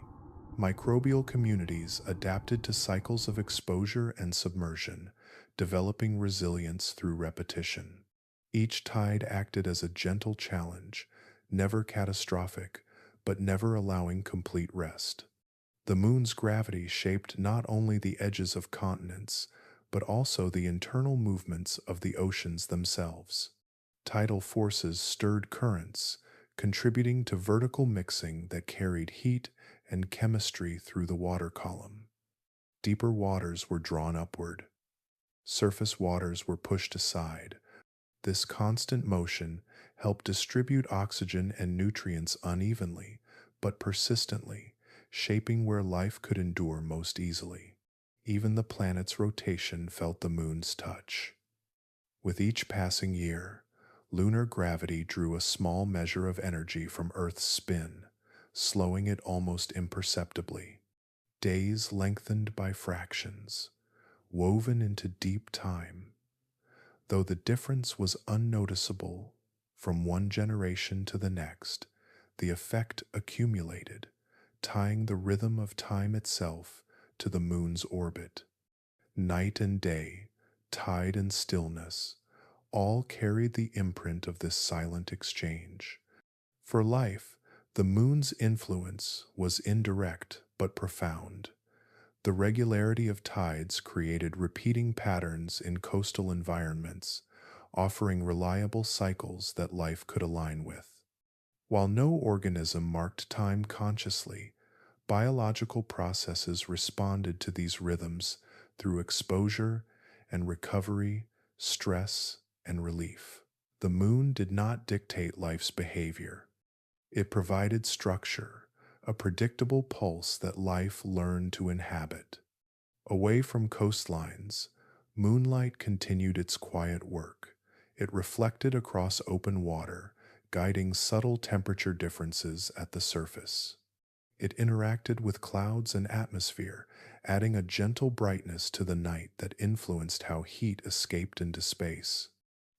Microbial communities adapted to cycles of exposure and submersion, developing resilience through repetition. Each tide acted as a gentle challenge, never catastrophic, but never allowing complete rest. The moon's gravity shaped not only the edges of continents, but also the internal movements of the oceans themselves. Tidal forces stirred currents, contributing to vertical mixing that carried heat and chemistry through the water column. Deeper waters were drawn upward. Surface waters were pushed aside. This constant motion helped distribute oxygen and nutrients unevenly, but persistently, shaping where life could endure most easily. Even the planet's rotation felt the moon's touch. With each passing year, lunar gravity drew a small measure of energy from Earth's spin, slowing it almost imperceptibly. Days lengthened by fractions, woven into deep time, though the difference was unnoticeable from one generation to the next. The effect accumulated, tying the rhythm of time itself to the moon's orbit. Night and day, tide and stillness, all carried the imprint of this silent exchange. For life, the moon's influence was indirect but profound. The regularity of tides created repeating patterns in coastal environments, offering reliable cycles that life could align with. While no organism marked time consciously, biological processes responded to these rhythms through exposure and recovery, stress and relief. The moon did not dictate life's behavior. It provided structure, a predictable pulse that life learned to inhabit. Away from coastlines, moonlight continued its quiet work. It reflected across open water, guiding subtle temperature differences at the surface. It interacted with clouds and atmosphere, adding a gentle brightness to the night that influenced how heat escaped into space.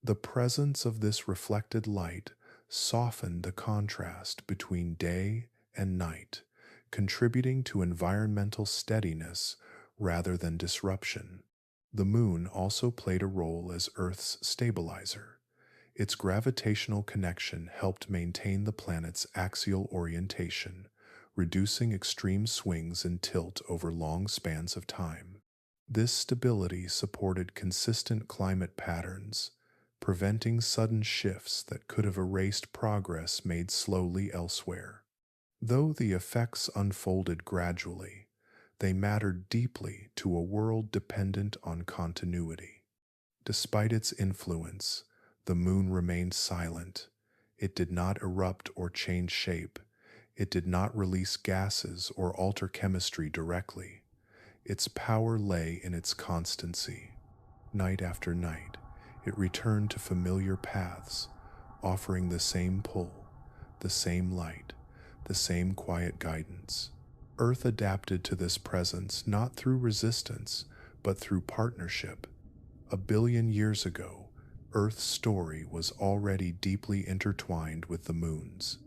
The presence of this reflected light softened the contrast between day and night, contributing to environmental steadiness rather than disruption. The moon also played a role as Earth's stabilizer. Its gravitational connection helped maintain the planet's axial orientation, reducing extreme swings in tilt over long spans of time. This stability supported consistent climate patterns, preventing sudden shifts that could have erased progress made slowly elsewhere. Though the effects unfolded gradually, they mattered deeply to a world dependent on continuity. Despite its influence, the moon remained silent. It did not erupt or change shape. It did not release gases or alter chemistry directly. Its power lay in its constancy. Night after night, it returned to familiar paths, offering the same pull, the same light, the same quiet guidance. Earth adapted to this presence not through resistance, but through partnership. 1 billion years ago, Earth's story was already deeply intertwined with the moon's.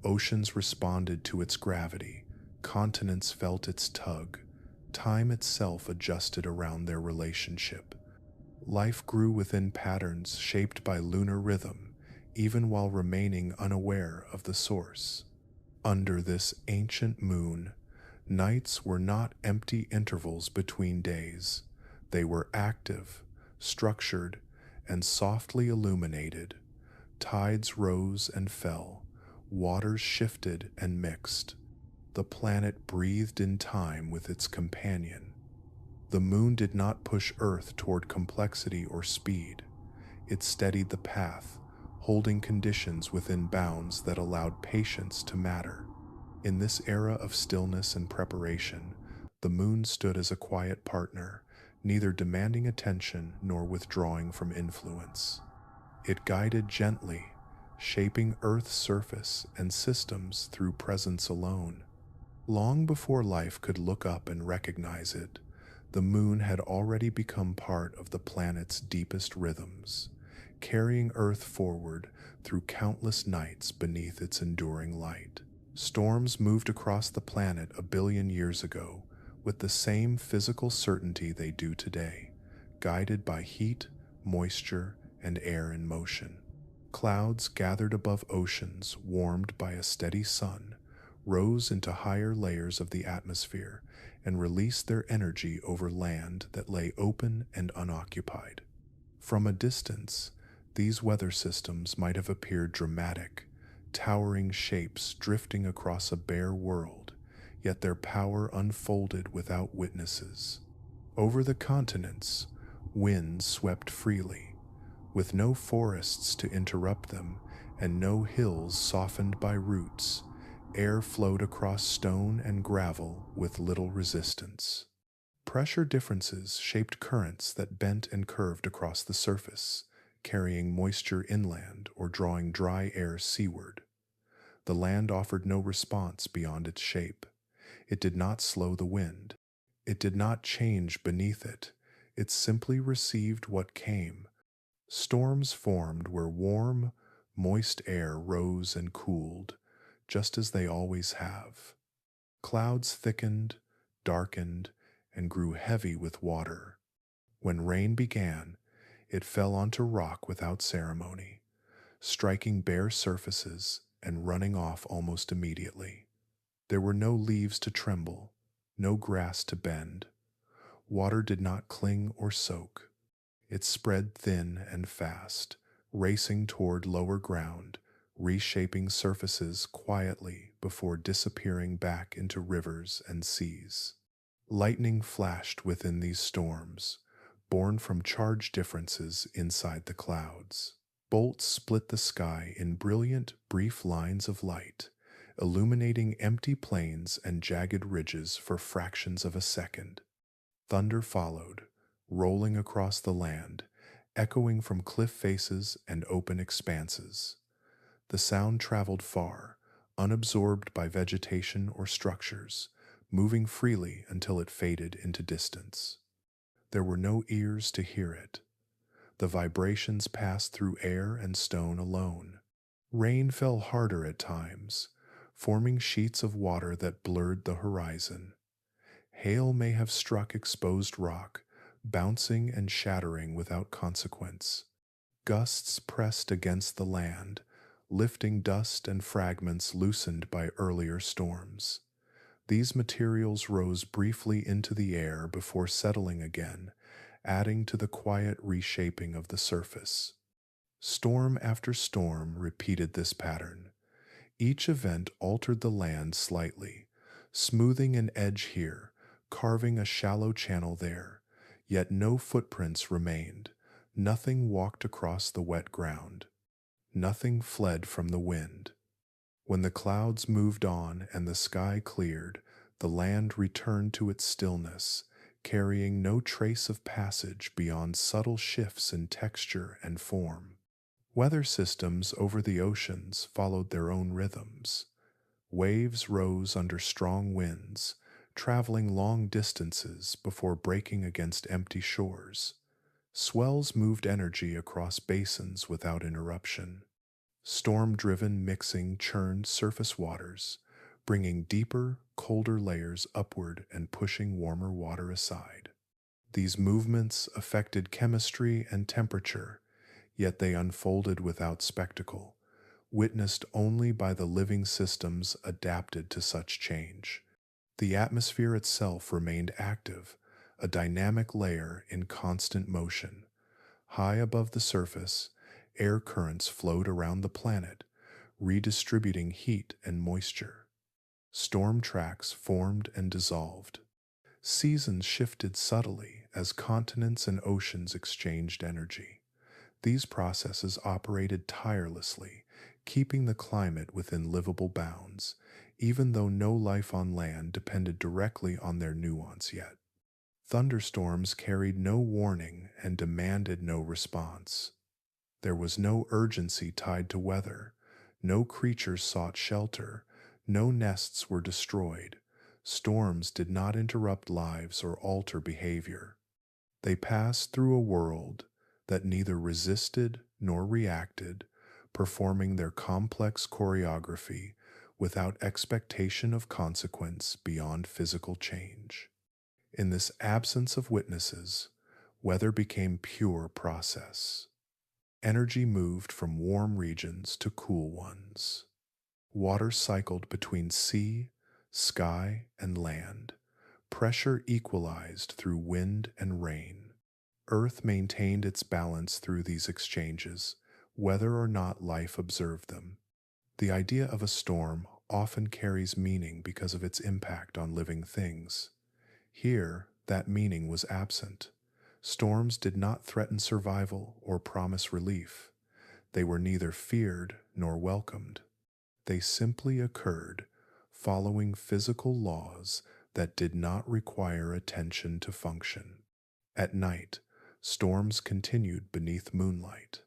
Oceans responded to its gravity, continents felt its tug, time itself adjusted around their relationship. Life grew within patterns shaped by lunar rhythm, even while remaining unaware of the source. Under this ancient moon, nights were not empty intervals between days. They were active, structured, and softly illuminated. Tides rose and fell, waters shifted and mixed. The planet breathed in time with its companion. The moon did not push Earth toward complexity or speed. It steadied the path, holding conditions within bounds that allowed patience to matter. In this era of stillness and preparation, the moon stood as a quiet partner, neither demanding attention nor withdrawing from influence. It guided gently, shaping Earth's surface and systems through presence alone. Long before life could look up and recognize it, the moon had already become part of the planet's deepest rhythms, carrying Earth forward through countless nights beneath its enduring light. Storms moved across the planet 1 billion years ago with the same physical certainty they do today, guided by heat, moisture, and air in motion. Clouds gathered above oceans, warmed by a steady sun, rose into higher layers of the atmosphere and released their energy over land that lay open and unoccupied. From a distance, these weather systems might have appeared dramatic, towering shapes drifting across a bare world, yet their power unfolded without witnesses. Over the continents, winds swept freely, with no forests to interrupt them and no hills softened by roots. Air flowed across stone and gravel with little resistance. Pressure differences shaped currents that bent and curved across the surface, carrying moisture inland or drawing dry air seaward. The land offered no response beyond its shape. It did not slow the wind. It did not change beneath it. It simply received what came. Storms formed where warm, moist air rose and cooled, just as they always have. Clouds thickened, darkened, and grew heavy with water. When rain began, it fell onto rock without ceremony, striking bare surfaces and running off almost immediately. There were no leaves to tremble, no grass to bend. Water did not cling or soak. It spread thin and fast, racing toward lower ground, reshaping surfaces quietly before disappearing back into rivers and seas. Lightning flashed within these storms, born from charge differences inside the clouds. Bolts split the sky in brilliant, brief lines of light, illuminating empty plains and jagged ridges for fractions of a second. Thunder followed, rolling across the land, echoing from cliff faces and open expanses. The sound traveled far, unabsorbed by vegetation or structures, moving freely until it faded into distance. There were no ears to hear it. The vibrations passed through air and stone alone. Rain fell harder at times, forming sheets of water that blurred the horizon. Hail may have struck exposed rock, bouncing and shattering without consequence. Gusts pressed against the land, lifting dust and fragments loosened by earlier storms. These materials rose briefly into the air before settling again, adding to the quiet reshaping of the surface. Storm after storm repeated this pattern. Each event altered the land slightly, smoothing an edge here, carving a shallow channel there, yet no footprints remained. Nothing walked across the wet ground. Nothing fled from the wind. When the clouds moved on and the sky cleared, the land returned to its stillness, carrying no trace of passage beyond subtle shifts in texture and form. Weather systems over the oceans followed their own rhythms. Waves rose under strong winds, traveling long distances before breaking against empty shores. Swells moved energy across basins without interruption. Storm-driven mixing churned surface waters, bringing deeper, colder layers upward and pushing warmer water aside. These movements affected chemistry and temperature, yet they unfolded without spectacle, witnessed only by the living systems adapted to such change. The atmosphere itself remained active, a dynamic layer in constant motion. High above the surface, air currents flowed around the planet, redistributing heat and moisture. Storm tracks formed and dissolved. Seasons shifted subtly as continents and oceans exchanged energy. These processes operated tirelessly, keeping the climate within livable bounds, even though no life on land depended directly on their nuance yet. Thunderstorms carried no warning and demanded no response. There was no urgency tied to weather. No creatures sought shelter. No nests were destroyed. Storms did not interrupt lives or alter behavior. They passed through a world that neither resisted nor reacted, performing their complex choreography without expectation of consequence beyond physical change. In this absence of witnesses, Weather became pure process. Energy moved from warm regions to cool ones. Water cycled between sea, sky, and land. Pressure equalized through wind and rain. Earth maintained its balance through these exchanges, whether or not life observed them. The idea of a storm often carries meaning because of its impact on living things. Here, that meaning was absent. Storms did not threaten survival or promise relief. They were neither feared nor welcomed. They simply occurred, following physical laws that did not require attention to function. At night, storms continued beneath moonlight.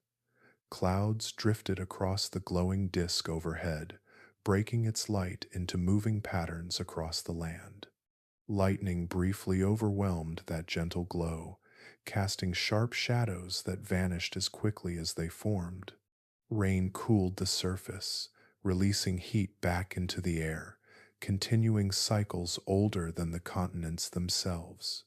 Clouds drifted across the glowing disk overhead, breaking its light into moving patterns across the land. Lightning briefly overwhelmed that gentle glow, casting sharp shadows that vanished as quickly as they formed. Rain cooled the surface, releasing heat back into the air, continuing cycles older than the continents themselves.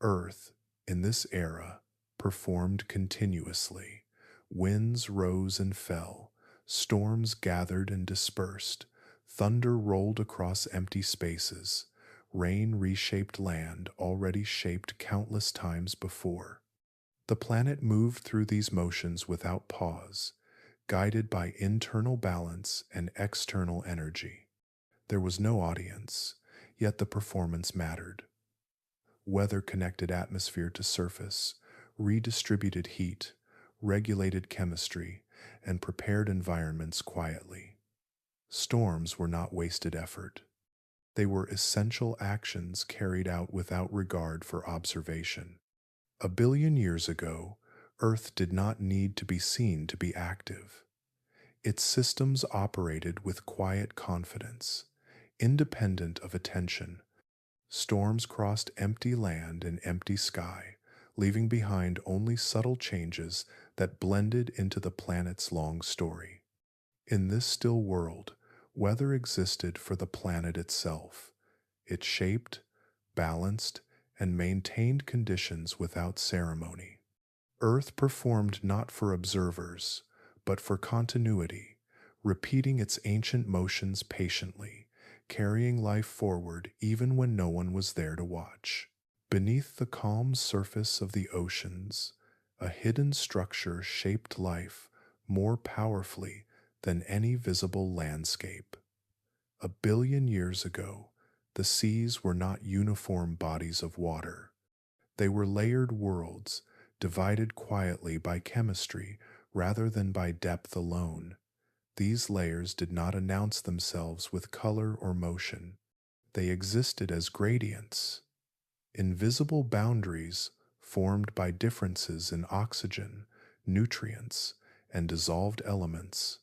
Earth, in this era, performed continuously. Winds rose and fell, storms gathered and dispersed, thunder rolled across empty spaces, rain reshaped land already shaped countless times before. The planet moved through these motions without pause, guided by internal balance and external energy. There was no audience, yet the performance mattered. Weather connected atmosphere to surface, redistributed heat, regulated chemistry, and prepared environments quietly. Storms were not wasted effort. They were essential actions carried out without regard for observation. A billion years ago, Earth did not need to be seen to be active. Its systems operated with quiet confidence, independent of attention. Storms crossed empty land and empty sky, leaving behind only subtle changes that blended into the planet's long story. In this still world, weather existed for the planet itself. It shaped, balanced, and maintained conditions without ceremony. Earth performed not for observers, but for continuity, repeating its ancient motions patiently, carrying life forward even when no one was there to watch. Beneath the calm surface of the oceans, a hidden structure shaped life more powerfully than any visible landscape. A billion years ago, the seas were not uniform bodies of water. They were layered worlds, divided quietly by chemistry rather than by depth alone. These layers did not announce themselves with color or motion. They existed as gradients, invisible boundaries formed by differences in oxygen, nutrients, and dissolved elements,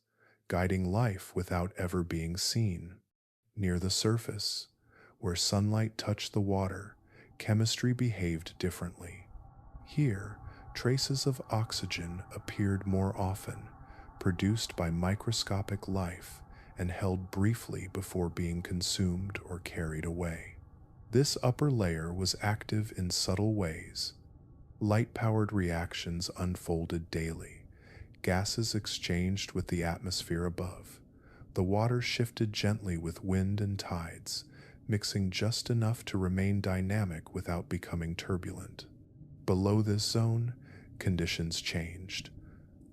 guiding life without ever being seen. Near the surface, where sunlight touched the water, chemistry behaved differently. Here, traces of oxygen appeared more often, produced by microscopic life and held briefly before being consumed or carried away. This upper layer was active in subtle ways. Light-powered reactions unfolded daily. Gases exchanged with the atmosphere above. The water shifted gently with wind and tides, mixing just enough to remain dynamic without becoming turbulent. Below this zone, conditions changed.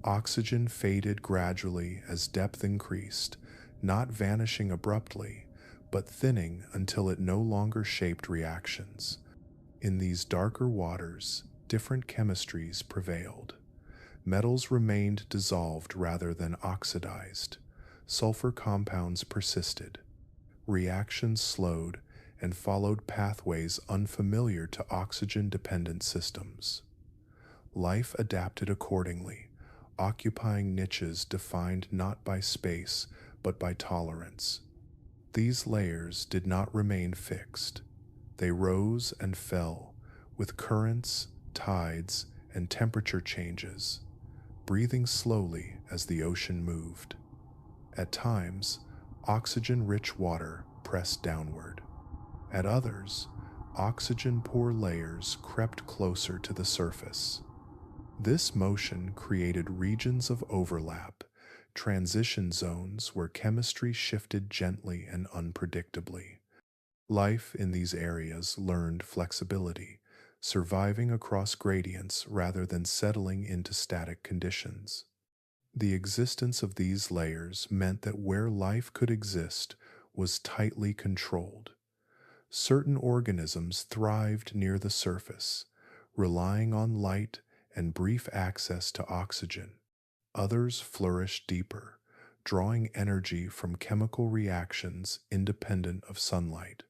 Oxygen faded gradually as depth increased, not vanishing abruptly, but thinning until it no longer shaped reactions. In these darker waters, different chemistries prevailed. Metals remained dissolved rather than oxidized. Sulfur compounds persisted. Reactions slowed and followed pathways unfamiliar to oxygen-dependent systems. Life adapted accordingly, occupying niches defined not by space but by tolerance. These layers did not remain fixed. They rose and fell with currents, tides, and temperature changes, breathing slowly as the ocean moved. At times, oxygen-rich water pressed downward. At others, oxygen-poor layers crept closer to the surface. This motion created regions of overlap, transition zones where chemistry shifted gently and unpredictably. Life in these areas learned flexibility, surviving across gradients rather than settling into static conditions. The existence of these layers meant that where life could exist was tightly controlled. Certain organisms thrived near the surface, relying on light and brief access to oxygen. Others flourished deeper, drawing energy from chemical reactions independent of sunlight.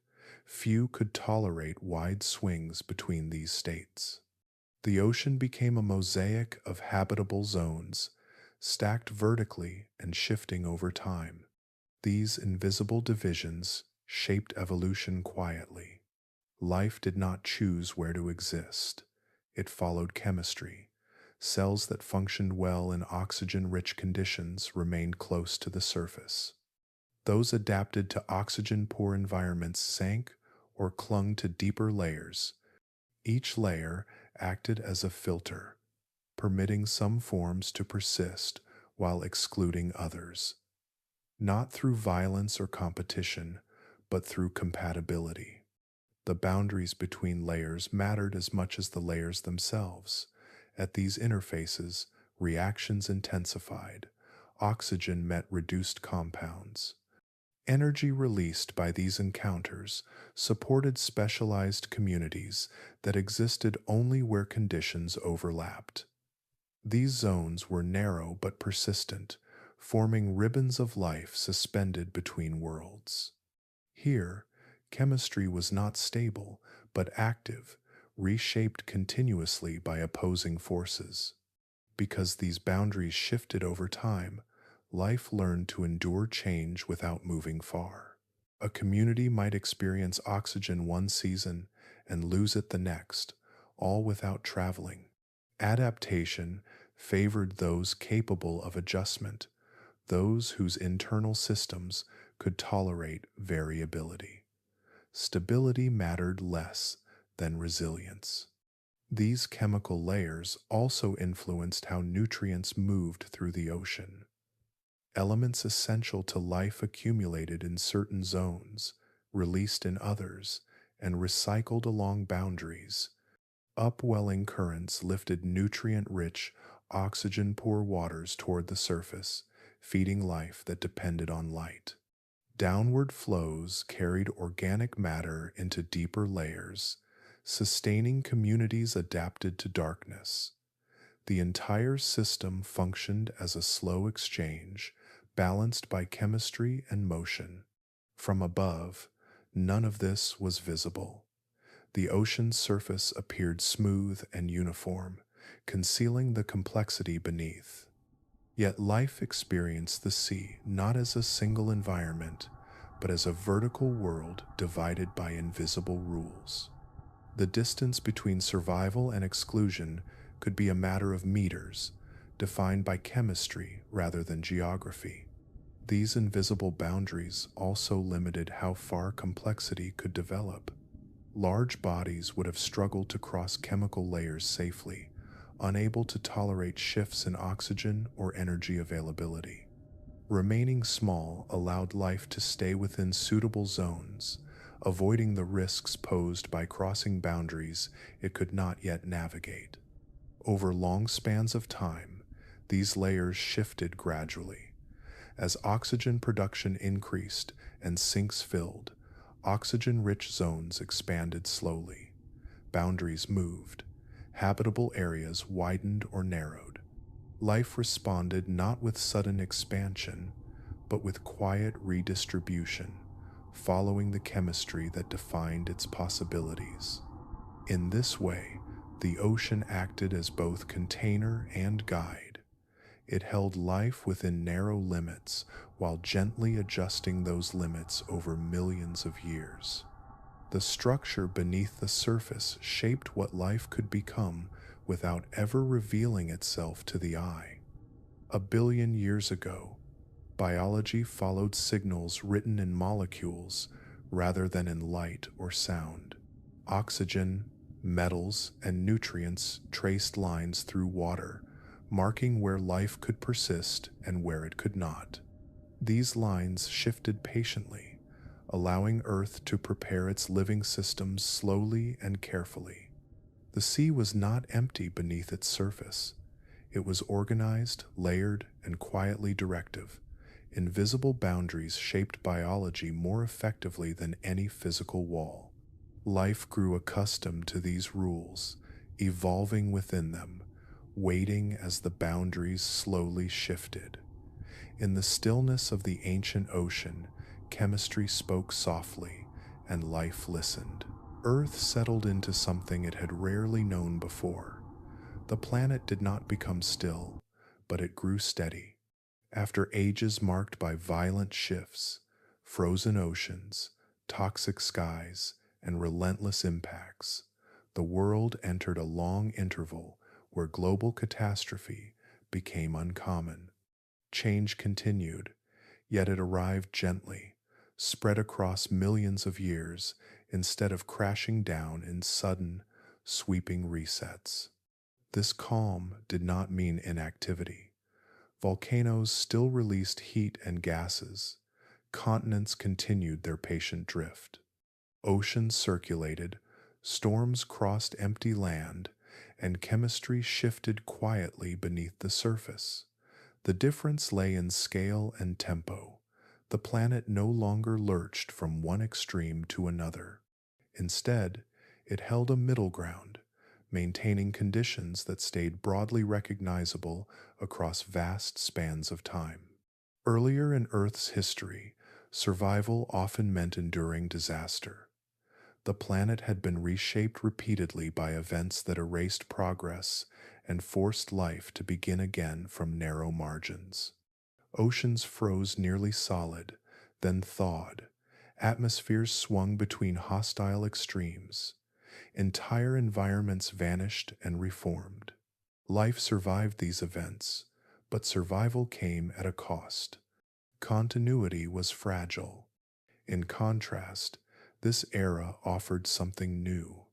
Few could tolerate wide swings between these states. The ocean became a mosaic of habitable zones, stacked vertically and shifting over time. These invisible divisions shaped evolution quietly. Life did not choose where to exist. It followed chemistry. Cells that functioned well in oxygen-rich conditions remained close to the surface. Those adapted to oxygen-poor environments sank or clung to deeper layers. Each layer acted as a filter, permitting some forms to persist while excluding others, not through violence or competition, but through compatibility. The boundaries between layers mattered as much as the layers themselves. At these interfaces, reactions intensified. Oxygen met reduced compounds. Energy released by these encounters supported specialized communities that existed only where conditions overlapped. These zones were narrow but persistent, forming ribbons of life suspended between worlds. Here, chemistry was not stable, but active, reshaped continuously by opposing forces. Because these boundaries shifted over time, life learned to endure change without moving far. A community might experience oxygen one season and lose it the next, all without traveling. Adaptation favored those capable of adjustment, those whose internal systems could tolerate variability. Stability mattered less than resilience. These chemical layers also influenced how nutrients moved through the ocean. Elements essential to life accumulated in certain zones, released in others, and recycled along boundaries. Upwelling currents lifted nutrient-rich, oxygen-poor waters toward the surface, feeding life that depended on light. Downward flows carried organic matter into deeper layers, sustaining communities adapted to darkness. The entire system functioned as a slow exchange, balanced by chemistry and motion. From above, none of this was visible. The ocean's surface appeared smooth and uniform, concealing the complexity beneath. Yet life experienced the sea not as a single environment, but as a vertical world divided by invisible rules. The distance between survival and exclusion could be a matter of meters, defined by chemistry rather than geography. These invisible boundaries also limited how far complexity could develop. Large bodies would have struggled to cross chemical layers safely, unable to tolerate shifts in oxygen or energy availability. Remaining small allowed life to stay within suitable zones, avoiding the risks posed by crossing boundaries it could not yet navigate. Over long spans of time, these layers shifted gradually. As oxygen production increased and sinks filled, oxygen-rich zones expanded slowly. Boundaries moved. Habitable areas widened or narrowed. Life responded not with sudden expansion, but with quiet redistribution, following the chemistry that defined its possibilities. In this way, the ocean acted as both container and guide. It held life within narrow limits while gently adjusting those limits over millions of years. The structure beneath the surface shaped what life could become without ever revealing itself to the eye. 1 billion years ago, biology followed signals written in molecules rather than in light or sound. Oxygen, metals, and nutrients traced lines through water, marking where life could persist and where it could not. These lines shifted patiently, allowing Earth to prepare its living systems slowly and carefully. The sea was not empty beneath its surface. It was organized, layered, and quietly directive. Invisible boundaries shaped biology more effectively than any physical wall. Life grew accustomed to these rules, evolving within them, waiting as the boundaries slowly shifted. In the stillness of the ancient ocean, chemistry spoke softly, and life listened. Earth settled into something it had rarely known before. The planet did not become still, but it grew steady. After ages marked by violent shifts, frozen oceans, toxic skies, and relentless impacts, the world entered a long interval where global catastrophe became uncommon. Change continued, yet it arrived gently, spread across millions of years instead of crashing down in sudden, sweeping resets. This calm did not mean inactivity. Volcanoes still released heat and gases. Continents continued their patient drift. Oceans circulated, storms crossed empty land, and chemistry shifted quietly beneath the surface. The difference lay in scale and tempo. The planet no longer lurched from one extreme to another. Instead, it held a middle ground, maintaining conditions that stayed broadly recognizable across vast spans of time. Earlier in Earth's history, survival often meant enduring disaster. The planet had been reshaped repeatedly by events that erased progress and forced life to begin again from narrow margins. Oceans froze nearly solid, then thawed. Atmospheres swung between hostile extremes. Entire environments vanished and reformed. Life survived these events, but survival came at a cost. Continuity was fragile. In contrast, this era offered something new.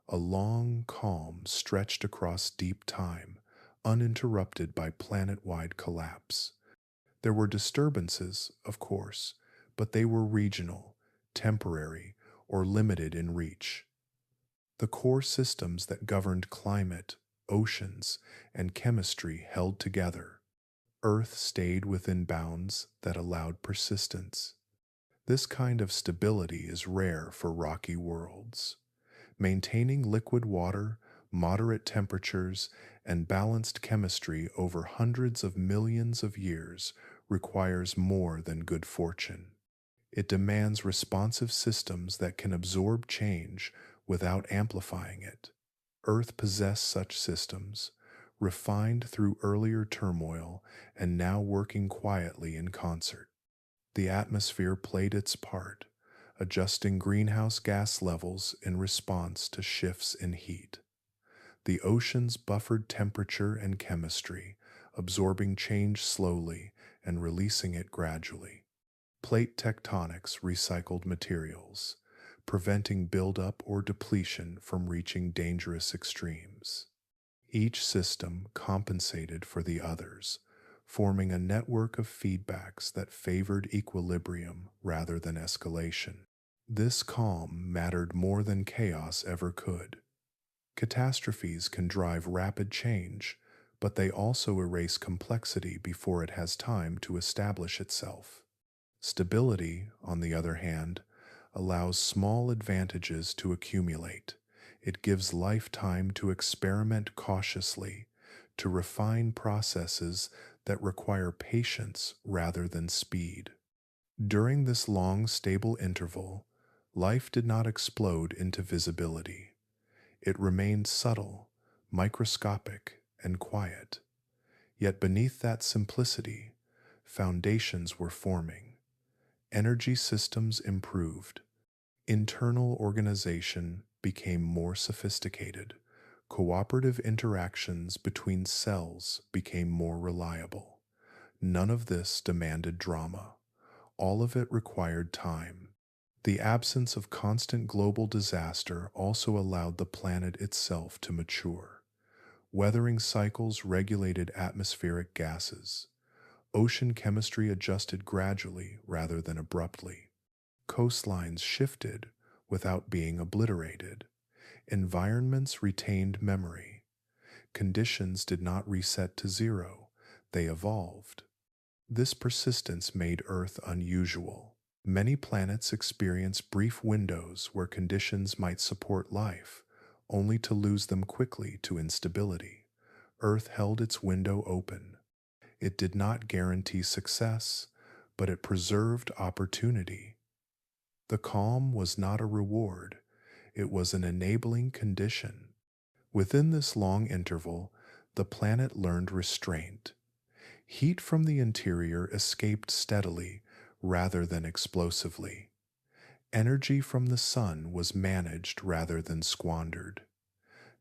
A long calm stretched across deep time, uninterrupted by planet-wide collapse. There were disturbances, of course, but they were regional, temporary, or limited in reach. The core systems that governed climate, oceans, and chemistry held together. Earth stayed within bounds that allowed persistence. This kind of stability is rare for rocky worlds. Maintaining liquid water, moderate temperatures, and balanced chemistry over hundreds of millions of years requires more than good fortune. It demands responsive systems that can absorb change without amplifying it. Earth possessed such systems, refined through earlier turmoil and now working quietly in concert. The atmosphere played its part, adjusting greenhouse gas levels in response to shifts in heat. The oceans buffered temperature and chemistry, absorbing change slowly and releasing it gradually. Plate tectonics recycled materials, preventing buildup or depletion from reaching dangerous extremes. Each system compensated for the others, forming a network of feedbacks that favored equilibrium rather than escalation. This calm mattered more than chaos ever could. Catastrophes can drive rapid change, but they also erase complexity before it has time to establish itself. Stability, on the other hand, allows small advantages to accumulate. It gives life time to experiment cautiously, to refine processes that require patience rather than speed. During this long, stable interval, life did not explode into visibility. It remained subtle, microscopic, and quiet. Yet beneath that simplicity, foundations were forming. Energy systems improved. Internal organization became more sophisticated. Cooperative interactions between cells became more reliable. None of this demanded drama. All of it required time. The absence of constant global disaster also allowed the planet itself to mature. Weathering cycles regulated atmospheric gases. Ocean chemistry adjusted gradually rather than abruptly. Coastlines shifted without being obliterated. Environments retained memory. Conditions did not reset to zero, they evolved. This persistence made Earth unusual. Many planets experience brief windows where conditions might support life, only to lose them quickly to instability. Earth held its window open. It did not guarantee success, but it preserved opportunity. The calm was not a reward, it was an enabling condition. Within this long interval, the planet learned restraint. Heat from the interior escaped steadily rather than explosively. Energy from the sun was managed rather than squandered.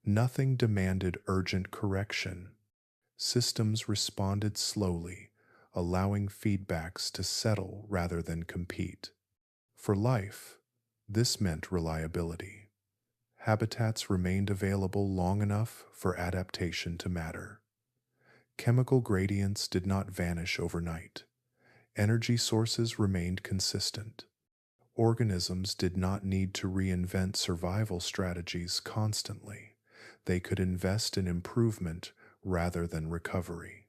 Nothing demanded urgent correction. Systems responded slowly, allowing feedbacks to settle rather than compete. For life, this meant reliability. Habitats remained available long enough for adaptation to matter. Chemical gradients did not vanish overnight. Energy sources remained consistent. Organisms did not need to reinvent survival strategies constantly. They could invest in improvement rather than recovery.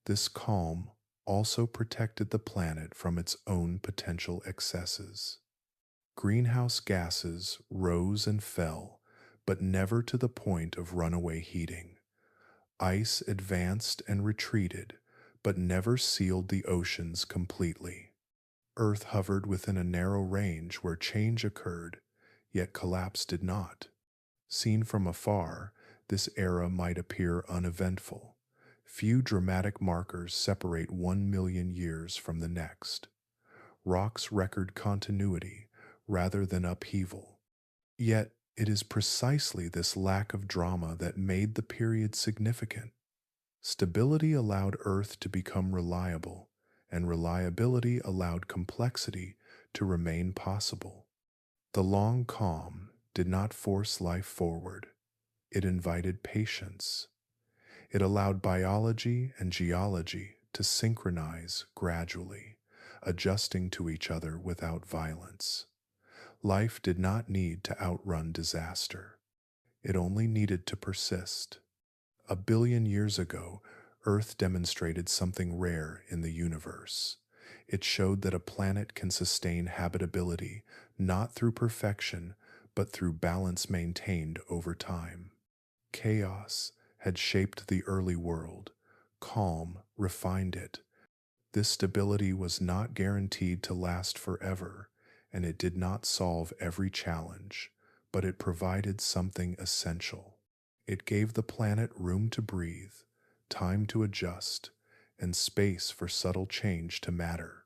This calm also protected the planet from its own potential excesses. Greenhouse gases rose and fell, but never to the point of runaway heating. Ice advanced and retreated, but never sealed the oceans completely. Earth hovered within a narrow range where change occurred, yet collapse did not. Seen from afar, this era might appear uneventful. Few dramatic markers separate 1 million years from the next. Rocks record continuity rather than upheaval. Yet, it is precisely this lack of drama that made the period significant. Stability allowed Earth to become reliable, and reliability allowed complexity to remain possible. The long calm did not force life forward. It invited patience. It allowed biology and geology to synchronize gradually, adjusting to each other without violence. Life did not need to outrun disaster. It only needed to persist. 1 billion years ago, Earth demonstrated something rare in the universe. It showed that a planet can sustain habitability not through perfection, but through balance maintained over time. Chaos had shaped the early world. Calm refined it. This stability was not guaranteed to last forever, and it did not solve every challenge, but it provided something essential. It gave the planet room to breathe, time to adjust, and space for subtle change to matter.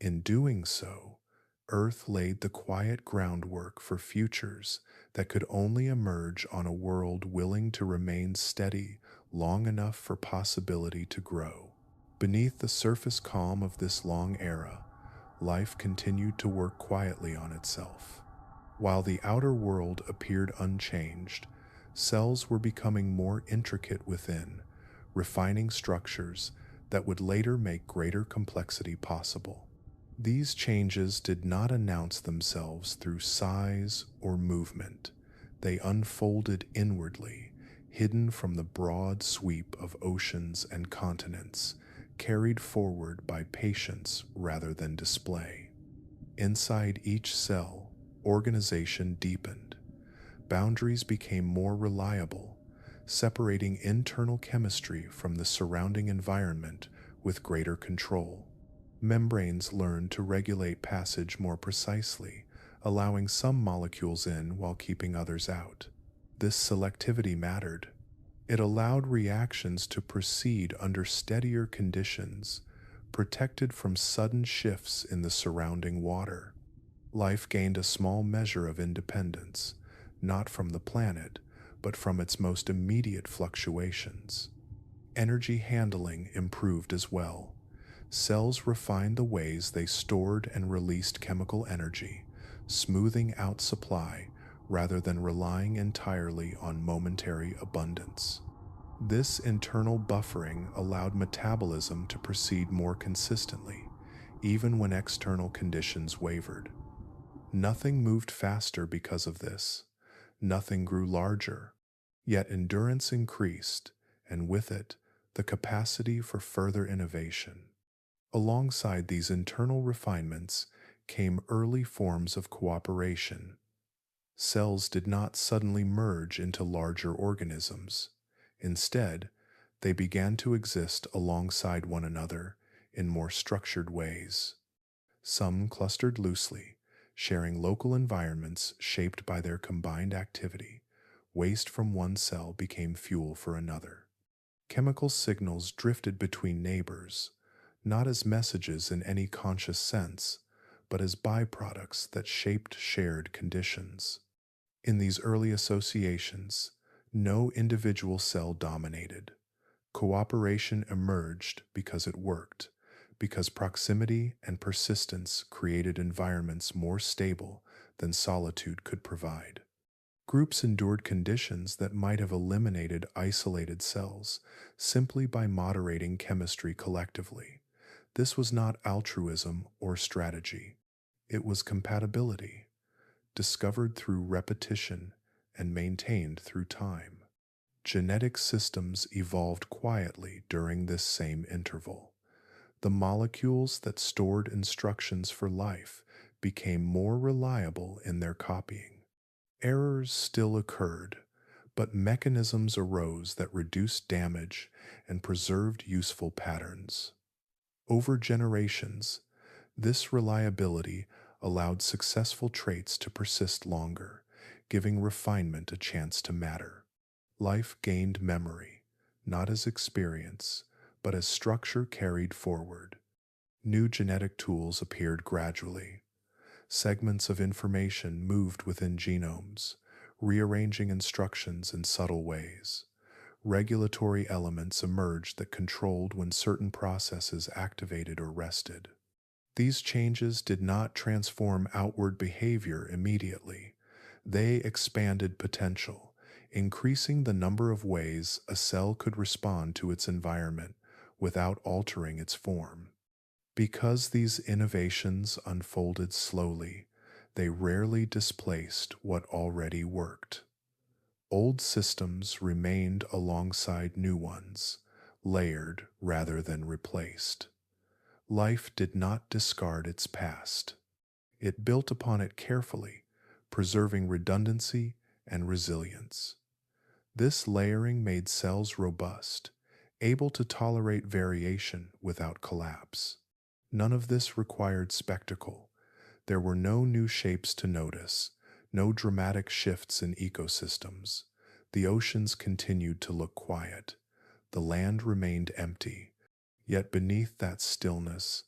In doing so, Earth laid the quiet groundwork for futures that could only emerge on a world willing to remain steady long enough for possibility to grow. Beneath the surface calm of this long era, life continued to work quietly on itself. While the outer world appeared unchanged, cells were becoming more intricate within, refining structures that would later make greater complexity possible. These changes did not announce themselves through size or movement. They unfolded inwardly, hidden from the broad sweep of oceans and continents, carried forward by patience rather than display. Inside each cell, organization deepened. Boundaries became more reliable, separating internal chemistry from the surrounding environment with greater control. Membranes learned to regulate passage more precisely, allowing some molecules in while keeping others out. This selectivity mattered. It allowed reactions to proceed under steadier conditions, protected from sudden shifts in the surrounding water. Life gained a small measure of independence, not from the planet, but from its most immediate fluctuations. Energy handling improved as well. Cells refined the ways they stored and released chemical energy, smoothing out supply rather than relying entirely on momentary abundance. This internal buffering allowed metabolism to proceed more consistently, even when external conditions wavered. Nothing moved faster because of this. Nothing grew larger. Yet endurance increased, and with it, the capacity for further innovation. Alongside these internal refinements came early forms of cooperation. Cells did not suddenly merge into larger organisms. Instead, they began to exist alongside one another in more structured ways. Some clustered loosely, sharing local environments shaped by their combined activity. Waste from one cell became fuel for another. Chemical signals drifted between neighbors, not as messages in any conscious sense, but as byproducts that shaped shared conditions. In these early associations, no individual cell dominated. Cooperation emerged because it worked, because proximity and persistence created environments more stable than solitude could provide. Groups endured conditions that might have eliminated isolated cells simply by moderating chemistry collectively. This was not altruism or strategy. It was compatibility, discovered through repetition and maintained through time. Genetic systems evolved quietly during this same interval. The molecules that stored instructions for life became more reliable in their copying. Errors still occurred, but mechanisms arose that reduced damage and preserved useful patterns. Over generations, this reliability allowed successful traits to persist longer, giving refinement a chance to matter. Life gained memory, not as experience, but as structure carried forward. New genetic tools appeared gradually. Segments of information moved within genomes, rearranging instructions in subtle ways. Regulatory elements emerged that controlled when certain processes activated or rested. These changes did not transform outward behavior immediately. They expanded potential, increasing the number of ways a cell could respond to its environment without altering its form. Because these innovations unfolded slowly, they rarely displaced what already worked. Old systems remained alongside new ones, layered rather than replaced. Life did not discard its past. It built upon it carefully, preserving redundancy and resilience. This layering made cells robust, able to tolerate variation without collapse. None of this required spectacle. There were no new shapes to notice, no dramatic shifts in ecosystems. The oceans continued to look quiet. The land remained empty. Yet beneath that stillness,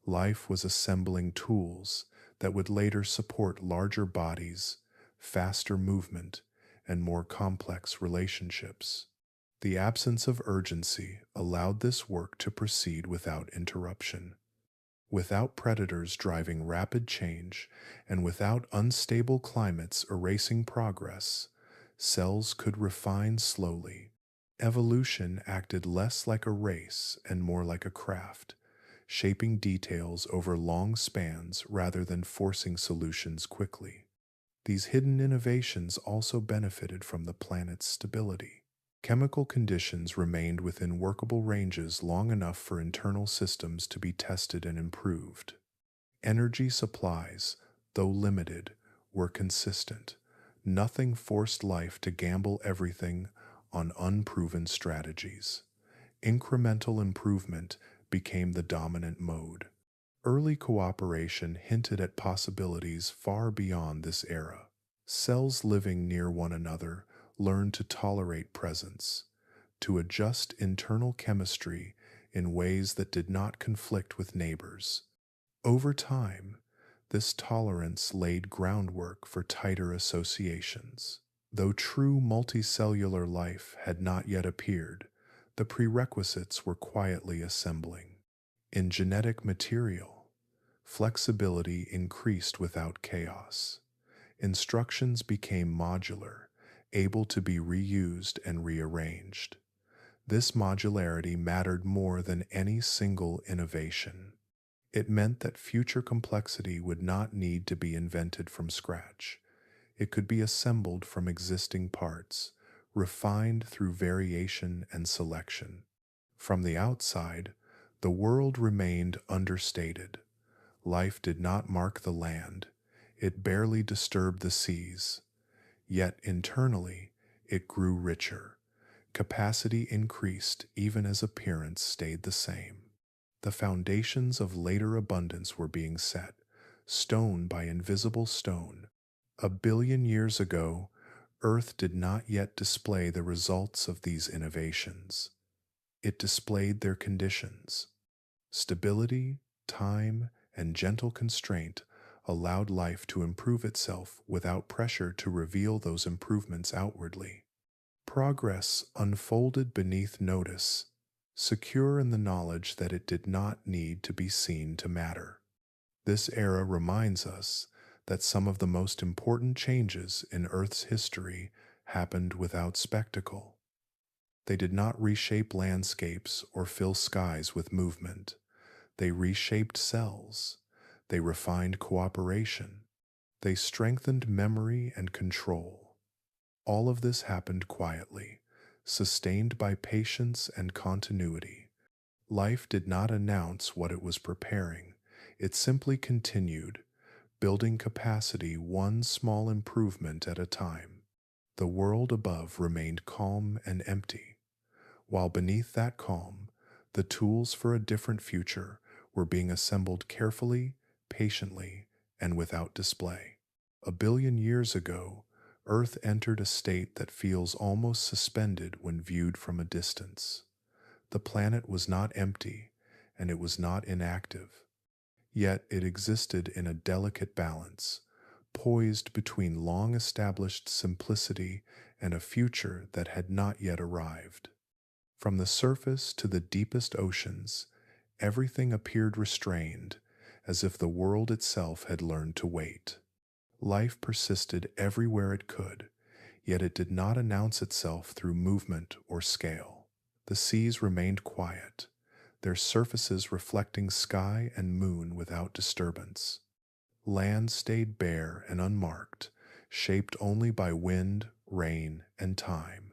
life was assembling tools that would later support larger bodies, faster movement, and more complex relationships. The absence of urgency allowed this work to proceed without interruption. Without predators driving rapid change, and without unstable climates erasing progress, cells could refine slowly. Evolution acted less like a race and more like a craft, shaping details over long spans rather than forcing solutions quickly. These hidden innovations also benefited from the planet's stability. Chemical conditions remained within workable ranges long enough for internal systems to be tested and improved. Energy supplies, though limited, were consistent. Nothing forced life to gamble everything on unproven strategies. Incremental improvement became the dominant mode. Early cooperation hinted at possibilities far beyond this era. Cells living near one another learned to tolerate presence, to adjust internal chemistry in ways that did not conflict with neighbors. Over time, this tolerance laid groundwork for tighter associations. Though true multicellular life had not yet appeared, the prerequisites were quietly assembling. In genetic material, Flexibility increased without chaos. Instructions became modular, able to be reused and rearranged. This modularity mattered more than any single innovation. It meant that future complexity would not need to be invented from scratch. It could be assembled from existing parts, refined through variation and selection. From the outside, the world remained understated. Life did not mark the land. It barely disturbed the seas. Yet internally, it grew richer. Capacity increased even as appearance stayed the same. The foundations of later abundance were being set, stone by invisible stone. 1 billion years ago, Earth did not yet display the results of these innovations. It displayed their conditions. Stability, time, and gentle constraint allowed life to improve itself without pressure to reveal those improvements outwardly. Progress unfolded beneath notice, secure in the knowledge that it did not need to be seen to matter. This era reminds us that some of the most important changes in Earth's history happened without spectacle. They did not reshape landscapes or fill skies with movement. They reshaped cells. They refined cooperation. They strengthened memory and control. All of this happened quietly, sustained by patience and continuity. Life did not announce what it was preparing. It simply continued, building capacity one small improvement at a time. The world above remained calm and empty, while beneath that calm, the tools for a different future were being assembled carefully, patiently, and without display. 1 billion years ago, Earth entered a state that feels almost suspended when viewed from a distance. The planet was not empty, and it was not inactive. Yet it existed in a delicate balance, poised between long-established simplicity and a future that had not yet arrived. From the surface to the deepest oceans, everything appeared restrained, as if the world itself had learned to wait. Life persisted everywhere it could, yet it did not announce itself through movement or scale. The seas remained quiet, their surfaces reflecting sky and moon without disturbance. Land stayed bare and unmarked, shaped only by wind, rain, and time.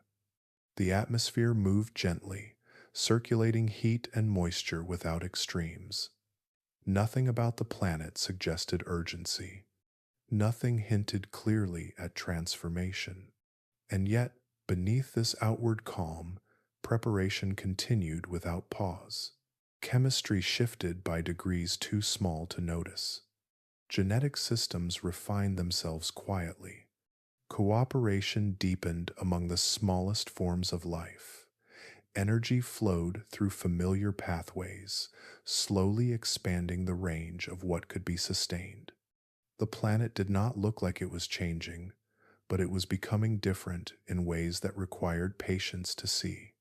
The atmosphere moved gently, circulating heat and moisture without extremes. Nothing about the planet suggested urgency. Nothing hinted clearly at transformation. And yet, beneath this outward calm, preparation continued without pause. Chemistry shifted by degrees too small to notice. Genetic systems refined themselves quietly. Cooperation deepened among the smallest forms of life. Energy flowed through familiar pathways, slowly expanding the range of what could be sustained. The planet did not look like it was changing, but it was becoming different in ways that required patience to see.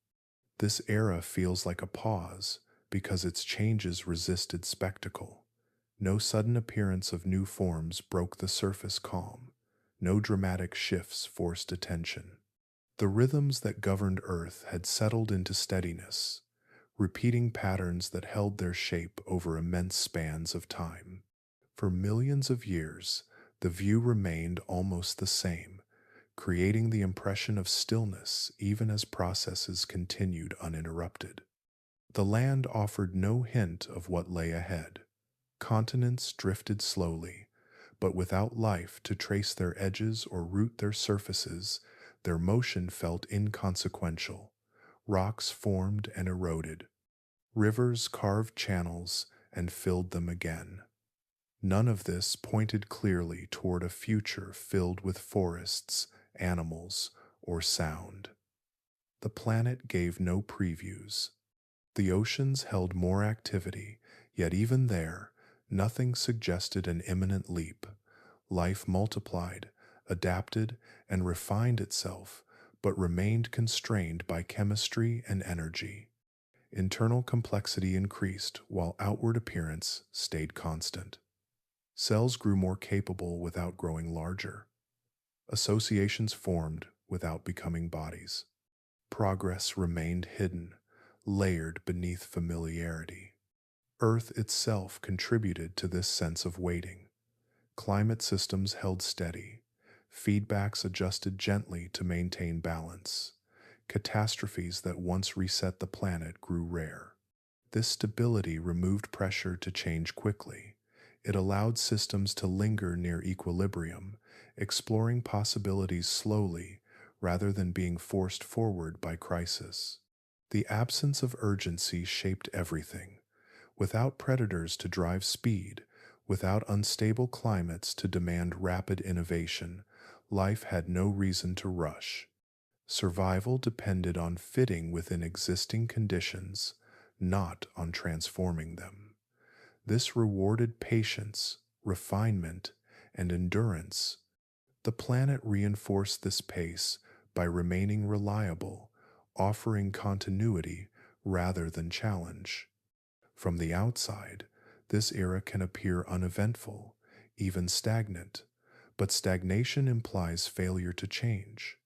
This era feels like a pause because its changes resisted spectacle. No sudden appearance of new forms broke the surface calm. No dramatic shifts forced attention. The rhythms that governed Earth had settled into steadiness, repeating patterns that held their shape over immense spans of time. For millions of years, the view remained almost the same, creating the impression of stillness even as processes continued uninterrupted. The land offered no hint of what lay ahead. Continents drifted slowly, but without life to trace their edges or root their surfaces, their motion felt inconsequential. Rocks formed and eroded. Rivers carved channels and filled them again. None of this pointed clearly toward a future filled with forests, animals, or sound. The planet gave no previews. The oceans held more activity, yet even there, nothing suggested an imminent leap. Life multiplied, adapted, and refined itself, but remained constrained by chemistry and energy. Internal complexity increased while outward appearance stayed constant. Cells grew more capable without growing larger. Associations formed without becoming bodies. Progress remained hidden, layered beneath familiarity. Earth itself contributed to this sense of waiting. Climate systems held steady. Feedbacks adjusted gently to maintain balance. Catastrophes that once reset the planet grew rare. This stability removed pressure to change quickly. It allowed systems to linger near equilibrium, exploring possibilities slowly rather than being forced forward by crisis. The absence of urgency shaped everything. Without predators to drive speed, without unstable climates to demand rapid innovation, life had no reason to rush. Survival depended on fitting within existing conditions, not on transforming them. This rewarded patience, refinement, and endurance. The planet reinforced this pace by remaining reliable, offering continuity rather than challenge. From the outside, this era can appear uneventful, even stagnant, but stagnation implies failure to change.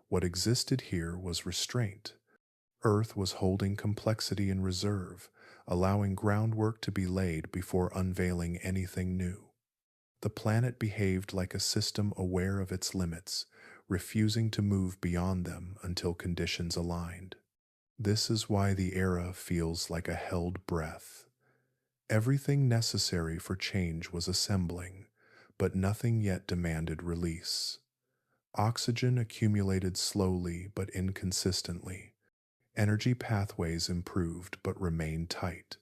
What existed here was restraint. Earth was holding complexity in reserve, allowing groundwork to be laid before unveiling anything new. The planet behaved like a system aware of its limits, refusing to move beyond them until conditions aligned. This is why the era feels like a held breath. Everything necessary for change was assembling, but nothing yet demanded release. Oxygen accumulated slowly but inconsistently. Energy pathways improved but remained tight.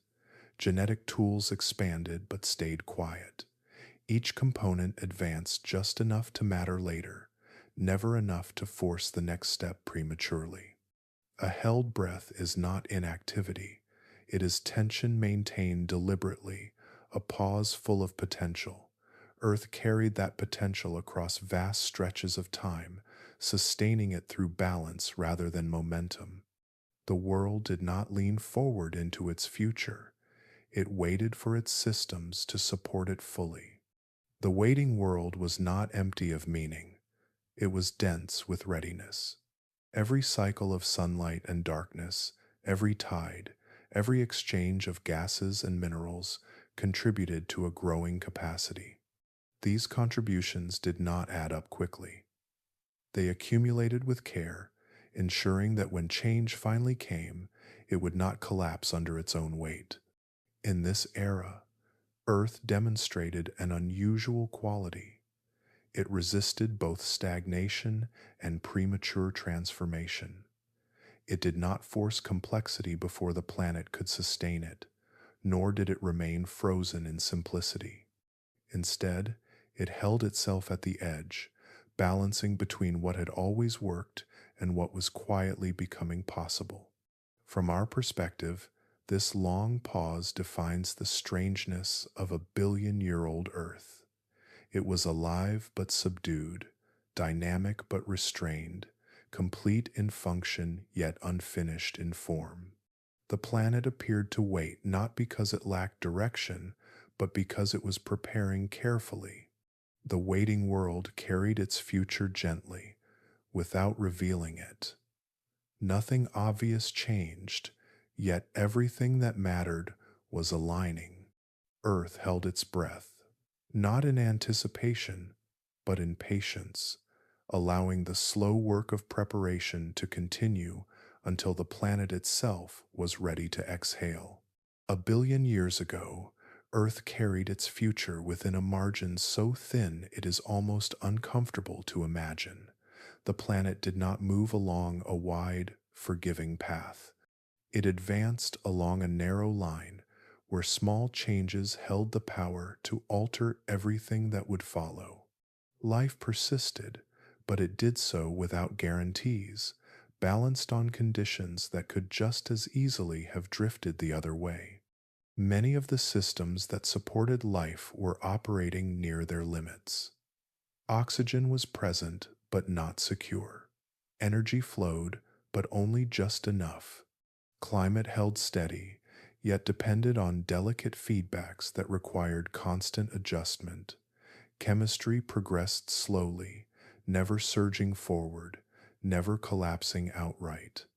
Genetic tools expanded but stayed quiet. Each component advanced just enough to matter later, never enough to force the next step prematurely. A held breath is not inactivity. It is tension maintained deliberately, a pause full of potential. Earth carried that potential across vast stretches of time, sustaining it through balance rather than momentum. The world did not lean forward into its future. It waited for its systems to support it fully. The waiting world was not empty of meaning. It was dense with readiness. Every cycle of sunlight and darkness, every tide, every exchange of gases and minerals contributed to a growing capacity. These contributions did not add up quickly. They accumulated with care, ensuring that when change finally came, it would not collapse under its own weight. In this era, Earth demonstrated an unusual quality. It resisted both stagnation and premature transformation. It did not force complexity before the planet could sustain it, nor did it remain frozen in simplicity. Instead, it held itself at the edge, balancing between what had always worked and what was quietly becoming possible. From our perspective, this long pause defines the strangeness of a billion-year-old Earth. It was alive but subdued, dynamic but restrained, complete in function yet unfinished in form. The planet appeared to wait not because it lacked direction, but because it was preparing carefully. The waiting world carried its future gently, without revealing it. Nothing obvious changed, yet everything that mattered was aligning. Earth held its breath, not in anticipation, but in patience, allowing the slow work of preparation to continue until the planet itself was ready to exhale. A billion years ago, Earth carried its future within a margin so thin it is almost uncomfortable to imagine. The planet did not move along a wide, forgiving path. It advanced along a narrow line where small changes held the power to alter everything that would follow. Life persisted, but it did so without guarantees, balanced on conditions that could just as easily have drifted the other way. Many of the systems that supported life were operating near their limits. Oxygen was present, but not secure. Energy flowed, but only just enough. Climate held steady, yet depended on delicate feedbacks that required constant adjustment. Chemistry progressed slowly, never surging forward, never collapsing outright.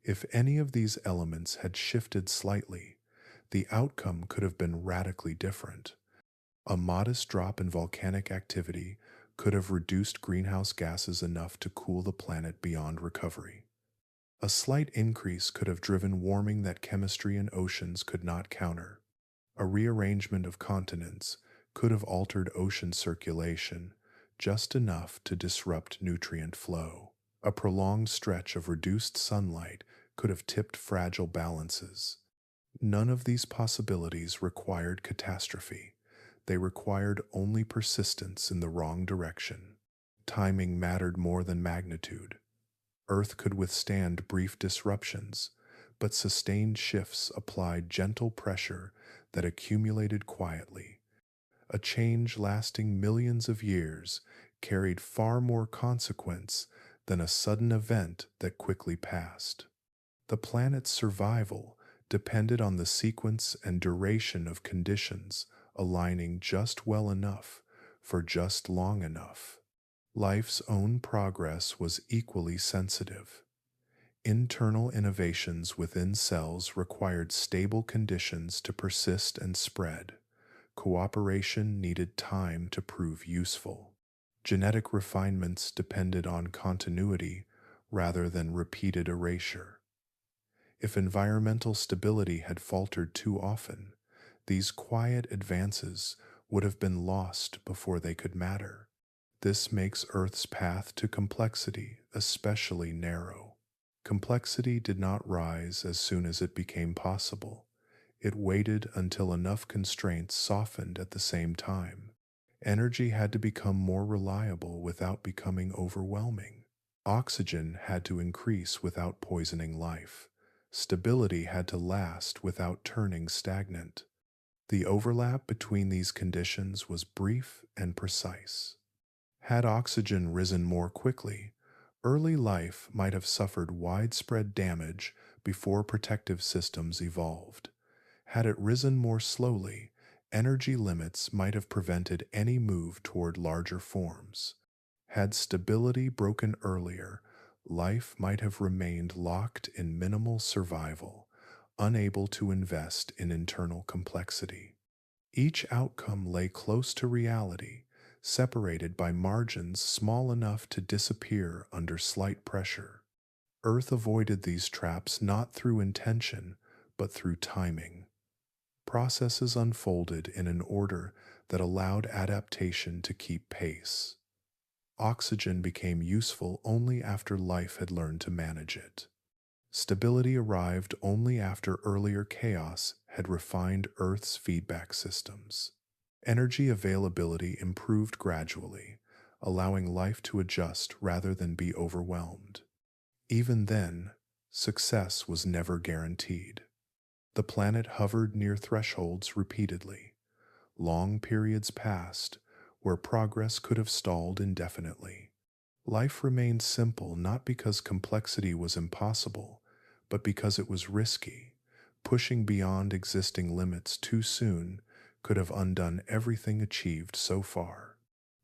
If any of these elements had shifted slightly, the outcome could have been radically different. A modest drop in volcanic activity could have reduced greenhouse gases enough to cool the planet beyond recovery. A slight increase could have driven warming that chemistry and oceans could not counter. A rearrangement of continents could have altered ocean circulation just enough to disrupt nutrient flow. A prolonged stretch of reduced sunlight could have tipped fragile balances. None of these possibilities required catastrophe. They required only persistence in the wrong direction. Timing mattered more than magnitude. Earth could withstand brief disruptions, but sustained shifts applied gentle pressure that accumulated quietly. A change lasting millions of years carried far more consequence than a sudden event that quickly passed. The planet's survival depended on the sequence and duration of conditions aligning just well enough for just long enough. Life's own progress was equally sensitive. Internal innovations within cells required stable conditions to persist and spread. Cooperation needed time to prove useful. Genetic refinements depended on continuity rather than repeated erasure. If environmental stability had faltered too often, these quiet advances would have been lost before they could matter. This makes Earth's path to complexity especially narrow. Complexity did not rise as soon as it became possible. It waited until enough constraints softened at the same time. Energy had to become more reliable without becoming overwhelming. Oxygen had to increase without poisoning life. Stability had to last without turning stagnant. The overlap between these conditions was brief and precise. Had oxygen risen more quickly, early life might have suffered widespread damage before protective systems evolved. Had it risen more slowly, energy limits might have prevented any move toward larger forms. Had stability broken earlier, life might have remained locked in minimal survival, unable to invest in internal complexity. Each outcome lay close to reality, separated by margins small enough to disappear under slight pressure. Earth avoided these traps not through intention, but through timing. Processes unfolded in an order that allowed adaptation to keep pace. Oxygen became useful only after life had learned to manage it. Stability arrived only after earlier chaos had refined Earth's feedback systems. Energy availability improved gradually, allowing life to adjust rather than be overwhelmed. Even then, success was never guaranteed. The planet hovered near thresholds repeatedly. Long periods passed where progress could have stalled indefinitely. Life remained simple not because complexity was impossible, but because it was risky. Pushing beyond existing limits too soon could have undone everything achieved so far.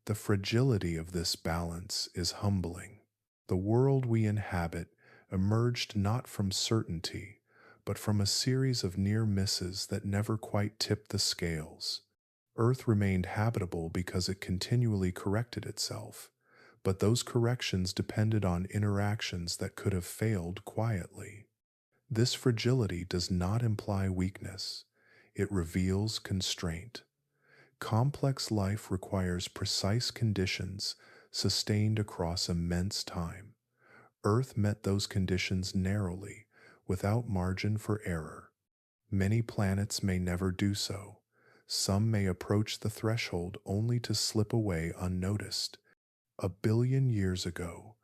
The fragility of this balance is humbling. The world we inhabit emerged not from certainty, but from a series of near misses that never quite tipped the scales. Earth remained habitable because it continually corrected itself, but those corrections depended on interactions that could have failed quietly. This fragility does not imply weakness. It reveals constraint. Complex life requires precise conditions sustained across immense time. Earth met those conditions narrowly, without margin for error. Many planets may never do so. Some may approach the threshold only to slip away unnoticed. 1 billion years ago,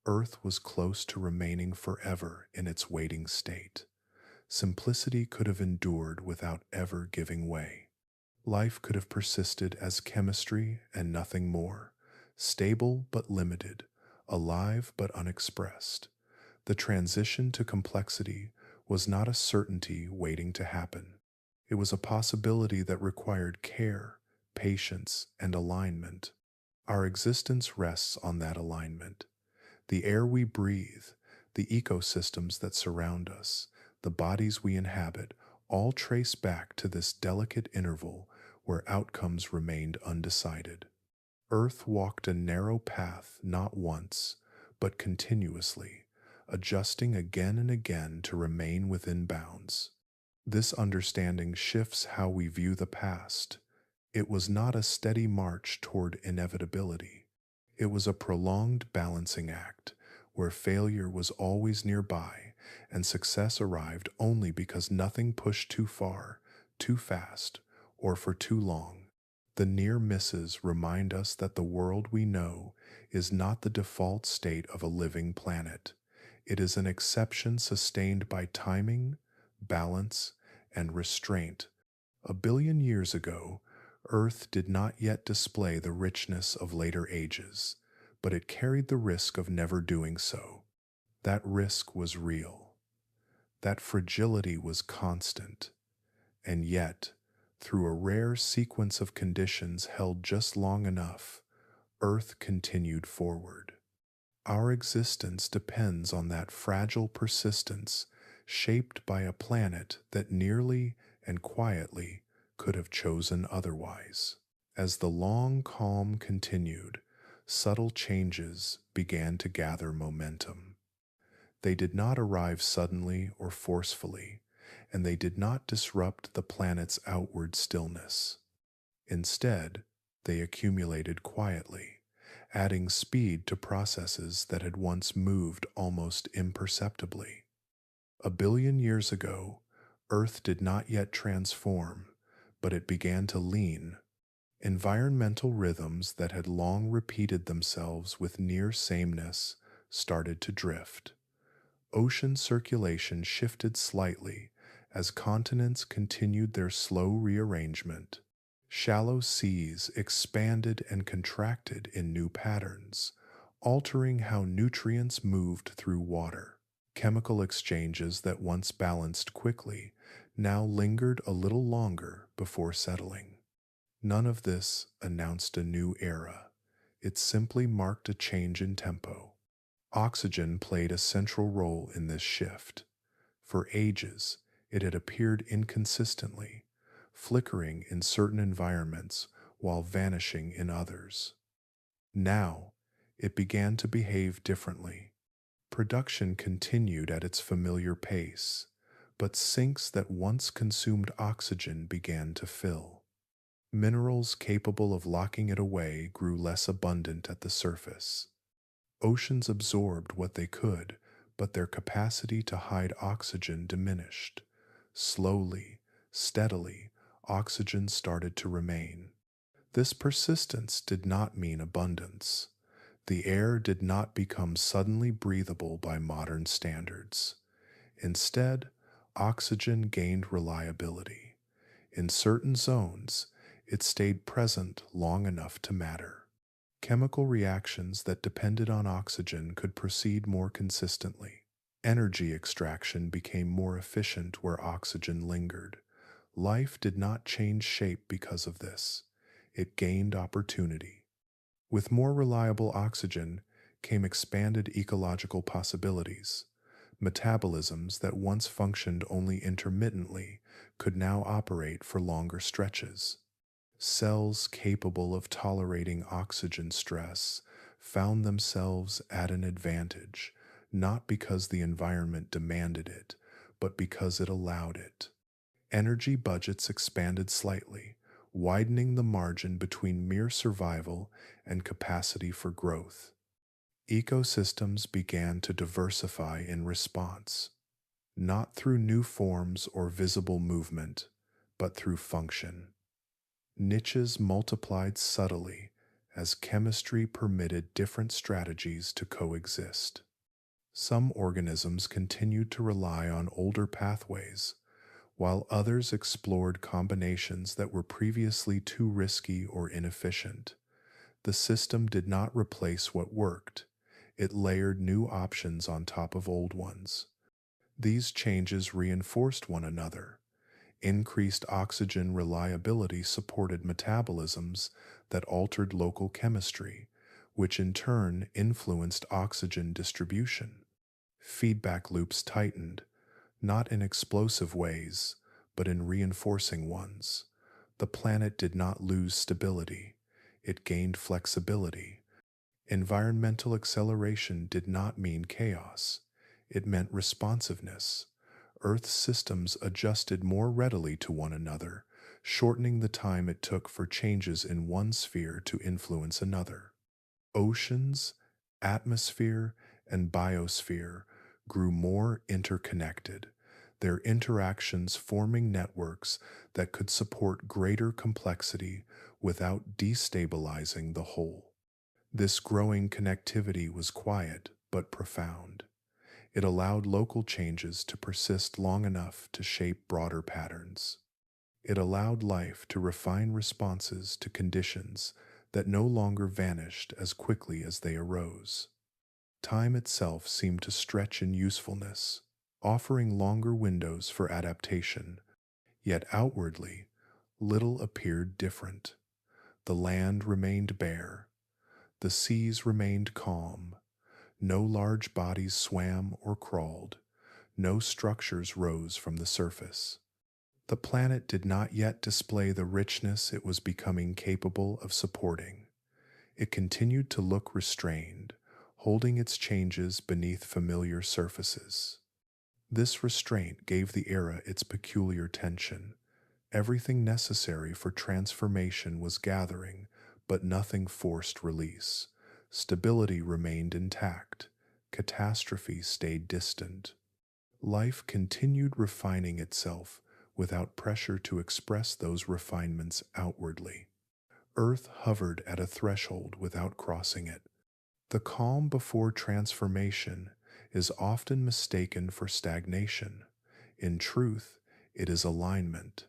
Earth was close to remaining forever in its waiting state. Simplicity could have endured without ever giving way. Life could have persisted as chemistry and nothing more, stable but limited, alive but unexpressed. The transition to complexity was not a certainty waiting to happen. It was a possibility that required care, patience, and alignment. Our existence rests on that alignment. The air we breathe, the ecosystems that surround us, the bodies we inhabit, all trace back to this delicate interval where outcomes remained undecided. Earth walked a narrow path not once, but continuously, adjusting again and again to remain within bounds. This understanding shifts how we view the past. It was not a steady march toward inevitability. It was a prolonged balancing act where failure was always nearby and success arrived only because nothing pushed too far, too fast, or for too long. The near misses remind us that the world we know is not the default state of a living planet. It is an exception sustained by timing, balance, and restraint. A billion years ago, Earth did not yet display the richness of later ages, but it carried the risk of never doing so. That risk was real. That fragility was constant. And yet, through a rare sequence of conditions held just long enough, Earth continued forward. Our existence depends on that fragile persistence shaped by a planet that nearly and quietly could have chosen otherwise. As the long calm continued, subtle changes began to gather momentum. They did not arrive suddenly or forcefully, and they did not disrupt the planet's outward stillness. Instead, they accumulated quietly, adding speed to processes that had once moved almost imperceptibly. A billion years ago, Earth did not yet transform, but it began to lean. Environmental rhythms that had long repeated themselves with near sameness started to drift. Ocean circulation shifted slightly as continents continued their slow rearrangement. Shallow seas expanded and contracted in new patterns, altering how nutrients moved through water. Chemical exchanges that once balanced quickly now lingered a little longer before settling. None of this announced a new era. It simply marked a change in tempo. Oxygen played a central role in this shift. For ages, it had appeared inconsistently, flickering in certain environments while vanishing in others. Now, it began to behave differently. Production continued at its familiar pace, but sinks that once consumed oxygen began to fill. Minerals capable of locking it away grew less abundant at the surface. Oceans absorbed what they could, but their capacity to hide oxygen diminished. Slowly, steadily, oxygen started to remain. This persistence did not mean abundance. The air did not become suddenly breathable by modern standards. Instead, oxygen gained reliability. In certain zones, it stayed present long enough to matter. Chemical reactions that depended on oxygen could proceed more consistently. Energy extraction became more efficient where oxygen lingered. Life did not change shape because of this. It gained opportunity. With more reliable oxygen came expanded ecological possibilities. Metabolisms that once functioned only intermittently could now operate for longer stretches. Cells capable of tolerating oxygen stress found themselves at an advantage, not because the environment demanded it, but because it allowed it. Energy budgets expanded slightly, widening the margin between mere survival and capacity for growth. Ecosystems began to diversify in response, not through new forms or visible movement, but through function. Niches multiplied subtly as chemistry permitted different strategies to coexist. Some organisms continued to rely on older pathways, while others explored combinations that were previously too risky or inefficient. The system did not replace what worked, it layered new options on top of old ones. These changes reinforced one another. Increased oxygen reliability supported metabolisms that altered local chemistry, which in turn influenced oxygen distribution. Feedback loops tightened, not in explosive ways, but in reinforcing ones. The planet did not lose stability, it gained flexibility. Environmental acceleration did not mean chaos, it meant responsiveness. Earth's systems adjusted more readily to one another, shortening the time it took for changes in one sphere to influence another. Oceans, atmosphere, and biosphere grew more interconnected, their interactions forming networks that could support greater complexity without destabilizing the whole. This growing connectivity was quiet but profound. It allowed local changes to persist long enough to shape broader patterns. It allowed life to refine responses to conditions that no longer vanished as quickly as they arose. Time itself seemed to stretch in usefulness, offering longer windows for adaptation, yet outwardly, little appeared different. The land remained bare, the seas remained calm, no large bodies swam or crawled, no structures rose from the surface. The planet did not yet display the richness it was becoming capable of supporting. It continued to look restrained, holding its changes beneath familiar surfaces. This restraint gave the era its peculiar tension. Everything necessary for transformation was gathering, but nothing forced release. Stability remained intact. Catastrophe stayed distant. Life continued refining itself without pressure to express those refinements outwardly. Earth hovered at a threshold without crossing it. The calm before transformation is often mistaken for stagnation. In truth, it is alignment.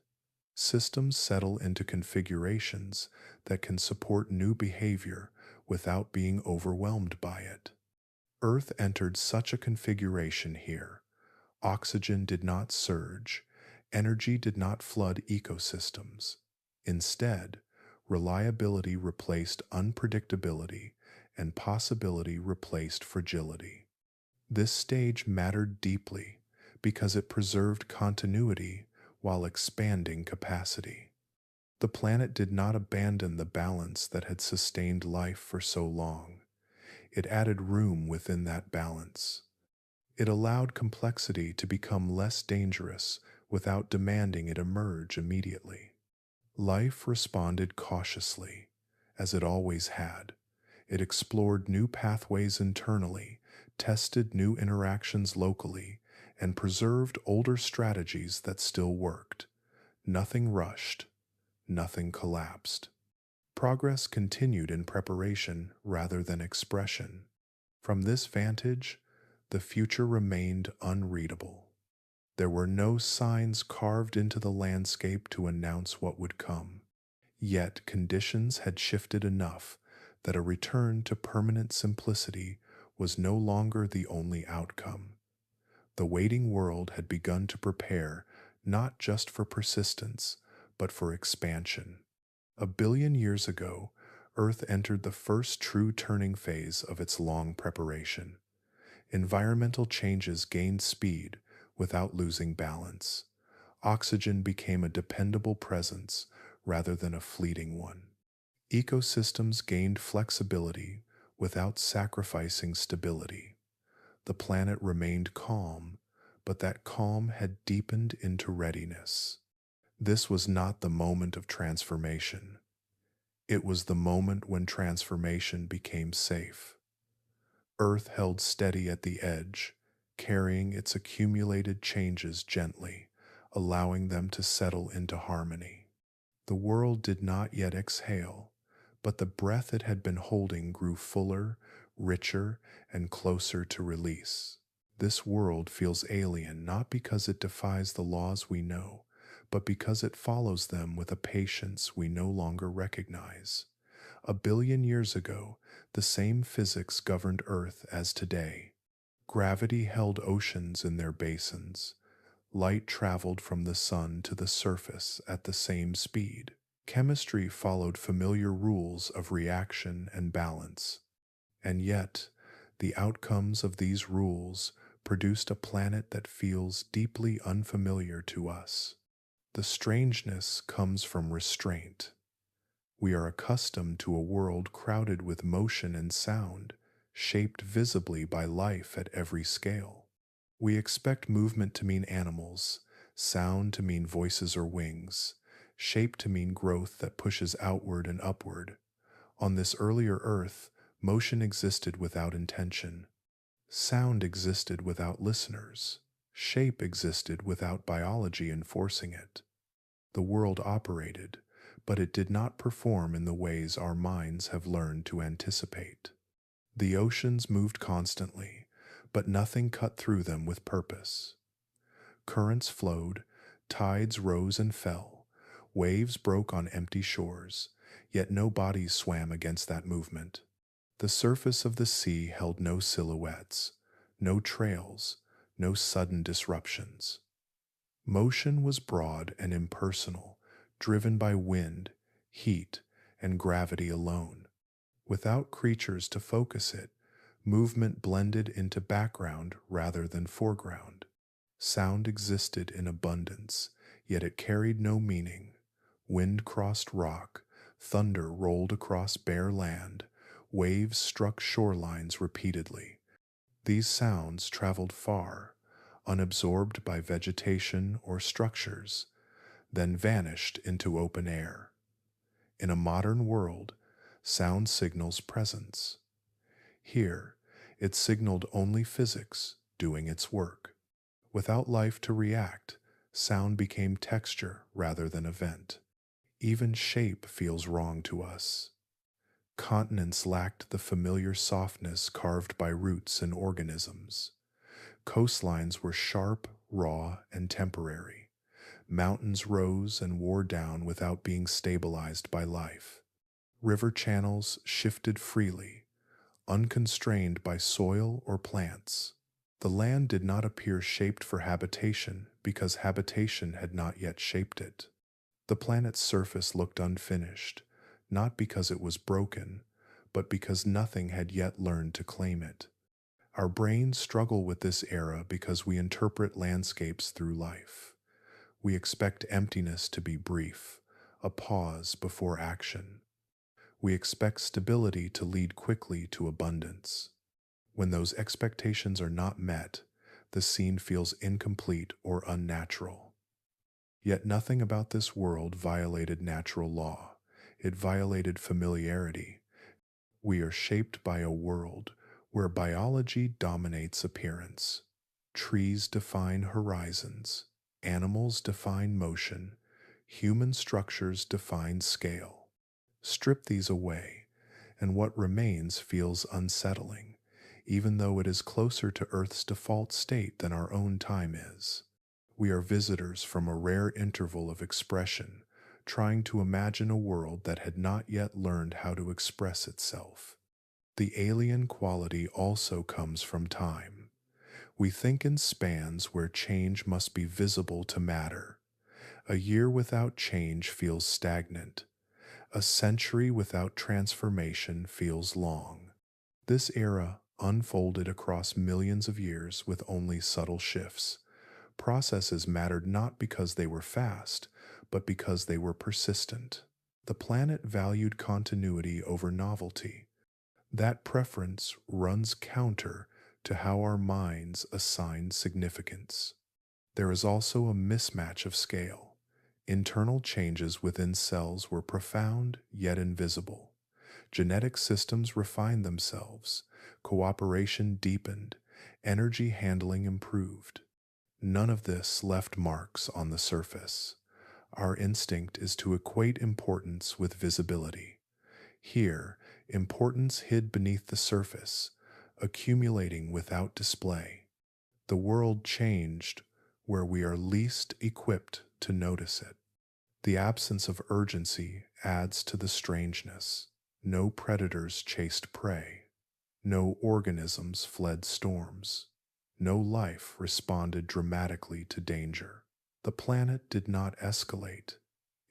Systems settle into configurations that can support new behavior without being overwhelmed by it. Earth entered such a configuration here. Oxygen did not surge, energy did not flood ecosystems. Instead, reliability replaced unpredictability, and possibility replaced fragility. This stage mattered deeply because it preserved continuity while expanding capacity. The planet did not abandon the balance that had sustained life for so long. It added room within that balance. It allowed complexity to become less dangerous without demanding it emerge immediately. Life responded cautiously, as it always had. It explored new pathways internally, tested new interactions locally, and preserved older strategies that still worked. Nothing rushed, nothing collapsed. Progress continued in preparation rather than expression. From this vantage, the future remained unreadable. There were no signs carved into the landscape to announce what would come. Yet conditions had shifted enough that a return to permanent simplicity was no longer the only outcome. The waiting world had begun to prepare not just for persistence, but for expansion. 1 billion years ago, Earth entered the first true turning phase of its long preparation. Environmental changes gained speed without losing balance. Oxygen became a dependable presence rather than a fleeting one. Ecosystems gained flexibility without sacrificing stability. The planet remained calm, but that calm had deepened into readiness. This was not the moment of transformation. It was the moment when transformation became safe. Earth held steady at the edge, carrying its accumulated changes gently, allowing them to settle into harmony. The world did not yet exhale, but the breath it had been holding grew fuller, richer, and closer to release. This world feels alien not because it defies the laws we know, but because it follows them with a patience we no longer recognize. 1 billion years ago, the same physics governed Earth as today. Gravity held oceans in their basins. Light traveled from the sun to the surface at the same speed. Chemistry followed familiar rules of reaction and balance. And yet, the outcomes of these rules produced a planet that feels deeply unfamiliar to us. The strangeness comes from restraint. We are accustomed to a world crowded with motion and sound, shaped visibly by life at every scale. We expect movement to mean animals, sound to mean voices or wings, shape to mean growth that pushes outward and upward. On this earlier Earth, motion existed without intention. Sound existed without listeners. Shape existed without biology enforcing it. The world operated, but it did not perform in the ways our minds have learned to anticipate. The oceans moved constantly, but nothing cut through them with purpose. Currents flowed, tides rose and fell, waves broke on empty shores, yet no bodies swam against that movement. The surface of the sea held no silhouettes, no trails, no sudden disruptions. Motion was broad and impersonal, driven by wind, heat, and gravity alone. Without creatures to focus it, movement blended into background rather than foreground. Sound existed in abundance, yet it carried no meaning. Wind crossed rock, thunder rolled across bare land, waves struck shorelines repeatedly. These sounds traveled far, unabsorbed by vegetation or structures, then vanished into open air. In a modern world, sound signals presence. Here, it signaled only physics doing its work. Without life to react, sound became texture rather than event. Even shape feels wrong to us. Continents lacked the familiar softness carved by roots and organisms. Coastlines were sharp, raw, and temporary. Mountains rose and wore down without being stabilized by life. River channels shifted freely, unconstrained by soil or plants. The land did not appear shaped for habitation because habitation had not yet shaped it. The planet's surface looked unfinished, not because it was broken, but because nothing had yet learned to claim it. Our brains struggle with this era because we interpret landscapes through life. We expect emptiness to be brief, a pause before action. We expect stability to lead quickly to abundance. When those expectations are not met, the scene feels incomplete or unnatural. Yet nothing about this world violated natural law. It violated familiarity. We are shaped by a world where biology dominates appearance. Trees define horizons, animals define motion, human structures define scale. Strip these away, and what remains feels unsettling, even though it is closer to Earth's default state than our own time is. We are visitors from a rare interval of expression, trying to imagine a world that had not yet learned how to express itself. The alien quality also comes from time. We think in spans where change must be visible to matter. A year without change feels stagnant. A century without transformation feels long. This era unfolded across millions of years with only subtle shifts. Processes mattered not because they were fast, but because they were persistent. The planet valued continuity over novelty. That preference runs counter to how our minds assign significance. There is also a mismatch of scale. Internal changes within cells were profound yet invisible. Genetic systems refined themselves, cooperation deepened, energy handling improved. None of this left marks on the surface. Our instinct is to equate importance with visibility. Here, importance hid beneath the surface, accumulating without display. The world changed where we are least equipped to notice it. The absence of urgency adds to the strangeness. No predators chased prey. No organisms fled storms. No life responded dramatically to danger. The planet did not escalate,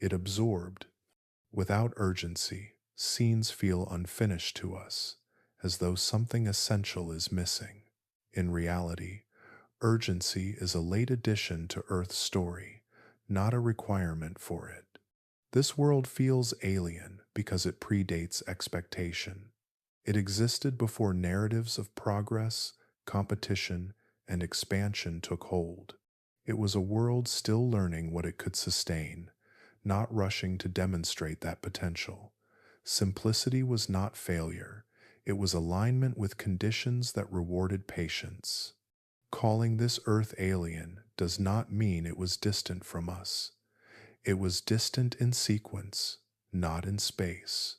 it absorbed. Without urgency, scenes feel unfinished to us, as though something essential is missing. In reality, urgency is a late addition to Earth's story, not a requirement for it. This world feels alien because it predates expectation. It existed before narratives of progress, competition, and expansion took hold. It was a world still learning what it could sustain, not rushing to demonstrate that potential. Simplicity was not failure, it was alignment with conditions that rewarded patience. Calling this Earth alien does not mean it was distant from us. It was distant in sequence, not in space.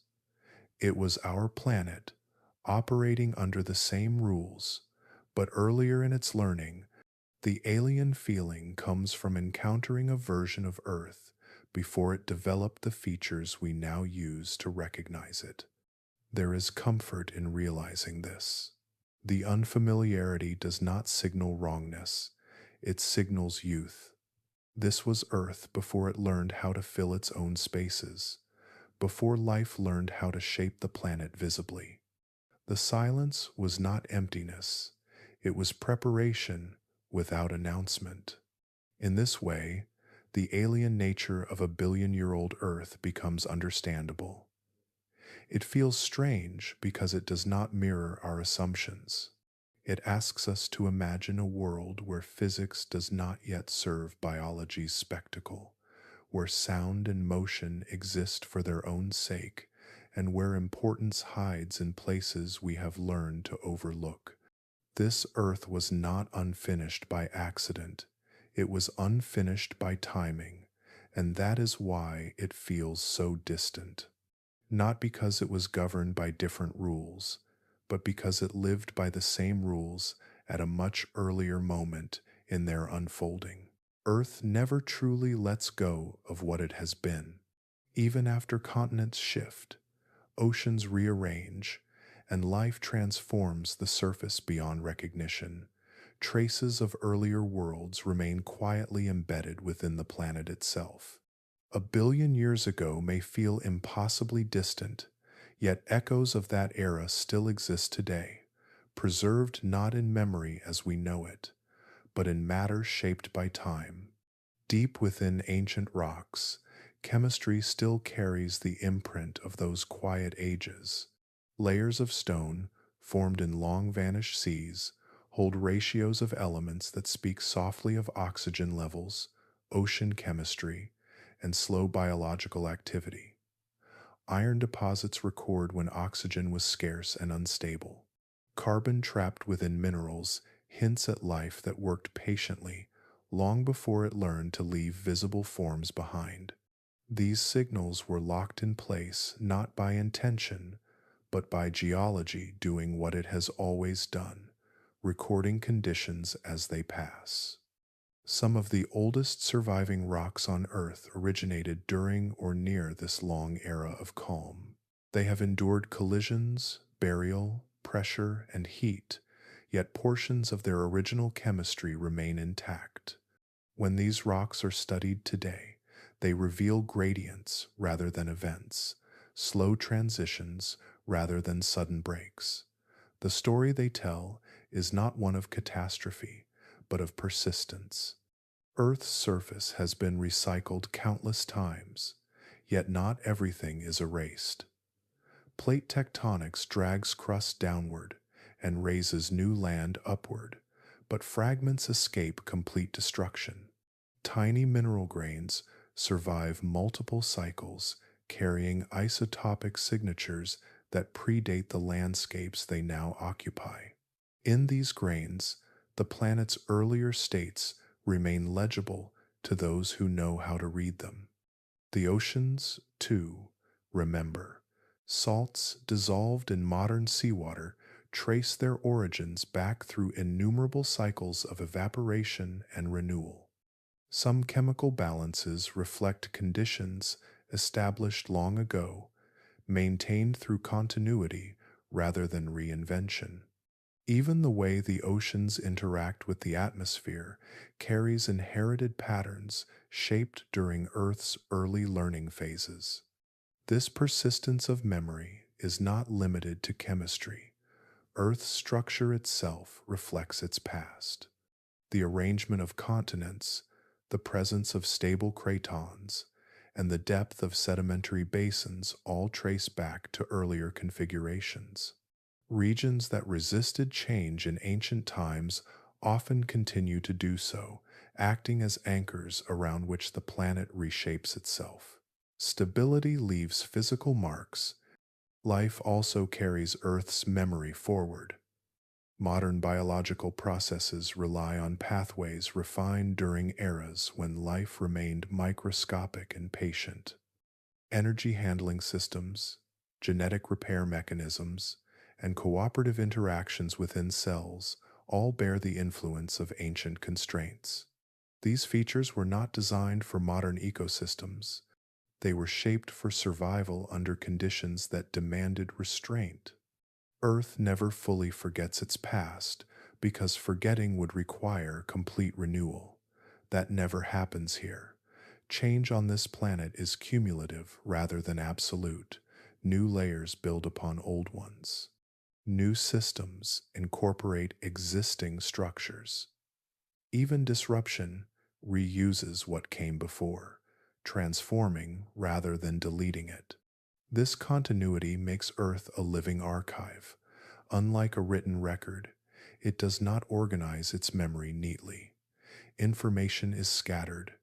It was our planet, operating under the same rules, but earlier in its learning. The alien feeling comes from encountering a version of Earth before it developed the features we now use to recognize it. There is comfort in realizing this. The unfamiliarity does not signal wrongness, it signals youth. This was Earth before it learned how to fill its own spaces, before life learned how to shape the planet visibly. The silence was not emptiness, it was preparation without announcement. In this way, the alien nature of a billion-year-old Earth becomes understandable. It feels strange because it does not mirror our assumptions. It asks us to imagine a world where physics does not yet serve biology's spectacle, where sound and motion exist for their own sake, and where importance hides in places we have learned to overlook. This Earth was not unfinished by accident, it was unfinished by timing, and that is why it feels so distant. Not because it was governed by different rules, but because it lived by the same rules at a much earlier moment in their unfolding. Earth never truly lets go of what it has been. Even after continents shift, oceans rearrange, and life transforms the surface beyond recognition, traces of earlier worlds remain quietly embedded within the planet itself. A billion years ago may feel impossibly distant, yet echoes of that era still exist today, preserved not in memory as we know it, but in matter shaped by time. Deep within ancient rocks, chemistry still carries the imprint of those quiet ages. Layers of stone, formed in long vanished seas, hold ratios of elements that speak softly of oxygen levels, ocean chemistry, and slow biological activity. Iron deposits record when oxygen was scarce and unstable. Carbon trapped within minerals hints at life that worked patiently long before it learned to leave visible forms behind. These signals were locked in place not by intention, but by geology doing what it has always done, recording conditions as they pass. Some of the oldest surviving rocks on Earth originated during or near this long era of calm. They have endured collisions, burial, pressure, and heat, yet portions of their original chemistry remain intact. When these rocks are studied today, they reveal gradients rather than events, slow transitions rather than sudden breaks. The story they tell is not one of catastrophe, but of persistence. Earth's surface has been recycled countless times, yet not everything is erased. Plate tectonics drags crust downward and raises new land upward, but fragments escape complete destruction. Tiny mineral grains survive multiple cycles, carrying isotopic signatures that predate the landscapes they now occupy. In these grains, the planet's earlier states remain legible to those who know how to read them. The oceans, too, remember. Salts dissolved in modern seawater trace their origins back through innumerable cycles of evaporation and renewal. Some chemical balances reflect conditions established long ago, maintained through continuity rather than reinvention. Even the way the oceans interact with the atmosphere carries inherited patterns shaped during Earth's early learning phases. This persistence of memory is not limited to chemistry. Earth's structure itself reflects its past. The arrangement of continents, the presence of stable cratons, and the depth of sedimentary basins all trace back to earlier configurations. Regions that resisted change in ancient times often continue to do so, acting as anchors around which the planet reshapes itself. Stability leaves physical marks. Life also carries Earth's memory forward. Modern biological processes rely on pathways refined during eras when life remained microscopic and patient. Energy handling systems, genetic repair mechanisms, and cooperative interactions within cells all bear the influence of ancient constraints. These features were not designed for modern ecosystems. They were shaped for survival under conditions that demanded restraint. Earth never fully forgets its past because forgetting would require complete renewal. That never happens here. Change on this planet is cumulative rather than absolute. New layers build upon old ones. New systems incorporate existing structures. Even disruption reuses what came before, transforming rather than deleting it. This continuity makes Earth a living archive. Unlike a written record, it does not organize its memory neatly. Information is scattered,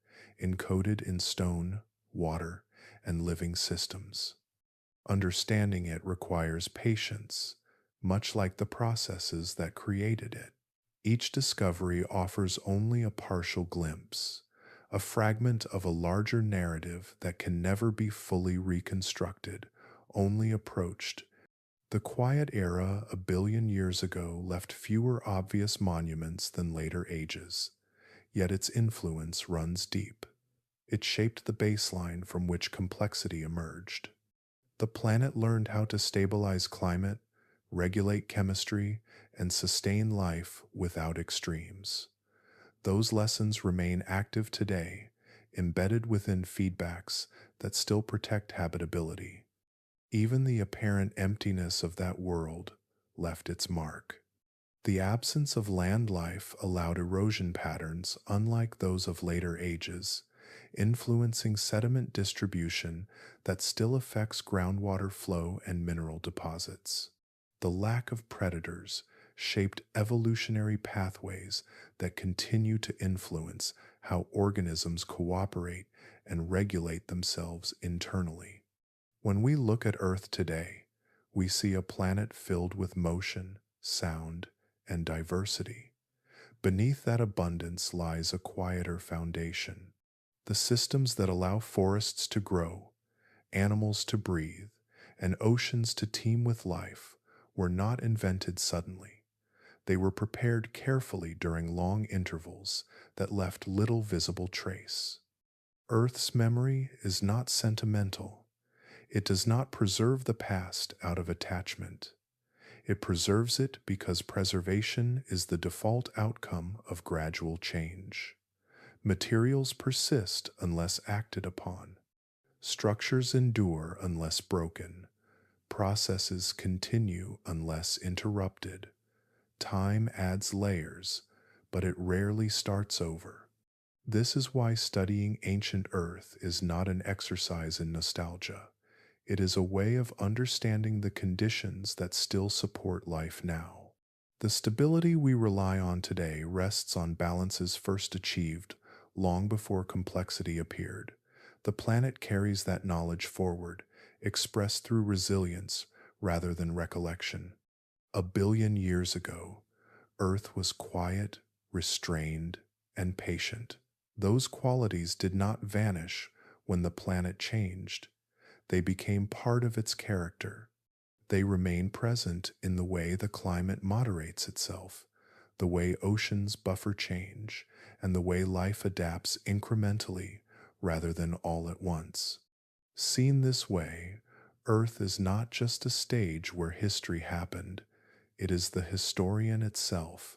encoded in stone, water, and living systems. Understanding it requires patience, much like the processes that created it. Each discovery offers only a partial glimpse, a fragment of a larger narrative that can never be fully reconstructed, only approached. The quiet era a billion years ago left fewer obvious monuments than later ages, yet its influence runs deep. It shaped the baseline from which complexity emerged. The planet learned how to stabilize climate, regulate chemistry, and sustain life without extremes. Those lessons remain active today, embedded within feedbacks that still protect habitability. Even the apparent emptiness of that world left its mark. The absence of land life allowed erosion patterns unlike those of later ages, influencing sediment distribution that still affects groundwater flow and mineral deposits. The lack of predators shaped evolutionary pathways that continue to influence how organisms cooperate and regulate themselves internally. When we look at Earth today, we see a planet filled with motion, sound, and diversity. Beneath that abundance lies a quieter foundation. The systems that allow forests to grow, animals to breathe, and oceans to teem with life were not invented suddenly. They were prepared carefully during long intervals that left little visible trace. Earth's memory is not sentimental. It does not preserve the past out of attachment. It preserves it because preservation is the default outcome of gradual change. Materials persist unless acted upon. Structures endure unless broken. Processes continue unless interrupted. Time adds layers, but it rarely starts over. This is why studying ancient Earth is not an exercise in nostalgia. It is a way of understanding the conditions that still support life now. The stability we rely on today rests on balances first achieved long before complexity appeared. The planet carries that knowledge forward, expressed through resilience rather than recollection. A billion years ago, Earth was quiet, restrained, and patient. Those qualities did not vanish when the planet changed. They became part of its character. They remain present in the way the climate moderates itself, the way oceans buffer change, and the way life adapts incrementally rather than all at once. Seen this way, Earth is not just a stage where history happened, It is the historian itself.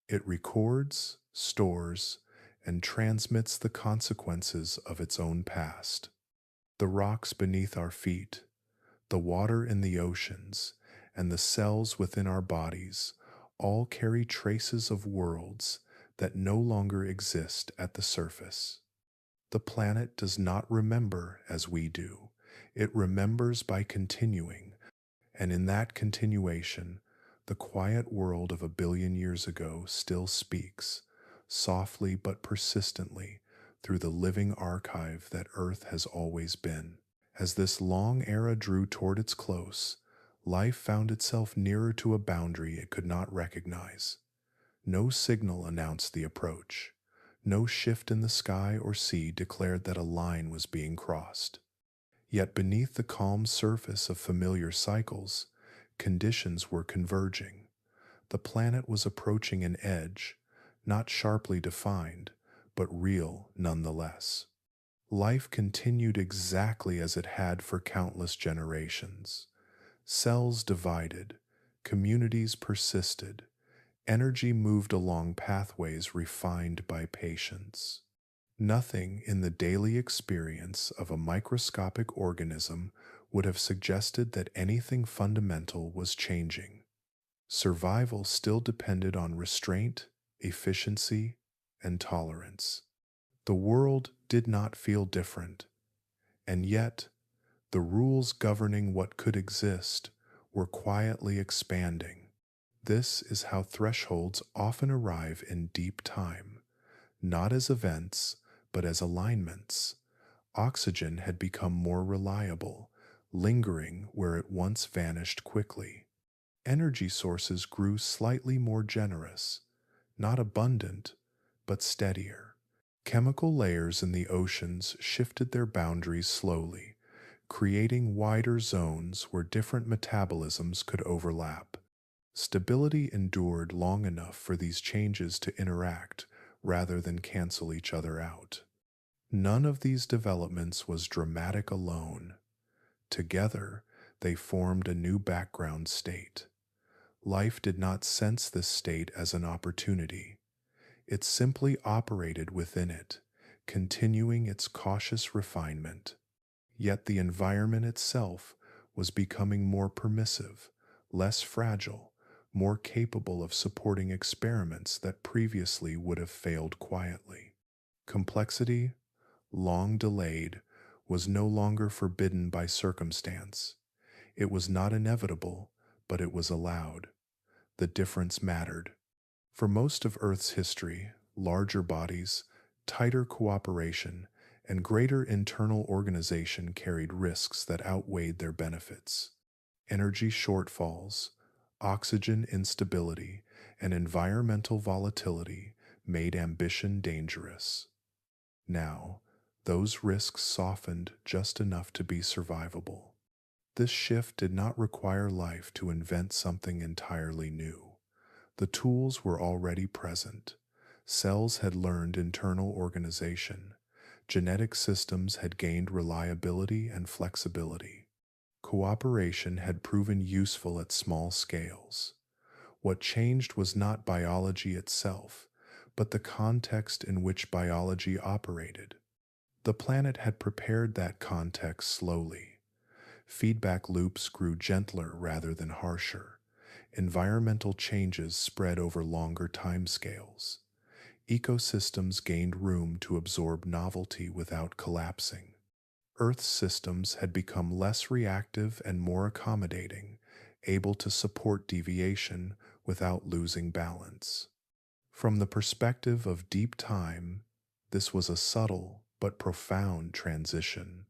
It records, stores, and transmits the consequences of its own past. The rocks beneath our feet, the water in the oceans, and the cells within our bodies all carry traces of worlds that no longer exist at the surface. The planet does not remember as we do. It remembers by continuing, and in that continuation, the quiet world of 1 billion years ago still speaks, softly but persistently, through the living archive that Earth has always been. As this long era drew toward its close, life found itself nearer to a boundary it could not recognize. No signal announced the approach. No shift in the sky or sea declared that a line was being crossed. Yet beneath the calm surface of familiar cycles, conditions were converging. The planet was approaching an edge, not sharply defined, but real nonetheless. Life continued exactly as it had for countless generations. Cells divided, communities persisted, energy moved along pathways refined by patience. Nothing in the daily experience of a microscopic organism would have suggested that anything fundamental was changing. Survival still depended on restraint, efficiency, and tolerance. The world did not feel different, and yet the rules governing what could exist were quietly expanding. This is how thresholds often arrive in deep time, not as events, but as alignments. Oxygen had become more reliable, lingering where it once vanished quickly. Energy sources grew slightly more generous, not abundant, but steadier. Chemical layers in the oceans shifted their boundaries slowly, creating wider zones where different metabolisms could overlap. Stability endured long enough for these changes to interact rather than cancel each other out. None of these developments was dramatic alone. Together, they formed a new background state. Life did not sense this state as an opportunity. It simply operated within it, continuing its cautious refinement. Yet the environment itself was becoming more permissive, less fragile, more capable of supporting experiments that previously would have failed quietly. Complexity, long delayed, was no longer forbidden by circumstance. It was not inevitable, but it was allowed. The difference mattered. For most of Earth's history, larger bodies, tighter cooperation, and greater internal organization carried risks that outweighed their benefits. Energy shortfalls, oxygen instability, and environmental volatility made ambition dangerous. Now, those risks softened just enough to be survivable. This shift did not require life to invent something entirely new. The tools were already present. Cells had learned internal organization. Genetic systems had gained reliability and flexibility. Cooperation had proven useful at small scales. What changed was not biology itself, but the context in which biology operated. The planet had prepared that context slowly. Feedback loops grew gentler rather than harsher. Environmental changes spread over longer timescales. Ecosystems gained room to absorb novelty without collapsing. Earth's systems had become less reactive and more accommodating, able to support deviation without losing balance. From the perspective of deep time, this was a subtle but profound transition.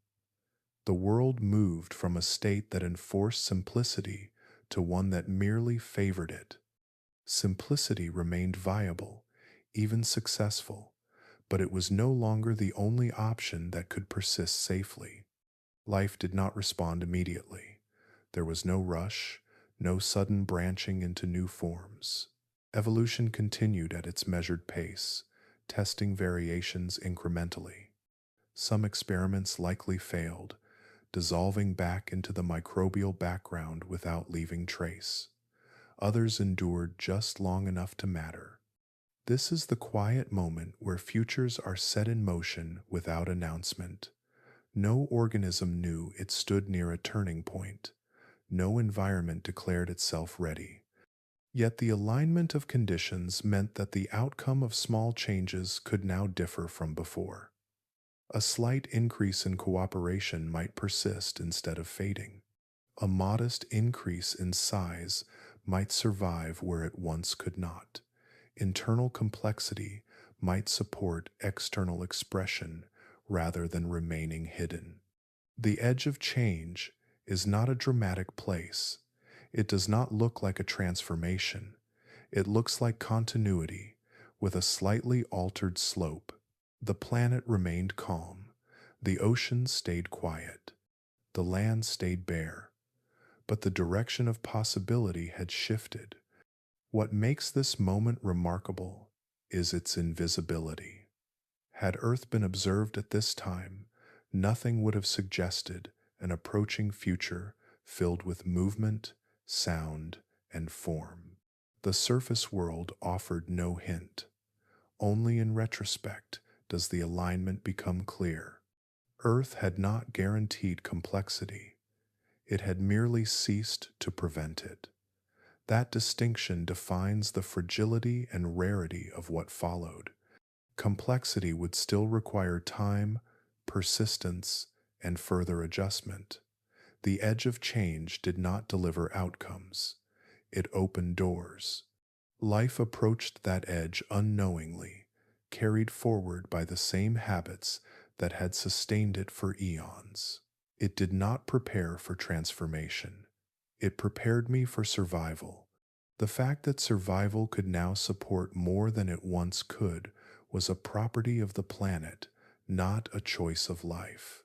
The world moved from a state that enforced simplicity to one that merely favored it. Simplicity remained viable, even successful, but it was no longer the only option that could persist safely. Life did not respond immediately. There was no rush, no sudden branching into new forms. Evolution continued at its measured pace, testing variations incrementally. Some experiments likely failed, dissolving back into the microbial background without leaving trace. others endured just long enough to matter. This is the quiet moment where futures are set in motion without announcement. No organism knew it stood near a turning point. No environment declared itself ready. Yet the alignment of conditions meant that the outcome of small changes could now differ from before. A slight increase in cooperation might persist instead of fading. A modest increase in size might survive where it once could not. Internal complexity might support external expression rather than remaining hidden. The edge of change is not a dramatic place. It does not look like a transformation. It looks like continuity with a slightly altered slope. The planet remained calm. The ocean stayed quiet. The land stayed bare. But the direction of possibility had shifted. What makes this moment remarkable is its invisibility. Had Earth been observed at this time, nothing would have suggested an approaching future filled with movement, sound, and form. The surface world offered no hint. Only in retrospect does the alignment become clear. Earth had not guaranteed complexity. It had merely ceased to prevent it. That distinction defines the fragility and rarity of what followed. Complexity would still require time, persistence, and further adjustment. The edge of change did not deliver outcomes. It opened doors. Life approached that edge unknowingly, carried forward by the same habits that had sustained it for eons. It did not prepare for transformation. It prepared me for survival. The fact that survival could now support more than it once could was a property of the planet, not a choice of life.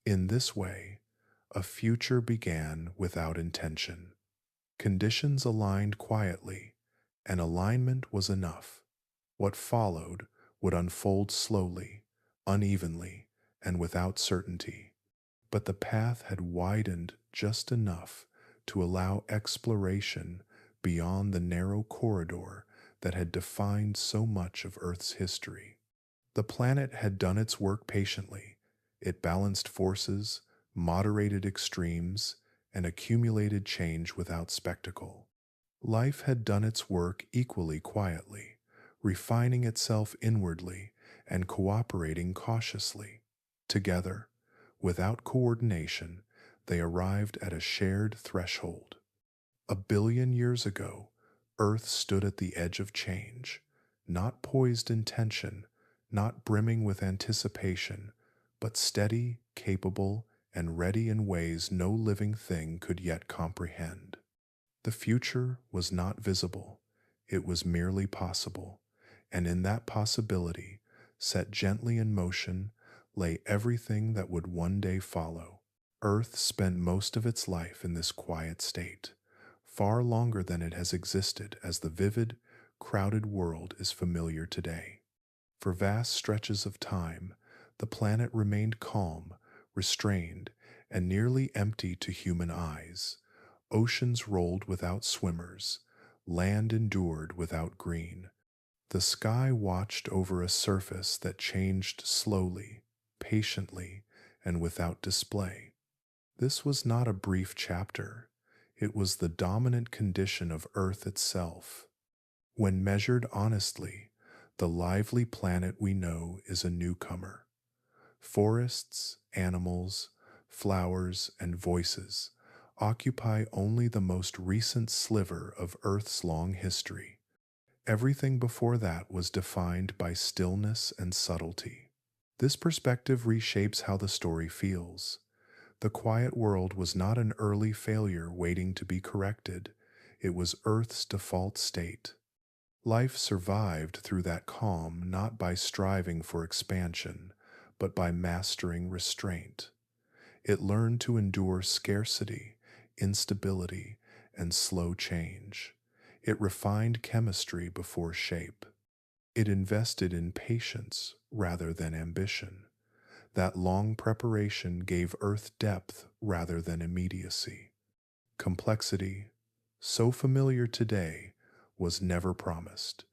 In this way, a future began without intention. Conditions aligned quietly, and alignment was enough. What followed would unfold slowly, unevenly, and without certainty. But the path had widened just enough to allow exploration beyond the narrow corridor that had defined so much of Earth's history. The planet had done its work patiently. It balanced forces, moderated extremes, and accumulated change without spectacle. Life had done its work equally quietly, refining itself inwardly and cooperating cautiously. Together, without coordination, they arrived at a shared threshold. 1 billion years ago, Earth stood at the edge of change, not poised in tension, not brimming with anticipation, but steady, capable, and ready in ways no living thing could yet comprehend. The future was not visible, it was merely possible, and in that possibility, set gently in motion, lay everything that would one day follow. Earth spent most of its life in this quiet state, far longer than it has existed as the vivid, crowded world is familiar today. For vast stretches of time, the planet remained calm, restrained, and nearly empty to human eyes. Oceans rolled without swimmers, land endured without green. The sky watched over a surface that changed slowly, patiently, and without display. This was not a brief chapter. It was the dominant condition of Earth itself. When measured honestly, the lively planet we know is a newcomer. Forests, animals, flowers, and voices occupy only the most recent sliver of Earth's long history. Everything before that was defined by stillness and subtlety. This perspective reshapes how the story feels. The quiet world was not an early failure waiting to be corrected. It was Earth's default state. Life survived through that calm not by striving for expansion, but by mastering restraint. It learned to endure scarcity, instability, and slow change. It refined chemistry before shape. It invested in patience rather than ambition. That long preparation gave Earth depth rather than immediacy. Complexity, so familiar today, was never promised.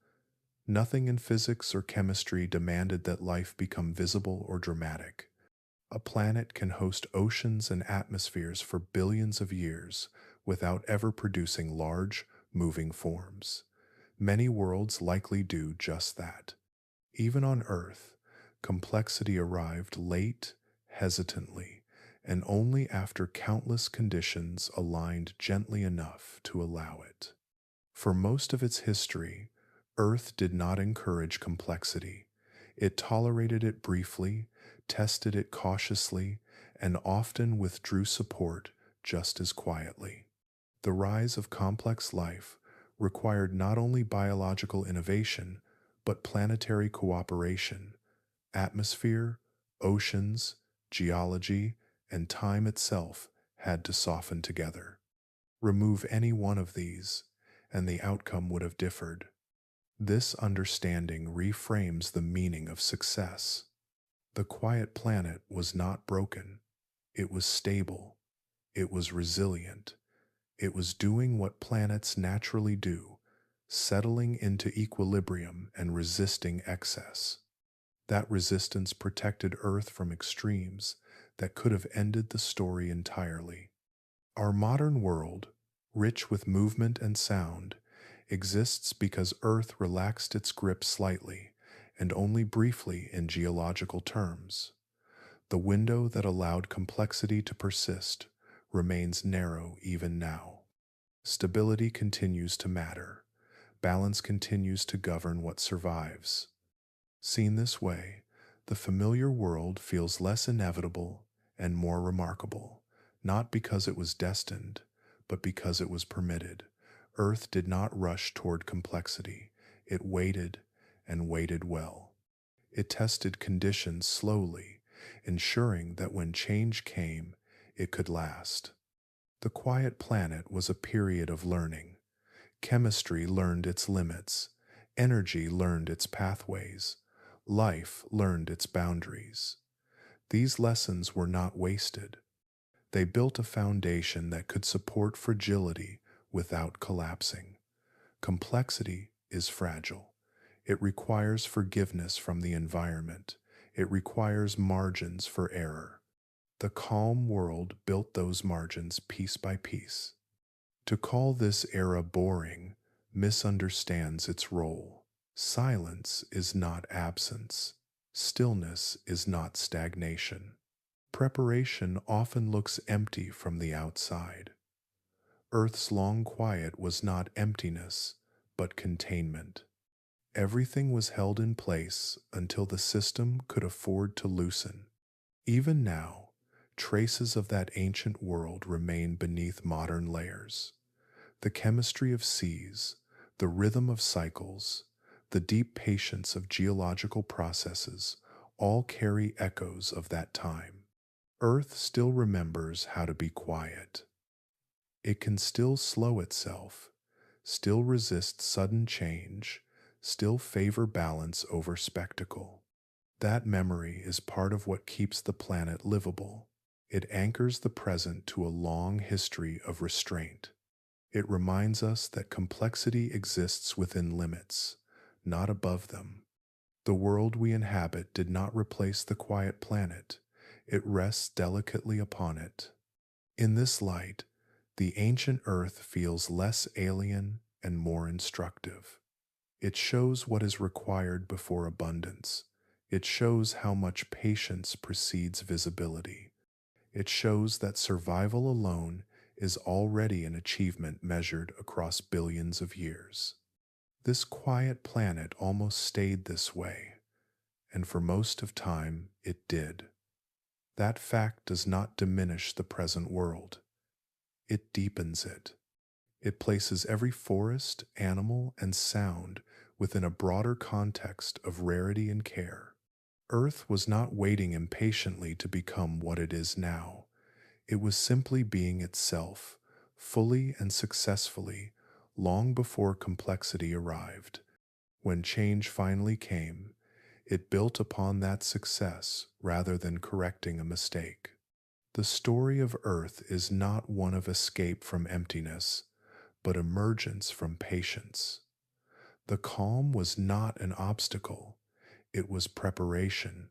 Nothing in physics or chemistry demanded that life become visible or dramatic. A planet can host oceans and atmospheres for billions of years without ever producing large, moving forms. Many worlds likely do just that. Even on Earth, complexity arrived late, hesitantly, and only after countless conditions aligned gently enough to allow it. For most of its history, Earth did not encourage complexity. It tolerated it briefly, tested it cautiously, and often withdrew support just as quietly. The rise of complex life required not only biological innovation, but planetary cooperation. Atmosphere, oceans, geology, and time itself had to soften together. Remove any one of these, and the outcome would have differed. This understanding reframes the meaning of success. The quiet planet was not broken. It was stable. It was resilient. It was doing what planets naturally do, settling into equilibrium and resisting excess. That resistance protected Earth from extremes that could have ended the story entirely. Our modern world, rich with movement and sound, exists because Earth relaxed its grip slightly, and only briefly in geological terms. The window that allowed complexity to persist remains narrow even now. Stability continues to matter. Balance continues to govern what survives. Seen this way, the familiar world feels less inevitable and more remarkable, not because it was destined, but because it was permitted. Earth did not rush toward complexity. It waited and waited well. It tested conditions slowly, ensuring that when change came, it could last. The quiet planet was a period of learning. Chemistry learned its limits. Energy learned its pathways. Life learned its boundaries. These lessons were not wasted. They built a foundation that could support fragility without collapsing. Complexity is fragile. It requires forgiveness from the environment. It requires margins for error. The calm world built those margins piece by piece. To call this era boring misunderstands its role. Silence is not absence. Stillness is not stagnation. Preparation often looks empty from the outside. Earth's long quiet was not emptiness, but containment. Everything was held in place until the system could afford to loosen. Even now, traces of that ancient world remain beneath modern layers. The chemistry of seas, the rhythm of cycles, the deep patience of geological processes all carry echoes of that time. Earth still remembers how to be quiet. It can still slow itself, still resist sudden change, still favor balance over spectacle. That memory is part of what keeps the planet livable. It anchors the present to a long history of restraint. It reminds us that complexity exists within limits, not above them. The world we inhabit did not replace the quiet planet. It rests delicately upon it. In this light, the ancient Earth feels less alien and more instructive. It shows what is required before abundance. It shows how much patience precedes visibility. It shows that survival alone is already an achievement measured across billions of years. This quiet planet almost stayed this way, and for most of time it did. That fact does not diminish the present world. It deepens it. It places every forest, animal, and sound within a broader context of rarity and care. Earth was not waiting impatiently to become what it is now. It was simply being itself, fully and successfully, long before complexity arrived. When change finally came, it built upon that success rather than correcting a mistake. The story of Earth is not one of escape from emptiness, but emergence from patience. The calm was not an obstacle, it was preparation,